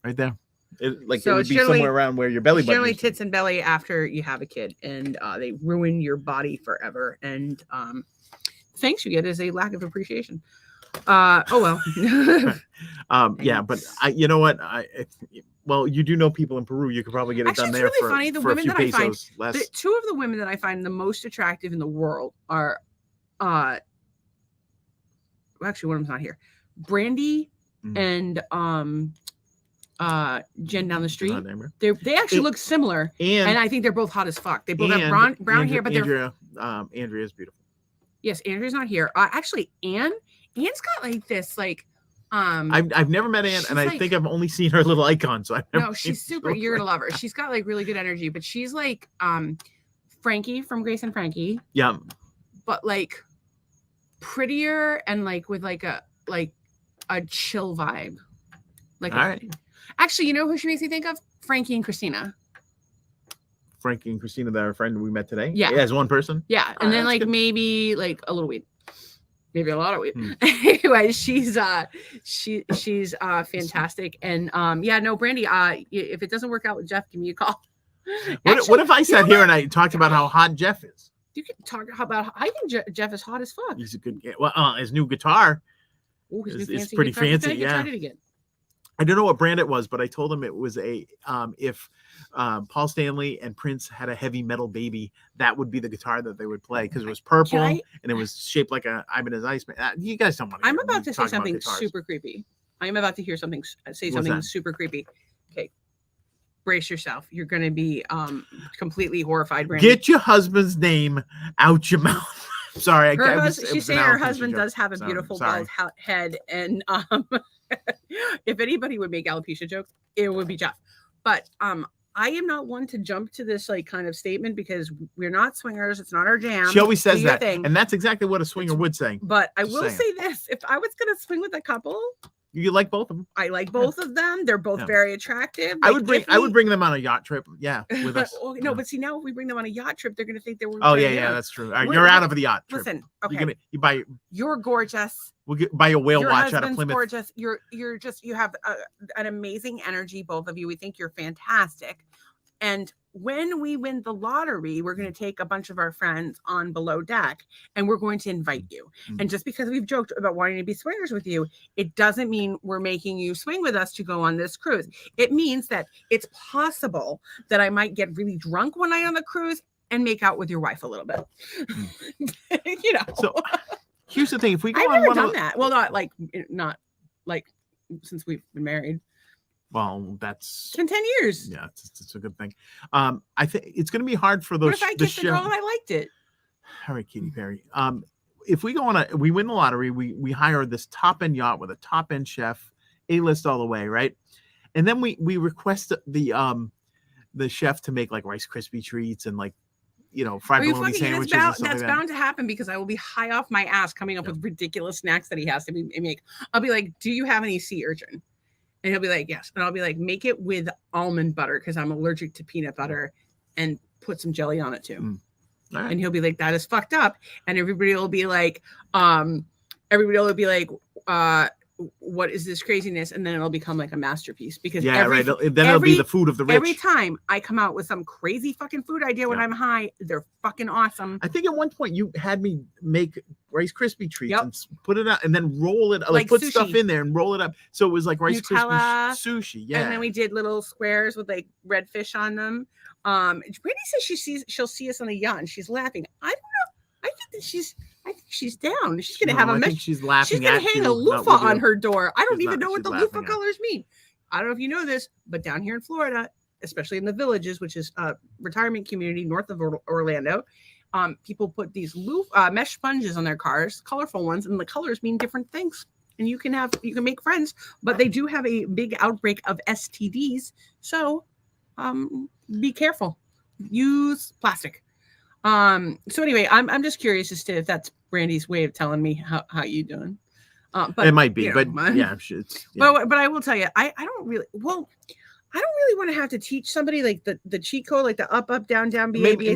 [SPEAKER 2] Right there. It would be somewhere around where your belly button
[SPEAKER 1] generally is. Tits and belly after you have a kid, and they ruin your body forever. And thanks you get is a lack of appreciation. Oh well.
[SPEAKER 2] Yeah, but you know what? Well, you do know people in Peru. You could probably get it done there for
[SPEAKER 1] funny. The
[SPEAKER 2] for
[SPEAKER 1] women
[SPEAKER 2] a few
[SPEAKER 1] that I
[SPEAKER 2] pesos
[SPEAKER 1] find,
[SPEAKER 2] less.
[SPEAKER 1] Two of the women that I find the most attractive in the world are, actually one of them's not here, Brandy and Jen down the street. They actually look similar, and I think they're both hot as fuck. They both have brown hair, but
[SPEAKER 2] Andrea's beautiful.
[SPEAKER 1] Yes, Andrea's not here. Actually, Anne's got like this
[SPEAKER 2] I've never met Anne, and I think I've only seen her little icon. So
[SPEAKER 1] she's super. You're gonna love her. She's got like really good energy, but she's like Frankie from Grace and Frankie.
[SPEAKER 2] Yeah,
[SPEAKER 1] but like prettier and like with like a chill vibe. Like, actually, you know who she makes me think of? Frankie and Christina.
[SPEAKER 2] Frankie and Christina, that our friend we met today.
[SPEAKER 1] Yeah,
[SPEAKER 2] as one person.
[SPEAKER 1] Yeah, and then like maybe like a little weed. maybe a lot of weed. Anyway, she's fantastic. And yeah, no, Brandy, if it doesn't work out with Jeff, give me a call.
[SPEAKER 2] What if I sat here and I talked about how hot Jeff is?
[SPEAKER 1] You can talk about. I think Jeff is hot as fuck.
[SPEAKER 2] He's a good. Well, his new guitar is pretty fancy. Yeah. I don't know what brand it was, but I told him it was a if Paul Stanley and Prince had a heavy metal baby, that would be the guitar that they would play because it was purple and it was shaped like a Ibanez Iceman. You guys don't want to.
[SPEAKER 1] I'm about to say something super creepy. I'm about to hear something. Say something super creepy. Okay, brace yourself. You're going to be completely horrified. Brandon.
[SPEAKER 2] Get your husband's name out your mouth. Sorry,
[SPEAKER 1] she's saying her husband does have a beautiful bald head, and if anybody would make alopecia jokes, it would be Jeff. But I am not one to jump to this like kind of statement because we're not swingers. It's not our jam.
[SPEAKER 2] She always says that, and that's exactly what a swinger would say.
[SPEAKER 1] But I will say this: if I was going to swing with a couple.
[SPEAKER 2] You like both of them?
[SPEAKER 1] I like both of them. They're both very attractive.
[SPEAKER 2] I would bring them on a yacht trip. Yeah, with us.
[SPEAKER 1] No, but see now if we bring them on a yacht trip, they're going to think that we're.
[SPEAKER 2] Oh yeah, that's true. All right, you're out of the yacht trip.
[SPEAKER 1] Listen, okay. You're gorgeous.
[SPEAKER 2] We'll buy a whale watch out of
[SPEAKER 1] Your
[SPEAKER 2] Plymouth.
[SPEAKER 1] husband's gorgeous. You have an amazing energy, both of you. We think you're fantastic. And when we win the lottery, we're going to take a bunch of our friends on below deck and we're going to invite you. And just because we've joked about wanting to be swingers with you, it doesn't mean we're making you swing with us to go on this cruise. It means that it's possible that I might get really drunk one night on the cruise and make out with your wife a little bit. You know.
[SPEAKER 2] So here's the thing. If we go
[SPEAKER 1] I've never done that. Well, not like since we've been married.
[SPEAKER 2] Well, that's
[SPEAKER 1] in 10 years.
[SPEAKER 2] Yeah, it's a good thing. I think it's going to be hard for those.
[SPEAKER 1] What if I kissed the girl and I liked it?
[SPEAKER 2] All right, Katy Perry. If we go on we win the lottery, we hire this top end yacht with a top end chef, A-list all the way, right? And then we request the chef to make like Rice Krispie treats and like fried bologna sandwiches.
[SPEAKER 1] That's bound to happen because I will be high off my ass coming up with ridiculous snacks that he has to make. I'll be like, "Do you have any sea urchin?" And he'll be like, yes. And I'll be like, make it with almond butter because I'm allergic to peanut butter and put some jelly on it too. Right. And he'll be like, that is fucked up. And everybody will be like, what is this craziness? And then it'll become like a masterpiece because then it'll be the food of the rich. Every time I come out with some crazy fucking food idea when I'm high, they're fucking awesome.
[SPEAKER 2] I think at one point you had me make Rice Krispie treats and put it out and then roll it like put sushi. Stuff in there and roll it up. So it was like Rice Krispie sushi. Yeah.
[SPEAKER 1] And then we did little squares with like red fish on them. Brandy says she'll see us on the yacht and she's laughing. I don't know. I think she's down. She's gonna have a mess.
[SPEAKER 2] She's laughing.
[SPEAKER 1] She's gonna hang a loofah on her door. I don't even know what the loofah colors mean. I don't know if you know this, but down here in Florida, especially in the Villages, which is a retirement community north of Orlando, people put these mesh sponges on their cars, colorful ones, and the colors mean different things. And you can make friends, but they do have a big outbreak of STDs. So be careful. Use plastic. So anyway, I'm just curious as to if that's Brandy's way of telling me how you doing. But
[SPEAKER 2] it might be, but yeah,
[SPEAKER 1] but I will tell you, I don't really want to have to teach somebody like the cheat code, like the up, down,
[SPEAKER 2] maybe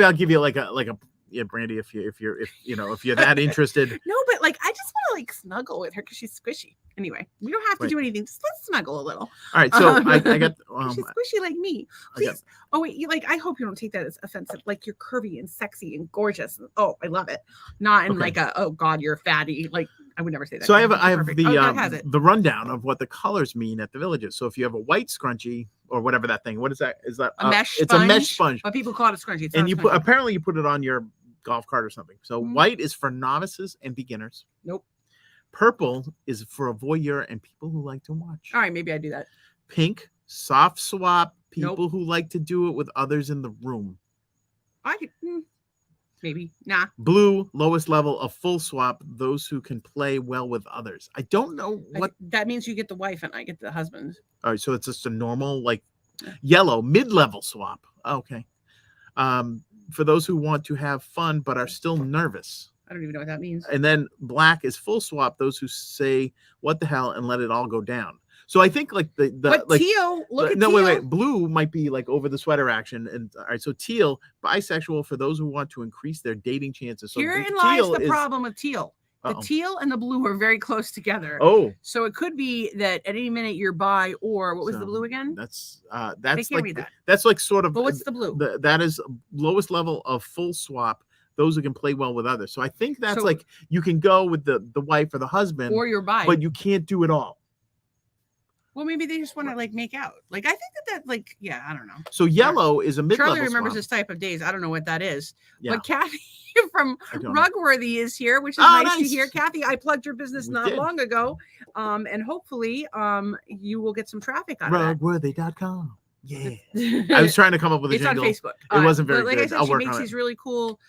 [SPEAKER 2] I'll give you like a Brandy, if you're that interested.
[SPEAKER 1] No, but like I just want to like snuggle with her because she's squishy. Anyway, we don't have to do anything. Just let's snuggle a little.
[SPEAKER 2] All right, so I got
[SPEAKER 1] she's squishy like me. Please. Oh wait, I hope you don't take that as offensive. Like you're curvy and sexy and gorgeous. Oh, I love it. Not in like a oh God, you're fatty. Like I would never say that.
[SPEAKER 2] So I have the rundown of what the colors mean at the Villages. So if you have a white scrunchie or whatever that thing, what is that? Is that
[SPEAKER 1] a mesh?
[SPEAKER 2] It's a mesh sponge.
[SPEAKER 1] But people call it a scrunchie.
[SPEAKER 2] And you apparently you put it on your golf cart or something. So white is for novices and beginners.
[SPEAKER 1] Nope.
[SPEAKER 2] Purple is for a voyeur and people who like to watch.
[SPEAKER 1] All right, maybe I do that.
[SPEAKER 2] Pink, soft swap, people who like to do it with others in the room.
[SPEAKER 1] I could maybe. Nah.
[SPEAKER 2] Blue, lowest level of full swap, those who can play well with others. I don't know what
[SPEAKER 1] that means. You get the wife and I get the husband.
[SPEAKER 2] All right, so it's just a normal yellow mid-level swap. Okay. For those who want to have fun but are still nervous.
[SPEAKER 1] I don't even know what that means.
[SPEAKER 2] And then black is full swap, those who say what the hell and let it all go down. So I think like
[SPEAKER 1] teal, teal.
[SPEAKER 2] Wait. Blue might be like over the sweater action. And all right, so teal, bisexual for those who want to increase their dating chances. So
[SPEAKER 1] herein lies the problem with teal. The teal and the blue are very close together.
[SPEAKER 2] Oh,
[SPEAKER 1] so it could be that at any minute you're by, or what was the blue again?
[SPEAKER 2] That's
[SPEAKER 1] They can't read that.
[SPEAKER 2] That's like sort of.
[SPEAKER 1] But what's the blue?
[SPEAKER 2] That is lowest level of full swap. Those who can play well with others. So I think that's
[SPEAKER 1] So-
[SPEAKER 2] like you can go with the wife or the husband,
[SPEAKER 1] Or you're by.
[SPEAKER 2] but you can't do it all.
[SPEAKER 1] Well, maybe they just want to like make out. Like I think that like yeah, I don't know.
[SPEAKER 2] So yellow is a mid-level
[SPEAKER 1] Charlie remembers
[SPEAKER 2] swap.
[SPEAKER 1] this type of days. I don't know what that is.
[SPEAKER 2] Yeah.
[SPEAKER 1] But Kathy from
[SPEAKER 2] I don't know.
[SPEAKER 1] Rugworthy is here, which is
[SPEAKER 2] Oh,
[SPEAKER 1] nice to
[SPEAKER 2] nice.
[SPEAKER 1] hear. Kathy, I plugged your business
[SPEAKER 2] We
[SPEAKER 1] not
[SPEAKER 2] did.
[SPEAKER 1] long ago. And hopefully you will get some traffic out of
[SPEAKER 2] Rugworthy.com. Yeah.
[SPEAKER 1] that.
[SPEAKER 2] I was trying to come up with a
[SPEAKER 1] It's
[SPEAKER 2] jingle.
[SPEAKER 1] on Facebook.
[SPEAKER 2] It wasn't very
[SPEAKER 1] but like
[SPEAKER 2] good.
[SPEAKER 1] I said,
[SPEAKER 2] I'll
[SPEAKER 1] she
[SPEAKER 2] work
[SPEAKER 1] makes
[SPEAKER 2] on
[SPEAKER 1] these
[SPEAKER 2] it.
[SPEAKER 1] really cool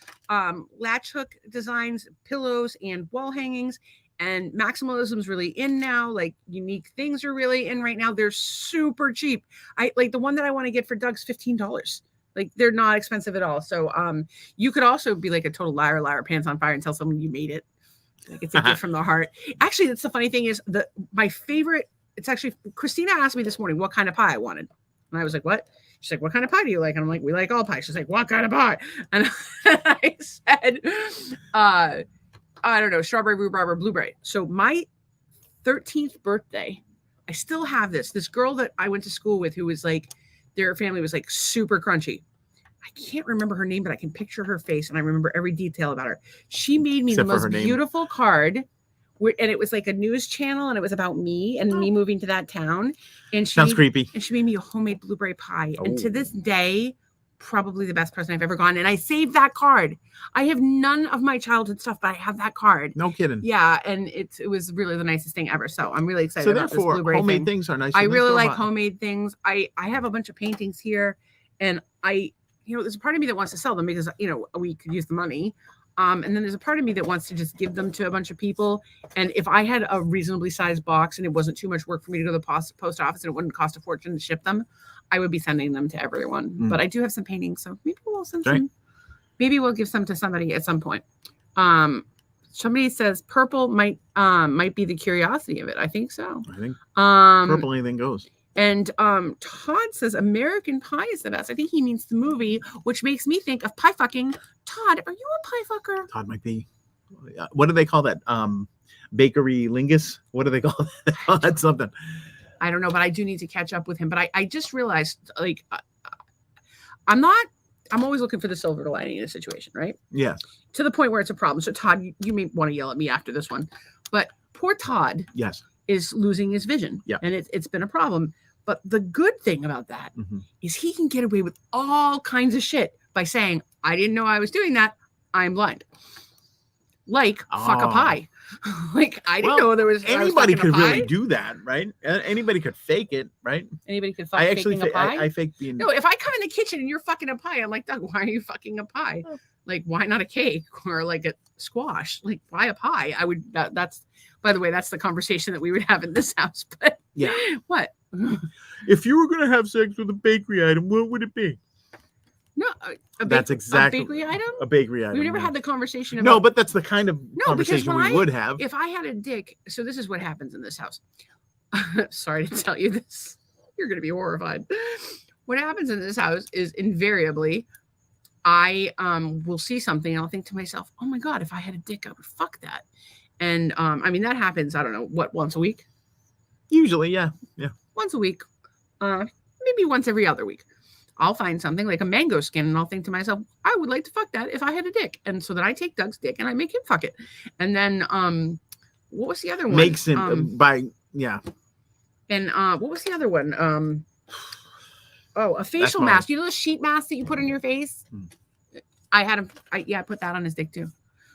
[SPEAKER 1] latch hook designs, pillows, and wall hangings. And maximalism's really in now. Like unique things are really in right now. They're super cheap. I like the one that I want to get for Doug's $15. Like they're not expensive at all. So you could also be like a total liar, pants on fire, and tell someone you made it. Like it's a gift from the heart. Actually, that's the funny thing is my favorite. It's actually Christina asked me this morning what kind of pie I wanted, and I was like, "What?" She's like, "What kind of pie do you like?" And I'm like, "We like all pie." She's like, "What kind of pie?" And I said, I don't know, strawberry, rhubarb, or blueberry. So my 13th birthday, I still have this girl that I went to school with who was like, their family was like super crunchy. I can't remember her name, but I can picture her face and I remember every detail about her. She made me
[SPEAKER 2] Except
[SPEAKER 1] the
[SPEAKER 2] for her
[SPEAKER 1] most
[SPEAKER 2] name.
[SPEAKER 1] beautiful card. And it was like a news channel and it was about me and me moving to that town. And she
[SPEAKER 2] Sounds creepy.
[SPEAKER 1] And she made me a homemade blueberry pie. And to this
[SPEAKER 2] Oh.
[SPEAKER 1] day, probably the best present I've ever gotten. And I saved that card. I have none of my childhood stuff, but I have that card.
[SPEAKER 2] No kidding.
[SPEAKER 1] Yeah, and it was really the nicest thing ever. So I'm really excited
[SPEAKER 2] So
[SPEAKER 1] about this
[SPEAKER 2] therefore,
[SPEAKER 1] blueberry
[SPEAKER 2] homemade
[SPEAKER 1] thing.
[SPEAKER 2] things are nice.
[SPEAKER 1] I
[SPEAKER 2] and
[SPEAKER 1] really
[SPEAKER 2] they're
[SPEAKER 1] like
[SPEAKER 2] hot.
[SPEAKER 1] homemade things. I have a bunch of paintings here, and there's a part of me that wants to sell them because we could use the money. And then there's a part of me that wants to just give them to a bunch of people. And if I had a reasonably sized box and it wasn't too much work for me to go to the post office and it wouldn't cost a fortune to ship them, I would be sending them to everyone. But I do have some paintings, so maybe we'll send some. Maybe we'll give some to somebody at some point. Somebody says purple might be the curiosity of it. I think so.
[SPEAKER 2] I think purple anything goes.
[SPEAKER 1] And Todd says American Pie is the best. I think he means the movie, which makes me think of pie fucking. Todd, are you a pie fucker?
[SPEAKER 2] Todd might be. What do they call that? Bakery lingus? What do they call that? That's something.
[SPEAKER 1] I don't know, but I do need to catch up with him. But I just realized, like, I'm always looking for the silver lining in a situation, right?
[SPEAKER 2] Yes.
[SPEAKER 1] To the point where it's a problem. So Todd, you may want to yell at me after this one, but poor Todd
[SPEAKER 2] Yes.
[SPEAKER 1] is losing his vision.
[SPEAKER 2] Yeah.
[SPEAKER 1] And it's been a problem. But the good thing about that is he can get away with all kinds of shit by saying, I didn't know I was doing that. I'm blind. Like fuck a pie. Like I didn't know there was
[SPEAKER 2] anybody could
[SPEAKER 1] a pie.
[SPEAKER 2] really do that, right? Anybody could fake it, right?
[SPEAKER 1] Anybody could fuck
[SPEAKER 2] I actually
[SPEAKER 1] faking a pie.
[SPEAKER 2] I fake being.
[SPEAKER 1] No, if I come in the kitchen and you're fucking a pie, I'm like, Doug, why are you fucking a pie?
[SPEAKER 2] Oh.
[SPEAKER 1] Like, why not a cake or like a squash? Like, why a pie? I would. That's by the way, that's the conversation that we would have in this house. But
[SPEAKER 2] yeah,
[SPEAKER 1] what?
[SPEAKER 2] If you were gonna have sex with a bakery item, what would it be?
[SPEAKER 1] No,
[SPEAKER 2] that's exactly
[SPEAKER 1] a bakery item.
[SPEAKER 2] A bakery item.
[SPEAKER 1] We've never had the conversation about.
[SPEAKER 2] No, but that's the kind of conversation
[SPEAKER 1] because
[SPEAKER 2] we would have.
[SPEAKER 1] If I had a dick, so this is what happens in this house. Sorry to tell you this. You're going to be horrified. What happens in this house is invariably, I will see something and I'll think to myself, "Oh my god, if I had a dick, I would fuck that." And I mean that happens. I don't know once a week.
[SPEAKER 2] Usually, yeah.
[SPEAKER 1] Once a week, maybe once every other week. I'll find something like a mango skin and I'll think to myself, I would like to fuck that if I had a dick. And so then I take Doug's dick and I make him fuck it. And then what was the other one?
[SPEAKER 2] Makes him yeah.
[SPEAKER 1] And what was the other one? A facial mask. You know the sheet mask that you put on your face? I had him. I put that on his dick too.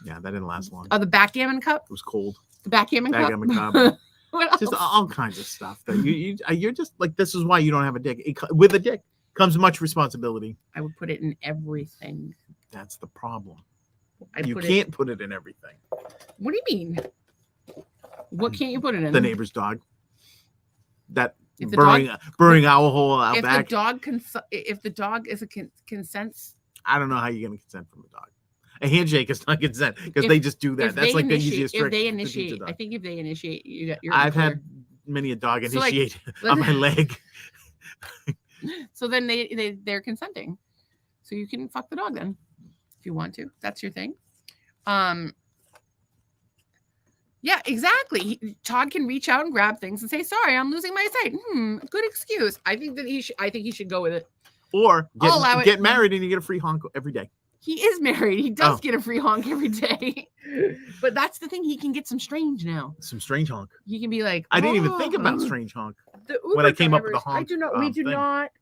[SPEAKER 2] Yeah, that didn't last long.
[SPEAKER 1] The backgammon cup.
[SPEAKER 2] It was cold.
[SPEAKER 1] The backgammon cup.
[SPEAKER 2] What else? Just all kinds of stuff that you're just like, this is why you don't have a dick. With a dick comes much responsibility.
[SPEAKER 1] I would put it in everything.
[SPEAKER 2] That's the problem.
[SPEAKER 1] You
[SPEAKER 2] can't put it in everything.
[SPEAKER 1] What do you mean? What can't you put it in?
[SPEAKER 2] The neighbor's dog. That
[SPEAKER 1] if the
[SPEAKER 2] burning owl hole out back.
[SPEAKER 1] If the dog is consents.
[SPEAKER 2] I don't know how you're going to consent from a dog. A handshake is not consent because they just do that. That's like the easiest trick.
[SPEAKER 1] If they initiate, I think if they initiate, you're
[SPEAKER 2] I've had many a dog initiate on my leg.
[SPEAKER 1] So then they're consenting. So you can fuck the dog then if you want to. That's your thing. Yeah, exactly. Todd can reach out and grab things and say, "Sorry, I'm losing my sight." Good excuse. I think that I think he should go with it.
[SPEAKER 2] Or
[SPEAKER 1] I'll allow it.
[SPEAKER 2] get married and you get a free honk every day.
[SPEAKER 1] He is married. He does get a free honk every day. But that's the thing. He can get some strange now.
[SPEAKER 2] Some strange honk.
[SPEAKER 1] He can be like,
[SPEAKER 2] I didn't even think about strange honk.
[SPEAKER 1] When
[SPEAKER 2] I came up with the honk.
[SPEAKER 1] I do not.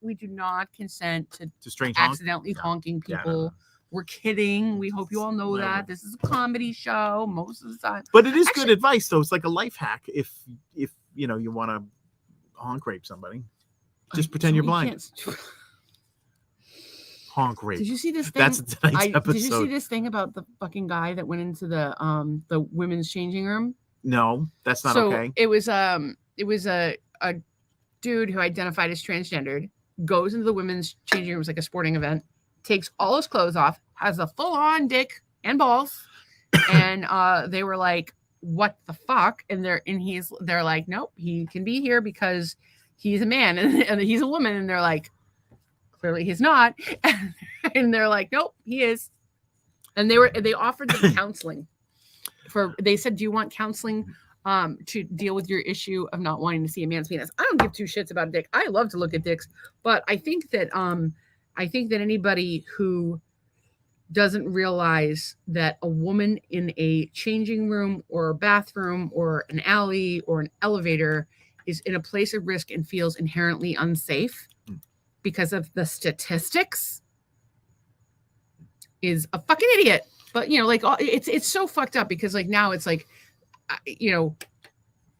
[SPEAKER 1] We do not consent to
[SPEAKER 2] strange
[SPEAKER 1] accidentally honking people.
[SPEAKER 2] No.
[SPEAKER 1] We're kidding. We hope you all know that this is a comedy show most of the time.
[SPEAKER 2] But it is good advice, though. It's like a life hack. If you know you want to honk rape somebody, just pretend you're blind. Honk rape.
[SPEAKER 1] Did you see this thing?
[SPEAKER 2] That's tonight's episode.
[SPEAKER 1] Did you see this thing about the fucking guy that went into the women's changing room?
[SPEAKER 2] No, that's not okay.
[SPEAKER 1] It was a dude who identified as transgendered, goes into the women's changing room, like a sporting event, takes all his clothes off, has a full-on dick and balls, and they were like, "What the fuck?" And they're like, "Nope, he can be here because he's a man and he's a woman," and they're like, "Clearly he's not," and they're like, "Nope, he is." And they offered them counseling. They said, "Do you want counseling to deal with your issue of not wanting to see a man's penis?" I don't give two shits about a dick. I love to look at dicks, but I think that anybody who doesn't realize that a woman in a changing room or a bathroom or an alley or an elevator is in a place of risk and feels inherently unsafe because of the statistics is a fucking idiot. But like it's so fucked up because like now it's like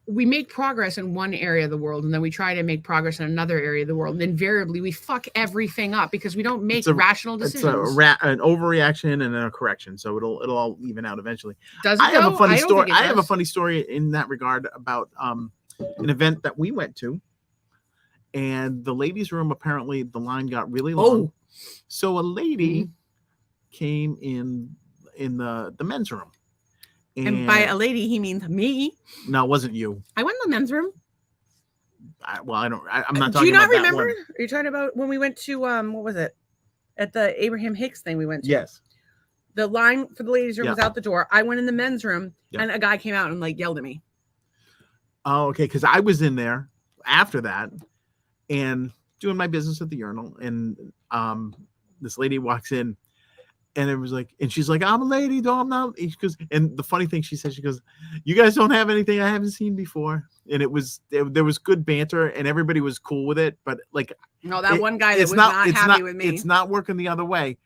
[SPEAKER 1] we make progress in one area of the world and then we try to make progress in another area of the world, and invariably we fuck everything up because we don't make rational decisions.
[SPEAKER 2] It's an overreaction and then a correction, so it'll all even out eventually.
[SPEAKER 1] Does it?
[SPEAKER 2] I have a funny story. I have a funny story in that regard about an event that we went to, and the ladies' room, apparently the line got really long. So a lady came in the men's room.
[SPEAKER 1] And by a lady, he means me.
[SPEAKER 2] No, it wasn't you.
[SPEAKER 1] I went in the men's room.
[SPEAKER 2] I'm not talking about
[SPEAKER 1] Do you not remember?
[SPEAKER 2] Are
[SPEAKER 1] you talking about when we went to, what was it? At the Abraham Hicks thing we went to?
[SPEAKER 2] Yes.
[SPEAKER 1] The line for the ladies' room was out the door. I went in the men's room and a guy came out and like yelled at me.
[SPEAKER 2] Oh, okay. Because I was in there after that and doing my business at the urinal. And this lady walks in. And it was like, and she's like, "I'm a lady, though I'm not." And the funny thing she said, she goes, "You guys don't have anything I haven't seen before." And there was good banter, and everybody was cool with it. But like,
[SPEAKER 1] no, that one guy that was not happy with me.
[SPEAKER 2] It's not working the other way.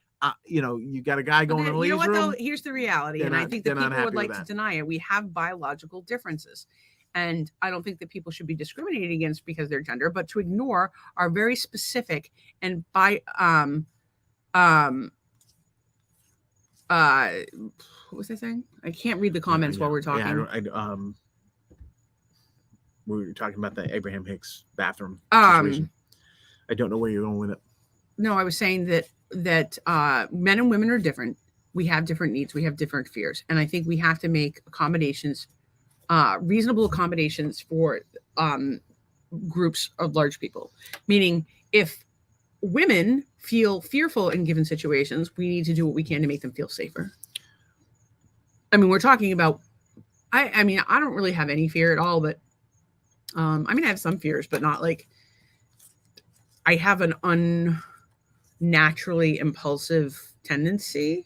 [SPEAKER 2] You got a guy going in the ladies' room.
[SPEAKER 1] Though? Here's the reality, and I think that people would like to deny it. We have biological differences, and I don't think that people should be discriminated against because they're gender, but to ignore our very specific and what was I saying? I can't read the comments while we're talking.
[SPEAKER 2] We were talking about the Abraham Hicks bathroom situation. I don't know where you're going with it.
[SPEAKER 1] No, I was saying that men and women are different. We have different needs. We have different fears, and I think we have to make accommodations, reasonable accommodations for groups of large people. Meaning, if women feel fearful in given situations, we need to do what we can to make them feel safer. I mean, we're talking about, I mean, I don't really have any fear at all, but I have some fears, but not like, I have an unnaturally impulsive tendency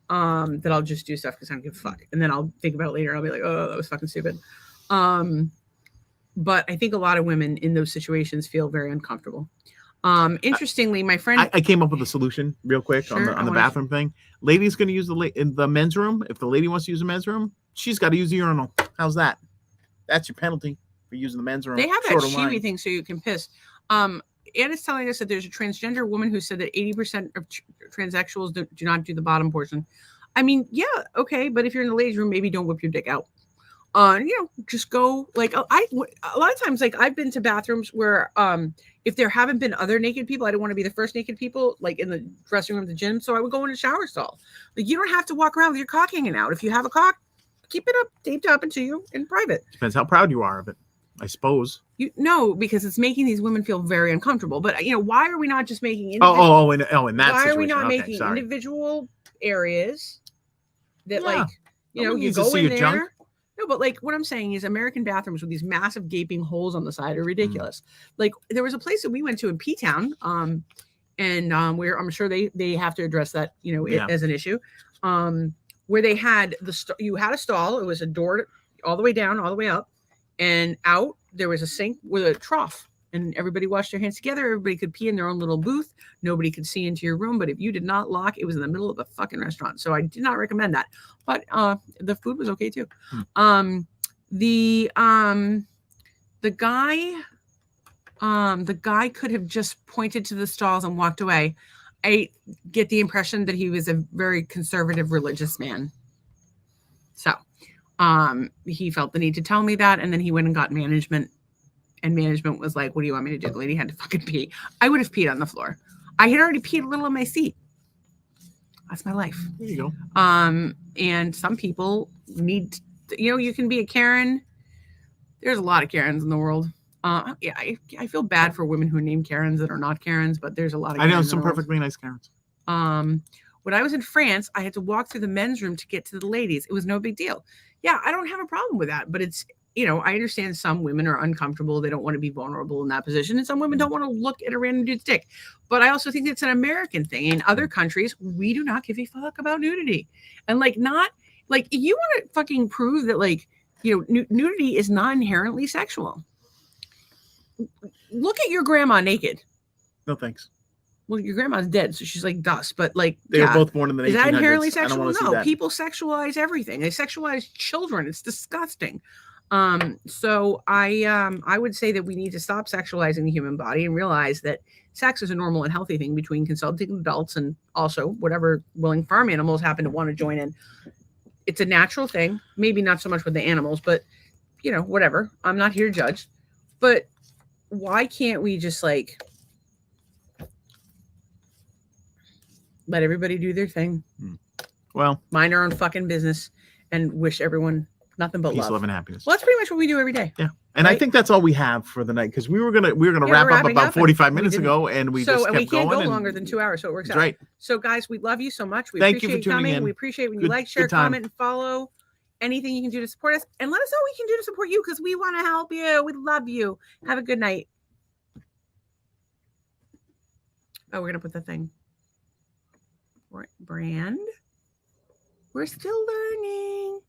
[SPEAKER 1] that I'll just do stuff because I don't give a fuck. And then I'll think about it later. I'll be like, "Oh, that was fucking stupid." But I think a lot of women in those situations feel very uncomfortable. Interestingly, my friend,
[SPEAKER 2] I came up with a solution real quick on the bathroom thing. Lady's going to use in the men's room. If the lady wants to use the men's room, she's got to use the urinal. How's that? That's your penalty for using the men's room.
[SPEAKER 1] They have that Chewy thing so you can piss. Anna's telling us that there's a transgender woman who said that 80% of transsexuals do not do the bottom portion. I mean, yeah, okay, but if you're in the ladies' room, maybe don't whip your dick out. Just go like a lot of times, like I've been to bathrooms where if there haven't been other naked people, I don't want to be the first naked people, like in the dressing room of the gym. So I would go in a shower stall. Like you don't have to walk around with your cock hanging out. If you have a cock, keep it up, taped up into you in private.
[SPEAKER 2] Depends how proud you are of it, I suppose.
[SPEAKER 1] Because it's making these women feel very uncomfortable. But why are we not just making
[SPEAKER 2] in that
[SPEAKER 1] why
[SPEAKER 2] situation.
[SPEAKER 1] Are we not making individual areas that you go in there?
[SPEAKER 2] Junk?
[SPEAKER 1] No, but like what I'm saying is American bathrooms with these massive gaping holes on the side are ridiculous. Like there was a place that we went to in P-Town, and where I'm sure they have to address that, you know,
[SPEAKER 2] Yeah.
[SPEAKER 1] as an issue, where they had you had a stall. It was a door all the way down, all the way up, and out there was a sink with a trough, and everybody washed their hands together. Everybody could pee in their own little booth. Nobody could see into your room, but if you did not lock, it was in the middle of a fucking restaurant. So I did not recommend that. But the food was okay too. The guy could have just pointed to the stalls and walked away. I get the impression that he was a very conservative religious man. So he felt the need to tell me that, and then he went and got management, and management was like, what do you want me to do? The lady had to fucking pee. I would have peed on the floor. I had already peed a little on my seat. That's my life.
[SPEAKER 2] There you go.
[SPEAKER 1] And some people need, you know, you can be a Karen. There's a lot of Karens in the world. Yeah, I feel bad for women who are named Karens that are not Karens, but there's a lot of Karens.
[SPEAKER 2] I know some perfectly nice Karens.
[SPEAKER 1] When I was in France, I had to walk through the men's room to get to the ladies. It was no big deal. Yeah, I don't have a problem with that, but it's, you know, I understand some women are uncomfortable. They don't want to be vulnerable in that position. And some women don't want to look at a random dude's dick. But I also think it's an American thing. In other countries, we do not give a fuck about nudity. And like, not like, if you want to fucking prove that, like, you know, nudity is not inherently sexual. Look at your grandma naked.
[SPEAKER 2] No, thanks.
[SPEAKER 1] Well, your grandma's dead, so she's like dust. But like,
[SPEAKER 2] they were both born in the 1800s.
[SPEAKER 1] Is that inherently sexual?
[SPEAKER 2] I don't
[SPEAKER 1] No,
[SPEAKER 2] see that.
[SPEAKER 1] people sexualize everything. They sexualize children. It's disgusting. So I would say that we need to stop sexualizing the human body and realize that sex is a normal and healthy thing between consenting adults and also whatever willing farm animals happen to want to join in. It's a natural thing. Maybe not so much with the animals, but you know, whatever. I'm not here to judge. But why can't we just like let everybody do their thing?
[SPEAKER 2] Well,
[SPEAKER 1] mind our own fucking business and wish everyone nothing but
[SPEAKER 2] peace, love, and happiness.
[SPEAKER 1] Well, that's pretty much what we do every day.
[SPEAKER 2] Yeah. And right? I think that's all we have for the night, because we were gonna wrap up about 45 minutes ago, and we just kept
[SPEAKER 1] we can't
[SPEAKER 2] going
[SPEAKER 1] go longer than 2 hours, so it works out.
[SPEAKER 2] Right.
[SPEAKER 1] So guys, we love you so much. We
[SPEAKER 2] Thank
[SPEAKER 1] appreciate
[SPEAKER 2] you for tuning
[SPEAKER 1] coming.
[SPEAKER 2] in.
[SPEAKER 1] We appreciate when you like, share, comment, and follow. Anything you can do to support us, and let us know what we can do to support you, because we want to help you. We love you. Have a good night. Oh, we're gonna put the thing. Brand. We're still learning.